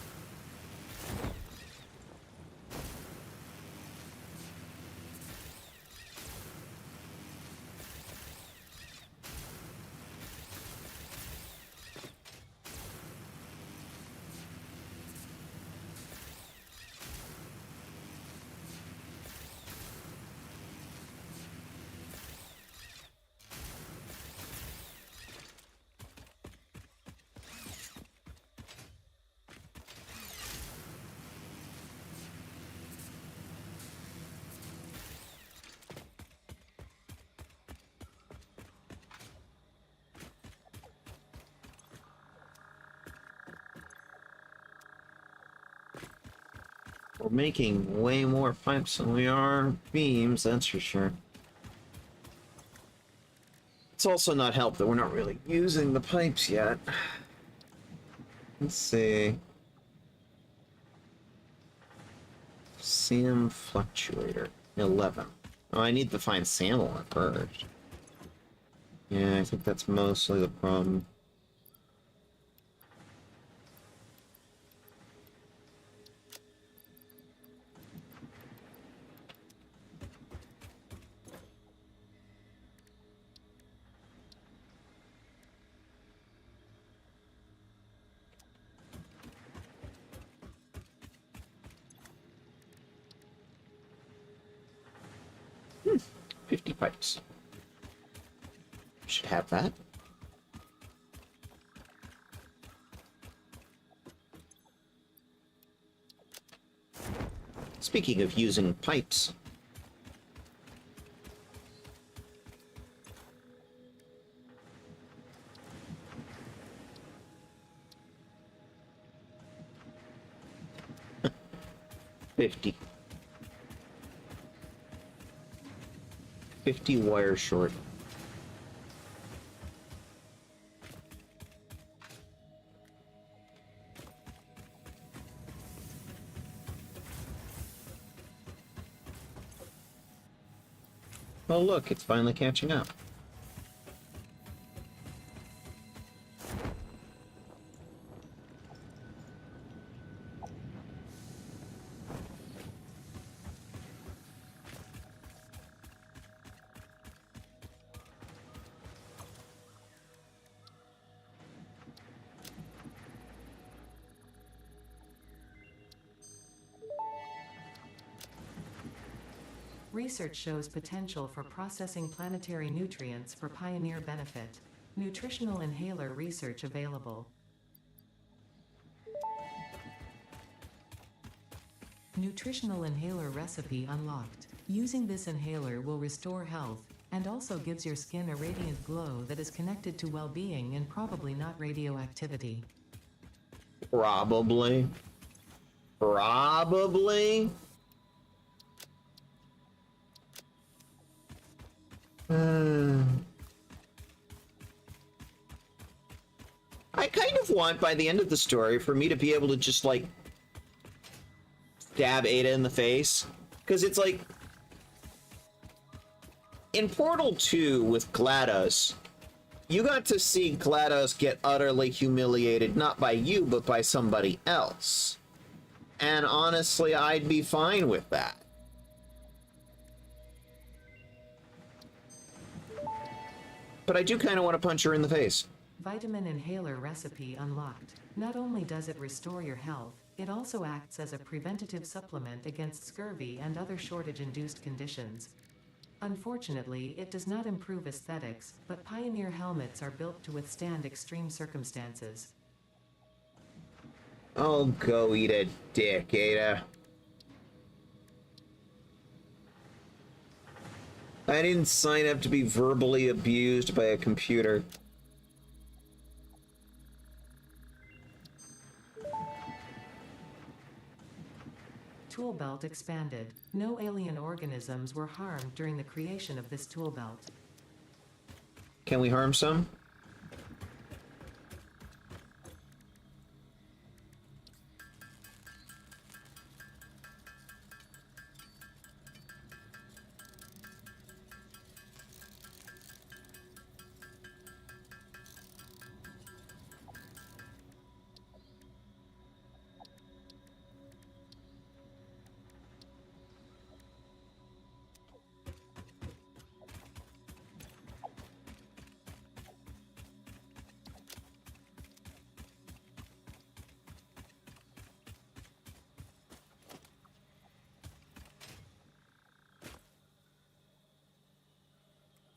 We're making way more pipes than we are beams, that's for sure. It's also not helped that we're not really using the pipes yet. Let's see. Sam fluctuator. 11. Oh, I need to find Sample first. Yeah, I think that's mostly the problem. Hmm, 50 pipes. Should have that. Speaking of using pipes. $50 wire short. Well, look, it's finally catching up. Research shows potential for processing planetary nutrients for pioneer benefit. Nutritional inhaler research available. Nutritional inhaler recipe unlocked. Using this inhaler will restore health, and also gives your skin a radiant glow that is connected to well-being and probably not radioactivity. Probably. Probably. I kind of want, by the end of the story, for me to be able to just, like, stab Ada in the face. Because it's like... in Portal 2 with GLaDOS, you got to see GLaDOS get utterly humiliated, not by you, but by somebody else. And honestly, I'd be fine with that. But I do kind of want to punch her in the face. Vitamin inhaler recipe unlocked. Not only does it restore your health, it also acts as a preventative supplement against scurvy and other shortage-induced conditions. Unfortunately, it does not improve aesthetics, but Pioneer helmets are built to withstand extreme circumstances. Oh, go eat a dick, Ada. I didn't sign up to be verbally abused by a computer. Tool belt expanded. No alien organisms were harmed during the creation of this tool belt. Can we harm some?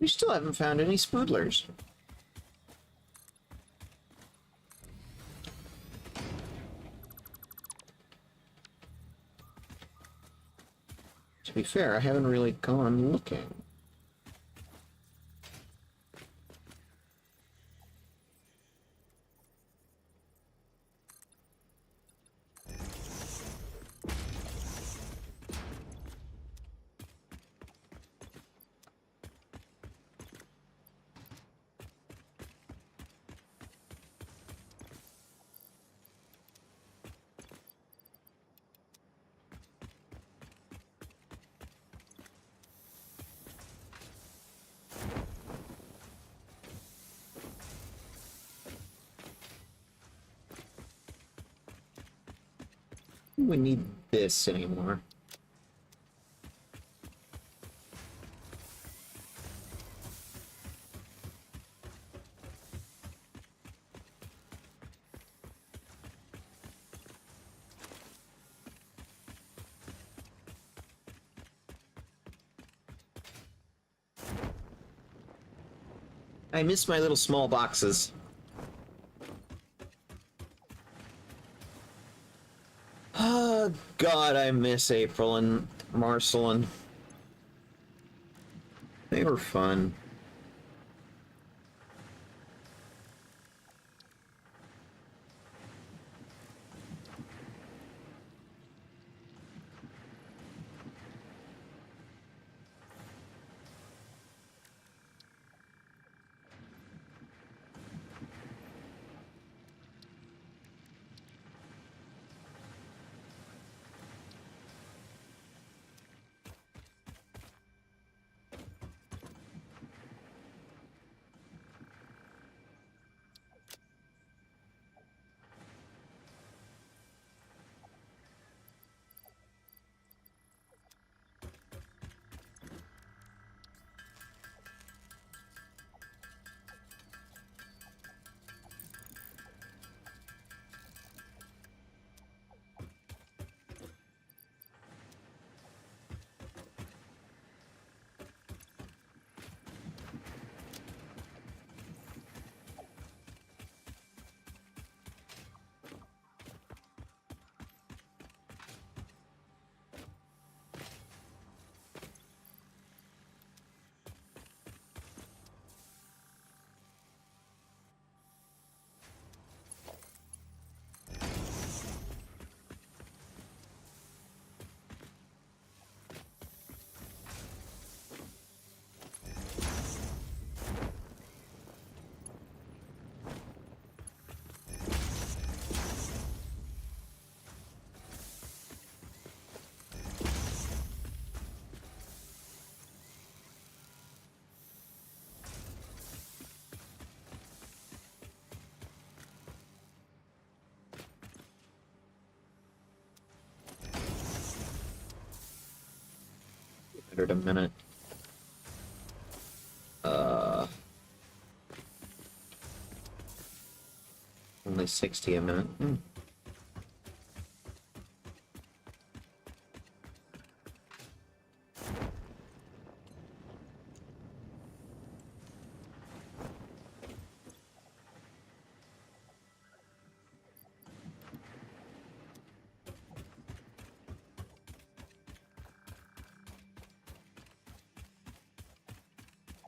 We still haven't found any spoodlers. To be fair, I haven't really gone looking. We need this anymore. I miss my little small boxes. Oh, God, I miss April and Marceline. They were fun. 100 a minute. Only 60 a minute.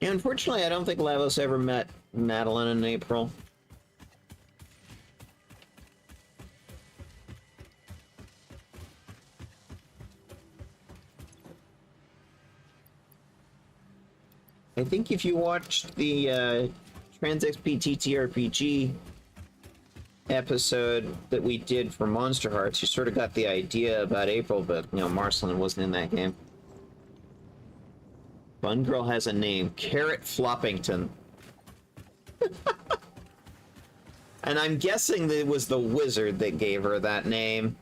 Yeah, unfortunately, I don't think Lavos ever met Madeline in April. I think if you watched the Trans XP TTRPG episode that we did for Monster Hearts, you sort of got the idea about April, but, you know, Marceline wasn't in that game. Fun Girl has a name, Carrot Floppington. And I'm guessing that it was the wizard that gave her that name.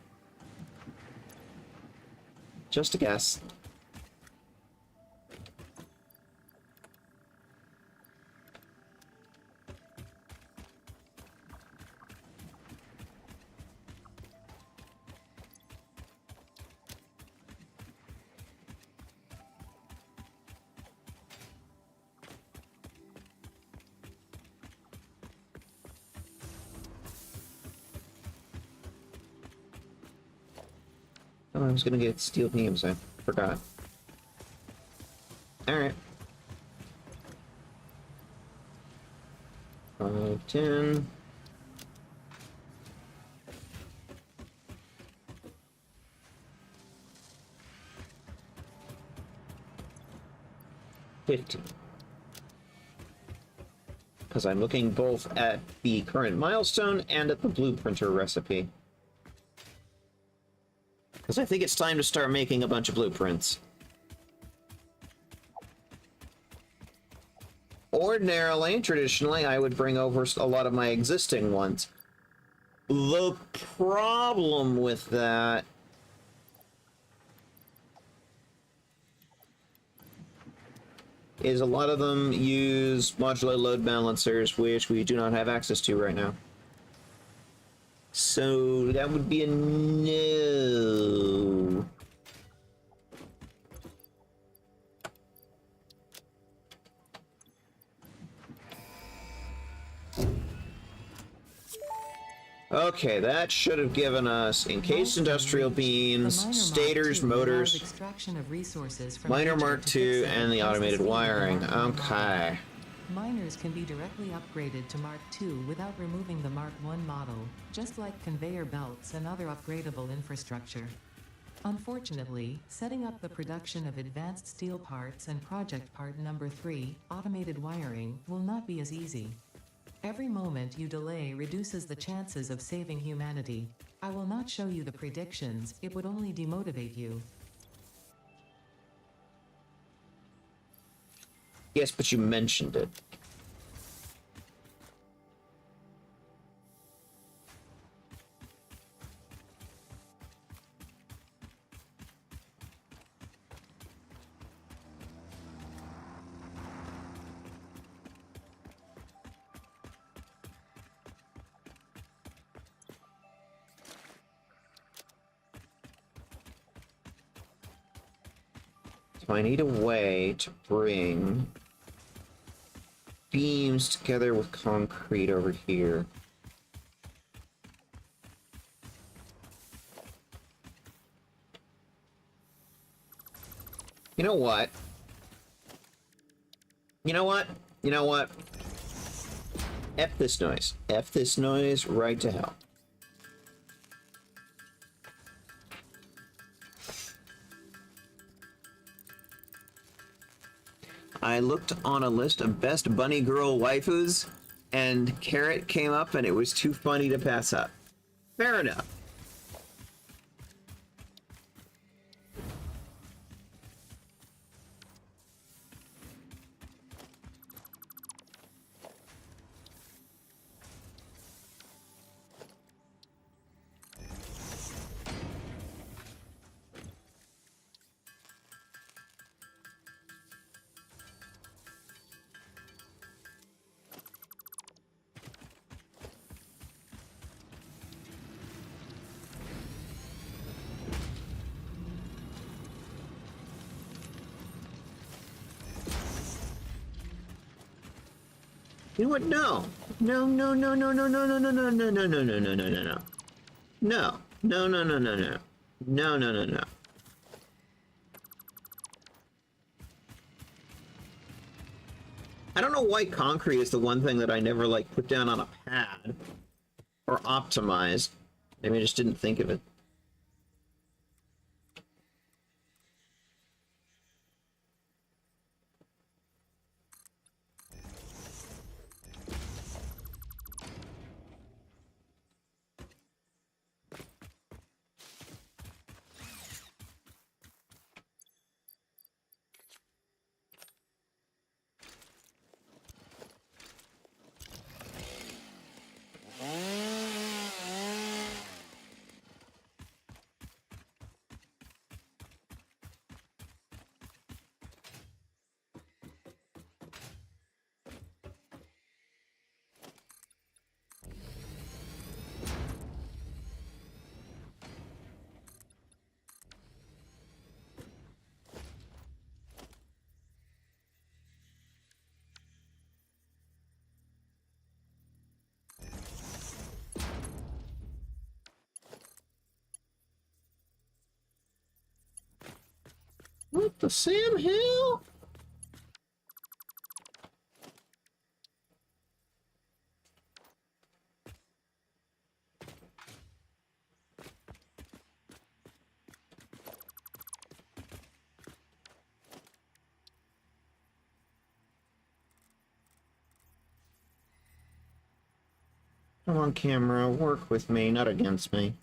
Just a guess. Oh, I was gonna get steel beams, I forgot. Alright. 5, 10. Because I'm looking both at the current milestone and at the blueprinter recipe. Because I think it's time to start making a bunch of blueprints. Ordinarily, traditionally, I would bring over a lot of my existing ones. The problem with that is a lot of them use modular load balancers, which we do not have access to right now. So that would be a no. Okay, that should have given us encased industrial beams, stators, motors, extraction of resources from miner nature Mark to II, fix and the it, automated hence the wiring. speed of the Mark I Okay. model. Miners can be directly upgraded to Mark II without removing the Mark I model, just like conveyor belts and other upgradable infrastructure. Unfortunately, setting up the production of advanced steel parts and project part number 3, automated wiring, will not be as easy. Every moment you delay reduces the chances of saving humanity. I will not show you the predictions, it would only demotivate you. Yes, but you mentioned it. So I need a way to bring beams together with concrete over here. You know what? You know what? You know what? F this noise. F this noise right to hell. I looked on a list of best bunny girl waifus, and Carrot came up, and it was too funny to pass up. Fair enough. You know what? No. No, no, no, no, no, no, no, no, no, no, no, no, no, no, no, no, no. No. No, no, no, no, no. No, no, no, no. I don't know why concrete is the one thing that I never, like, put down on a pad. Or optimized. Maybe I just didn't think of it. What the Sam Hill? Come on, camera, work with me, not against me.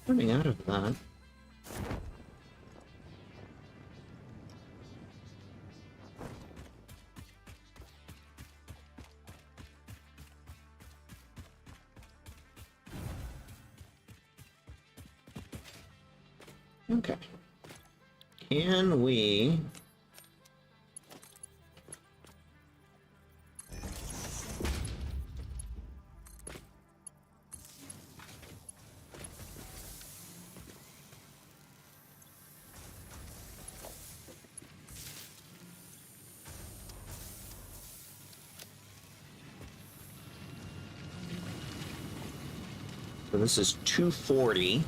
Running out of that. Okay. Can we... So this is 240.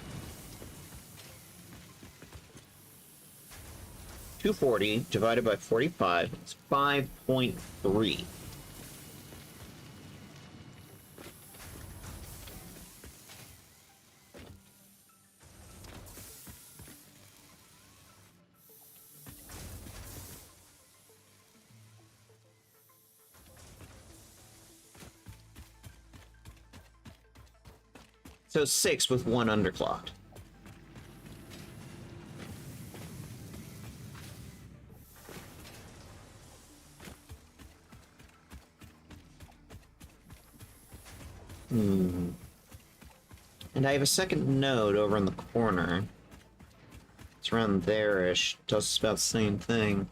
240 divided by 45, it's 5.3. So 6 with 1 underclocked. And I have a second node over in the corner. It's around there-ish. Does about the same thing.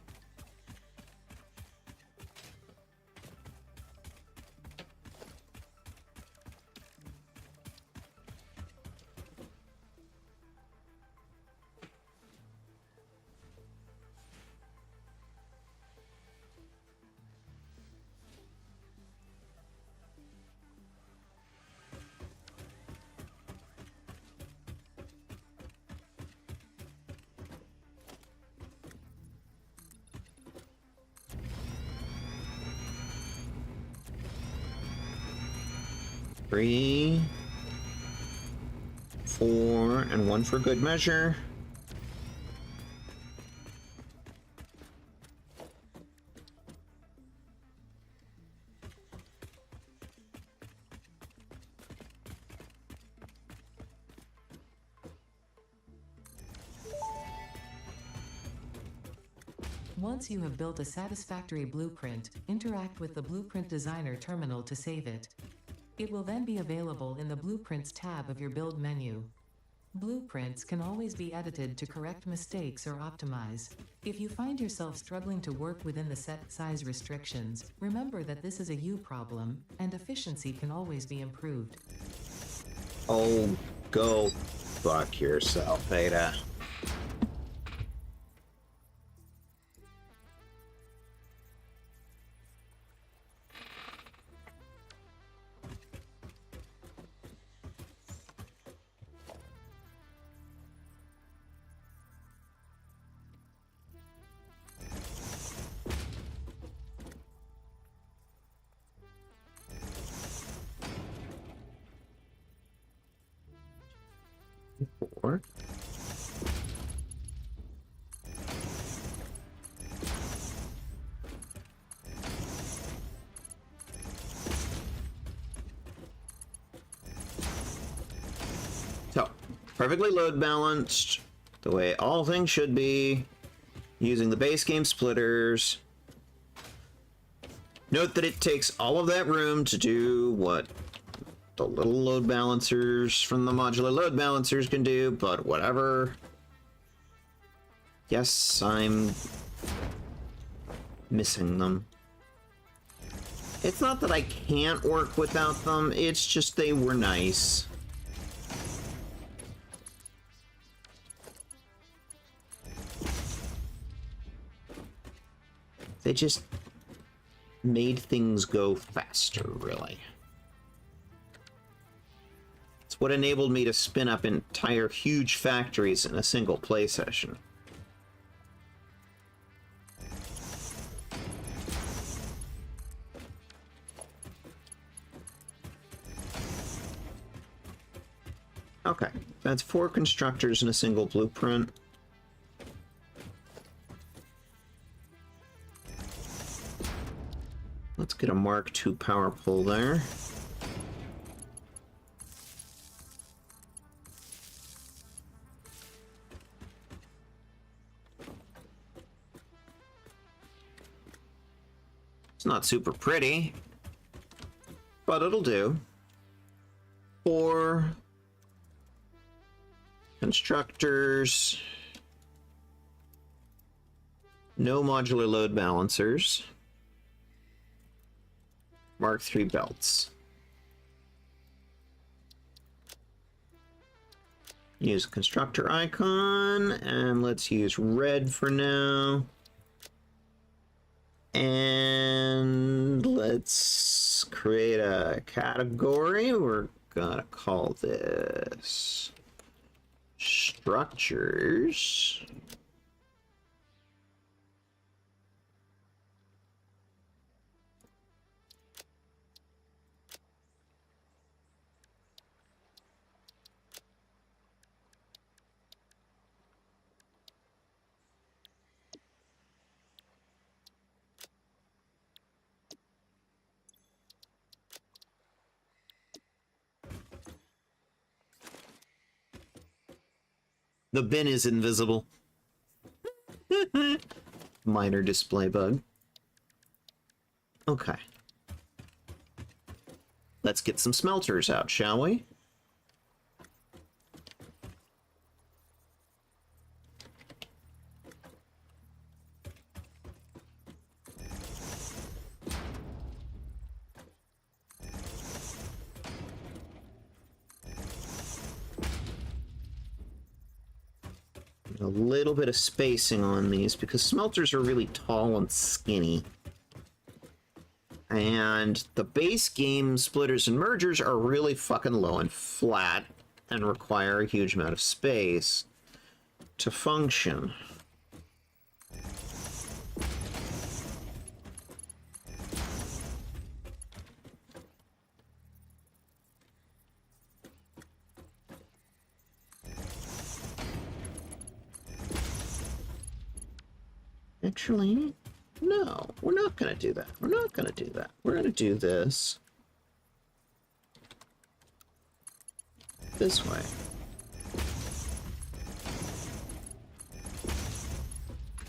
Three, 4, and 1 for good measure. Once you have built a satisfactory blueprint, interact with the Blueprint Designer terminal to save it. It will then be available in the Blueprints tab of your build menu. Blueprints can always be edited to correct mistakes or optimize. If you find yourself struggling to work within the set size restrictions, remember that this is a you problem, and efficiency can always be improved. Oh, go fuck yourself, Ada. Four. So, perfectly load balanced, the way all things should be, using the base game splitters. Note that it takes all of that room to do what the little load balancers from the modular load balancers can do, but whatever. Yes, I'm missing them. It's not that I can't work without them, it's just they were nice. They just made things go faster, really. It's what enabled me to spin up entire huge factories in a single play session. Okay, that's 4 constructors in a single blueprint. Let's get a Mark II power pole there. It's not super pretty, but it'll do. 4 constructors. No modular load balancers. Mark III belts. Use a constructor icon, and let's use red for now. And let's create a category. We're gonna call this structures. The bin is invisible. Minor display bug. Okay. let's get some smelters out, shall we? A little bit of spacing on these because smelters are really tall and skinny. And the base game splitters and mergers are really fucking low and flat and require a huge amount of space to function. Actually, no, we're not going to do that. We're not going to do that. We're going to do this this way.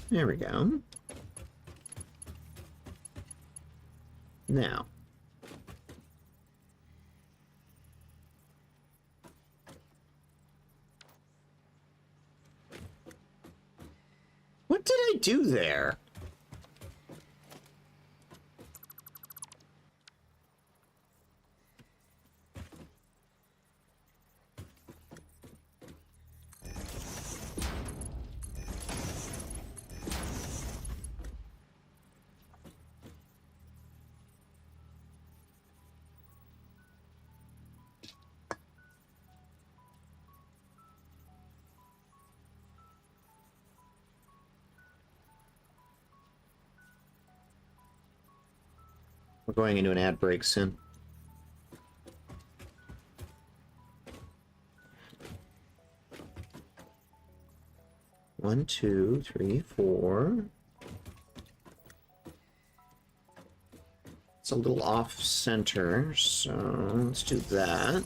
There we go. Now, what did I do there? We're going into an ad break soon. One, two, three, four. It's a little off center, so let's do that.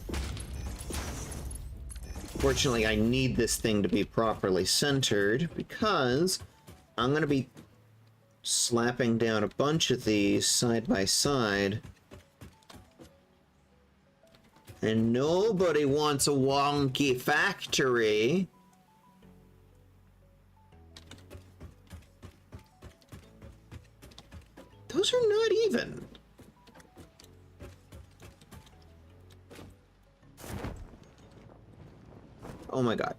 Fortunately, I need this thing to be properly centered because I'm going to be slapping down a bunch of these side by side. And nobody wants a wonky factory. Those are not even. Oh my god.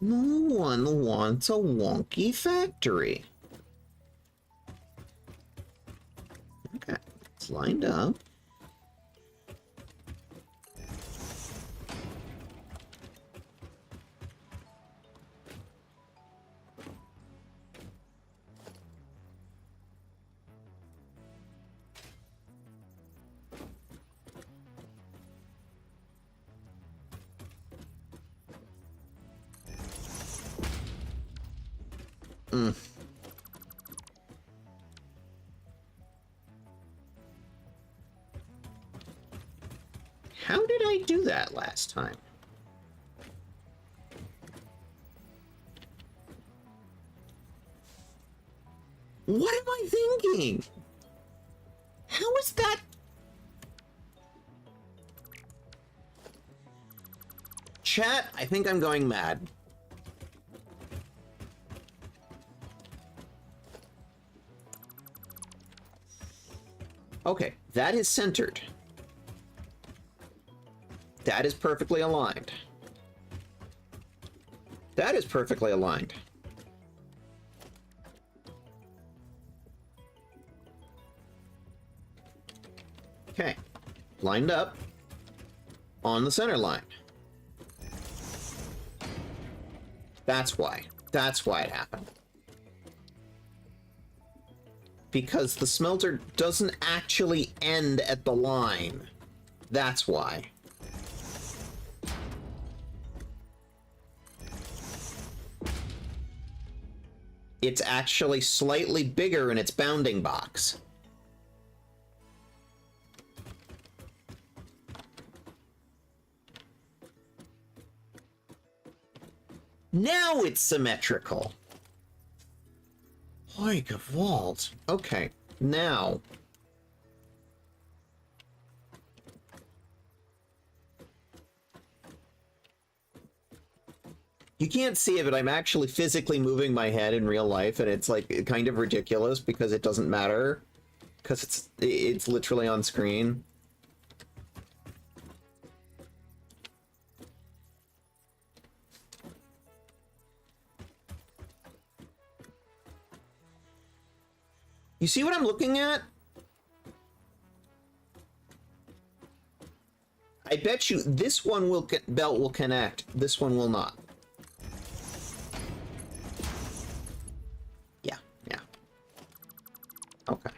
No one wants a wonky factory. Okay, it's lined up. How did I do that last time? What am I thinking? How is that? Chat, I think I'm going mad. Okay, that is centered. That is perfectly aligned. That is perfectly aligned. Okay, lined up on the center line. That's why. That's why it happened. Because the smelter doesn't actually end at the line. That's why. It's actually slightly bigger in its bounding box. Now it's symmetrical. Like a vault. Okay, now. You can't see it, but I'm actually physically moving my head in real life, and it's like kind of ridiculous because it doesn't matter. Because it's literally on screen. You see what I'm looking at? I bet you this one belt will connect. This one will not. Yeah, yeah. Okay.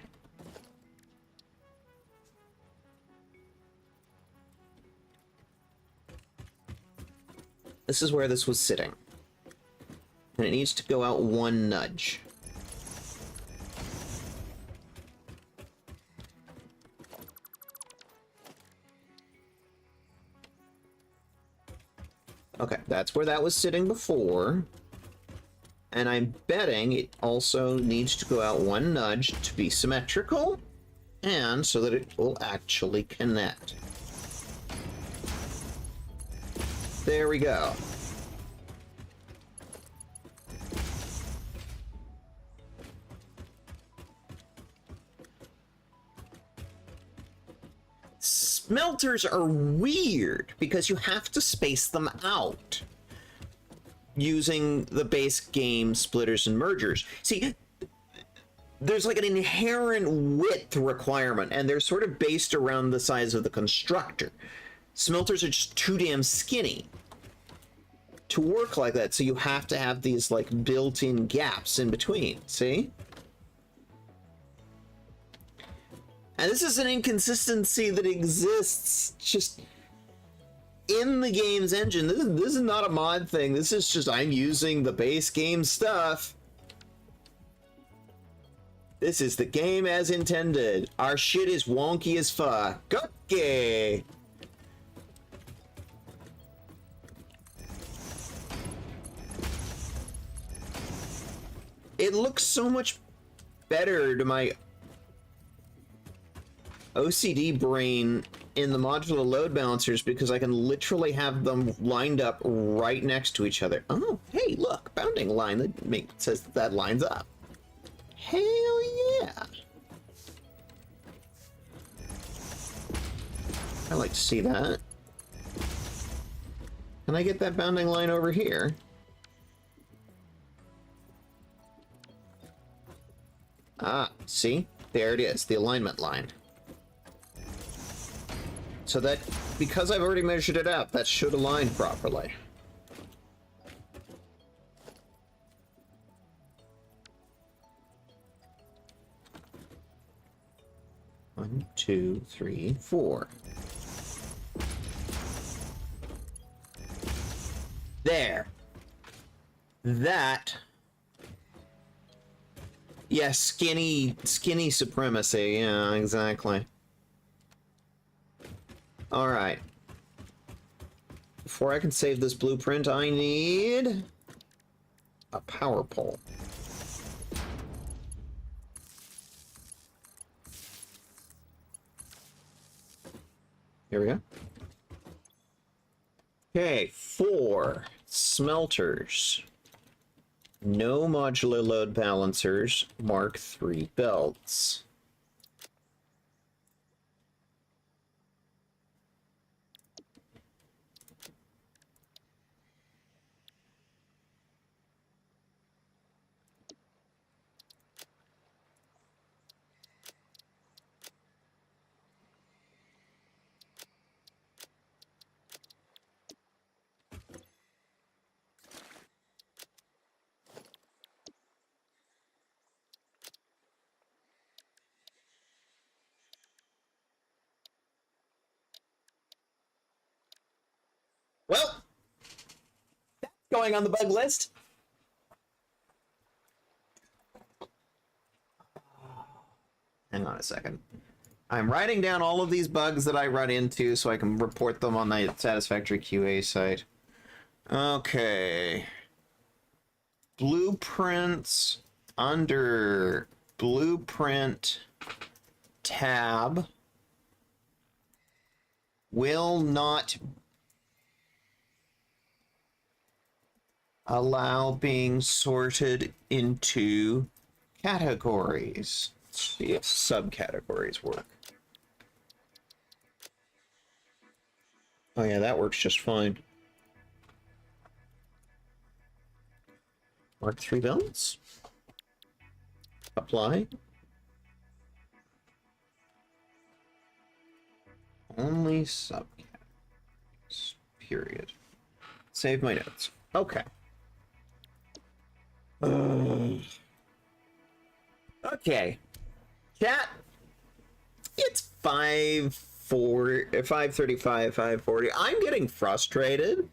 This is where this was sitting. And it needs to go out one nudge. Okay, that's where that was sitting before. And I'm betting it also needs to go out one nudge to be symmetrical, and so that it will actually connect. There we go. Smelters are weird because you have to space them out using the base game splitters and mergers. See, there's like an inherent width requirement, and they're sort of based around the size of the constructor. Smelters are just too damn skinny to work like that, so you have to have these like built-in gaps in between, see? And this is an inconsistency that exists just in the game's engine. This is not a mod thing. This is just I'm using the base game stuff. This is the game as intended. Our shit is wonky as fuck. Okay. It looks so much better to my OCD brain in the modular load balancers because I can literally have them lined up right next to each other. Oh, hey, look, bounding line that says that lines up. Hell yeah. I like to see that. Can I get that bounding line over here? Ah, see? There it is, the alignment line. So that, because I've already measured it out, that should align properly. One, two, three, four. There. That. Yeah, skinny supremacy. Yeah, exactly. All right. Before I can save this blueprint, I need a power pole. Here we go. Okay, 4 smelters. No modular load balancers. Mark 3 belts. Well, that's going on the bug list. Hang on a second. I'm writing down all of these bugs that I run into so I can report them on the Satisfactory QA site. Okay. blueprints under blueprint tab will not allow being sorted into categories. Let's see if subcategories work. Oh yeah, that works just fine. Mark 3 builds. Apply. Only subcategories. Period. Save my notes. Okay. Okay. Chat. It's 5:35, 5:40. I'm getting frustrated.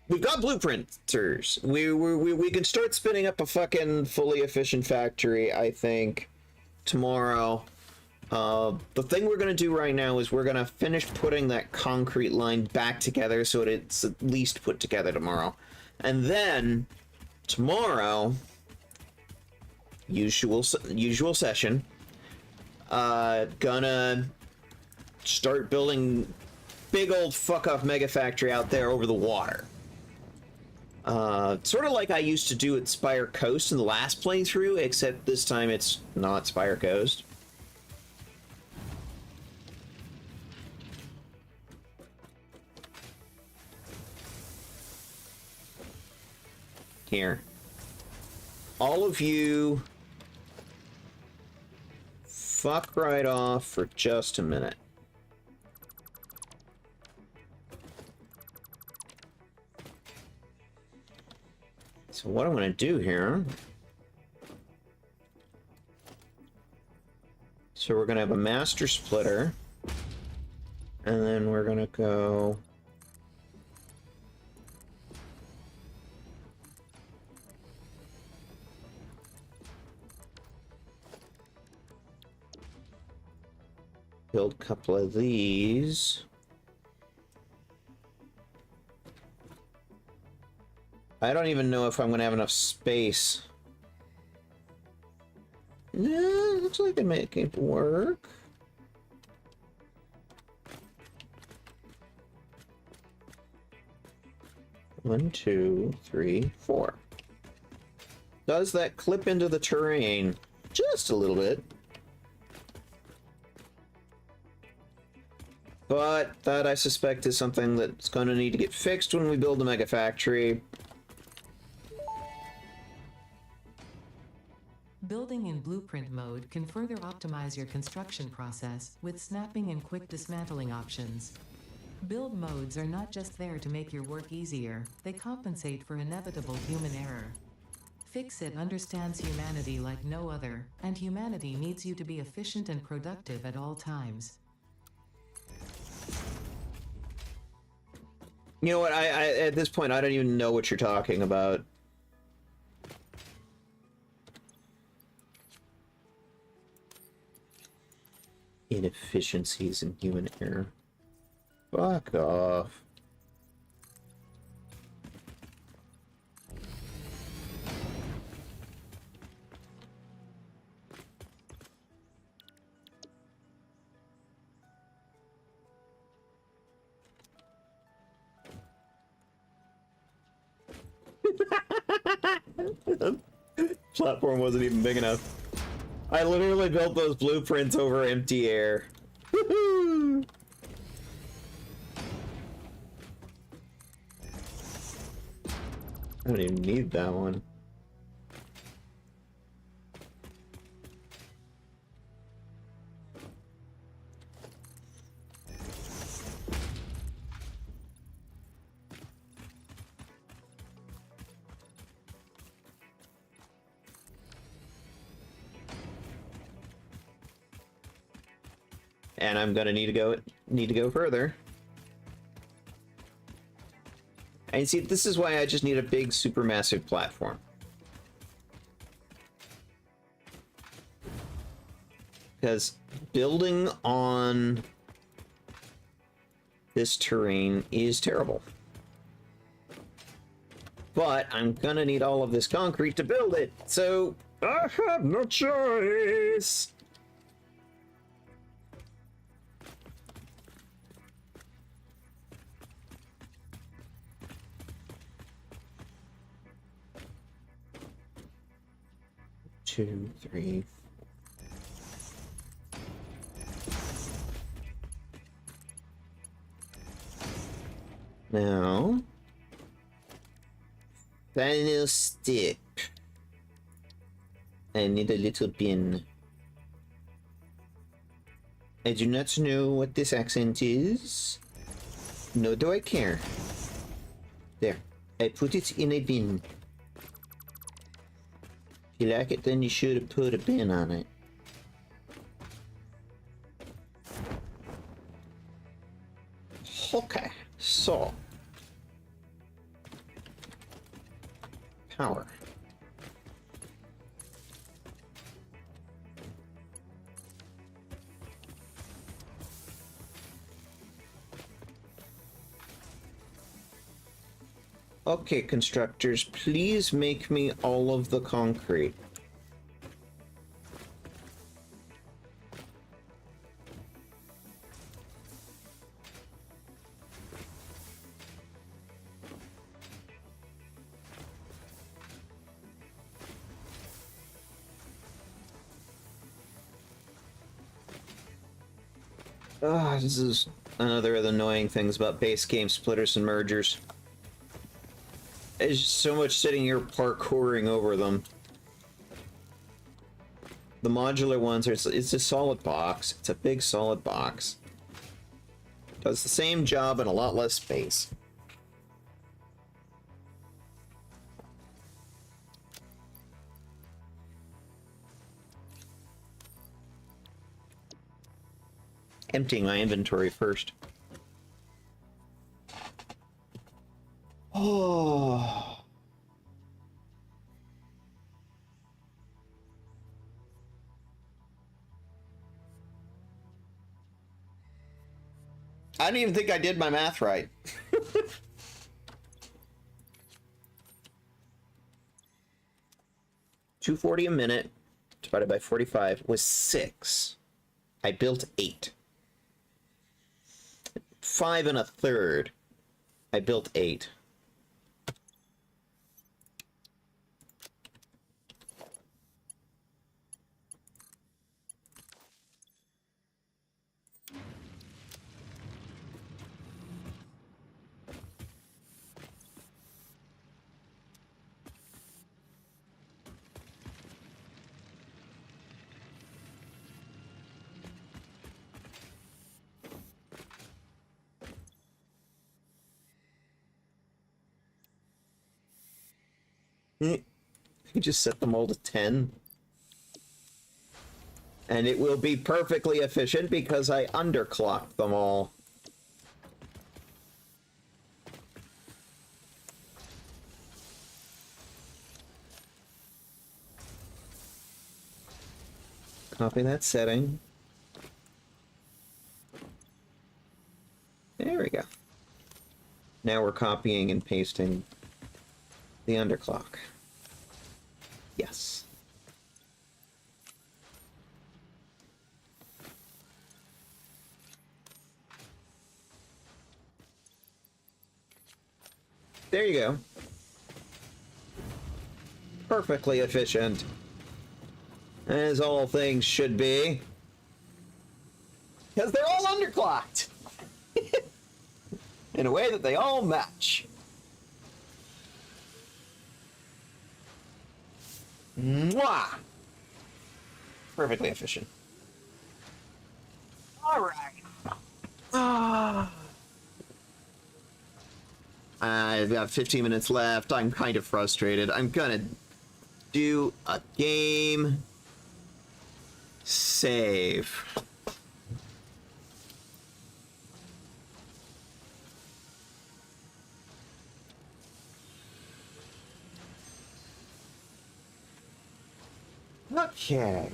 We've got blueprinters. We can start spinning up a fucking fully efficient factory, I think, tomorrow. The thing we're gonna do right now is we're gonna finish putting that concrete line back together so it's at least put together tomorrow. And then, tomorrow, usual session, gonna start building big old fuck-off mega factory out there over the water. Sort of like I used to do at Spire Coast in the last playthrough, except this time it's not Spire Coast. Here. All of you fuck right off for just a minute. So what I'm going to do here... So we're going to have a master splitter. And then we're going to go... build a couple of these. I don't even know if I'm going to have enough space. No, looks like I can make it work. One, two, three, four. Does that clip into the terrain? Just a little bit. But that, I suspect, is something that's going to need to get fixed when we build the mega factory. Building in blueprint mode can further optimize your construction process with snapping and quick dismantling options. Build modes are not just there to make your work easier, they compensate for inevitable human error. Fix-It understands humanity like no other, and humanity needs you to be efficient and productive at all times. You know what, I at this point, I don't even know what you're talking about. Inefficiencies and human error. Fuck off. Platform wasn't even big enough. I literally built those blueprints over empty air. Woohoo! I don't even need that one. And I'm gonna need to go further. And see, this is why I just need a big, supermassive platform. Because building on this terrain is terrible. But I'm gonna need all of this concrete to build it, so I have no choice. Two, three. Now, final step. I need a little bin. I do not know what this accent is. Nor do I care. There. I put it in a bin. If you like it, then you should have put a bin on it. Okay, so. Power. Okay, constructors, please make me all of the concrete. This is another of the annoying things about base game splitters and mergers. There's so much sitting here parkouring over them. The modular ones are, it's a solid box. It's a big solid box. Does the same job in a lot less space. Emptying my inventory first. Oh. I don't even think I did my math right. $2.40 a minute divided by 45 was 6. I built 8. 5 1/3. I built 8. You just set them all to 10. And it will be perfectly efficient because I underclocked them all. Copy that setting. There we go. Now we're copying and pasting the underclock. Yes. There you go. Perfectly efficient. As all things should be. Because they're all underclocked. In a way that they all match. Mwah! Perfectly efficient. All right. I've got 15 minutes left. I'm kind of frustrated. I'm gonna do a game save. Okay.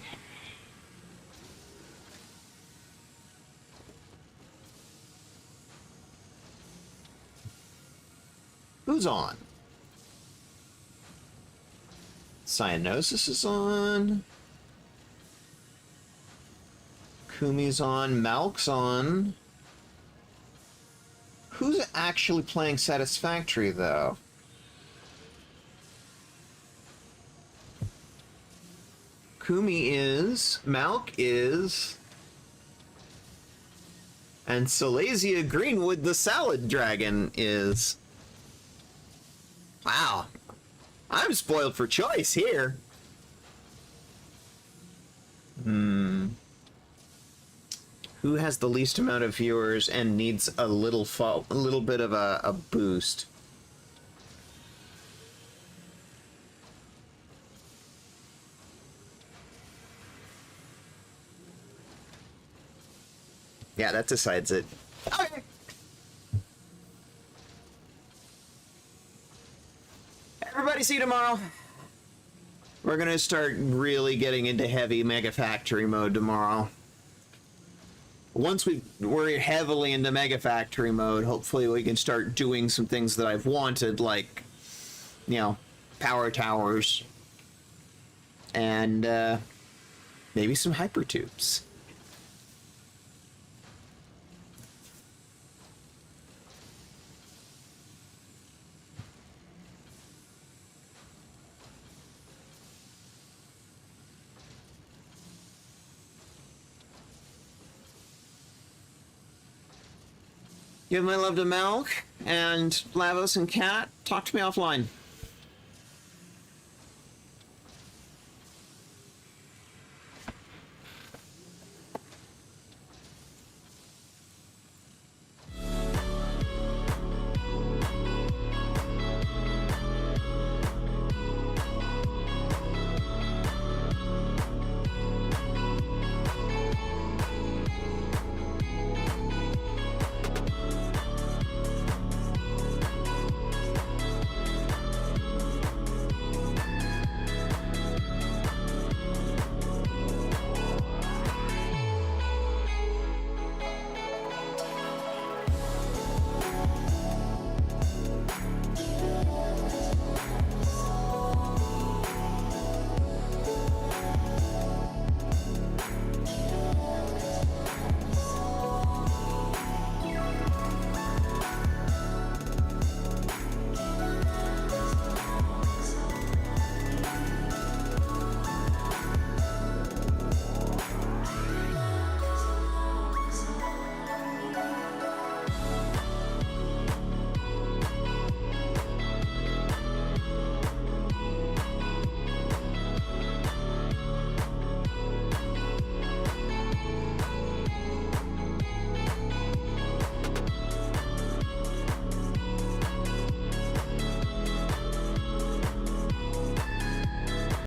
Who's on? Cyanosis is on. Kumi's on. Malk's on. Who's actually playing Satisfactory, though? Kumi is. Malk is. And Silesia Greenwood, the Salad Dragon, is. Wow. I'm spoiled for choice here. Who has the least amount of viewers and needs a little bit of a boost? Yeah, that decides it. Okay. Everybody see you tomorrow. We're gonna start really getting into heavy Mega Factory mode tomorrow. Once we're heavily into Mega Factory mode, hopefully we can start doing some things that I've wanted, like, you know, power towers and maybe some hypertubes. Give my love to Malk and Lavos and Kat. Talk to me offline.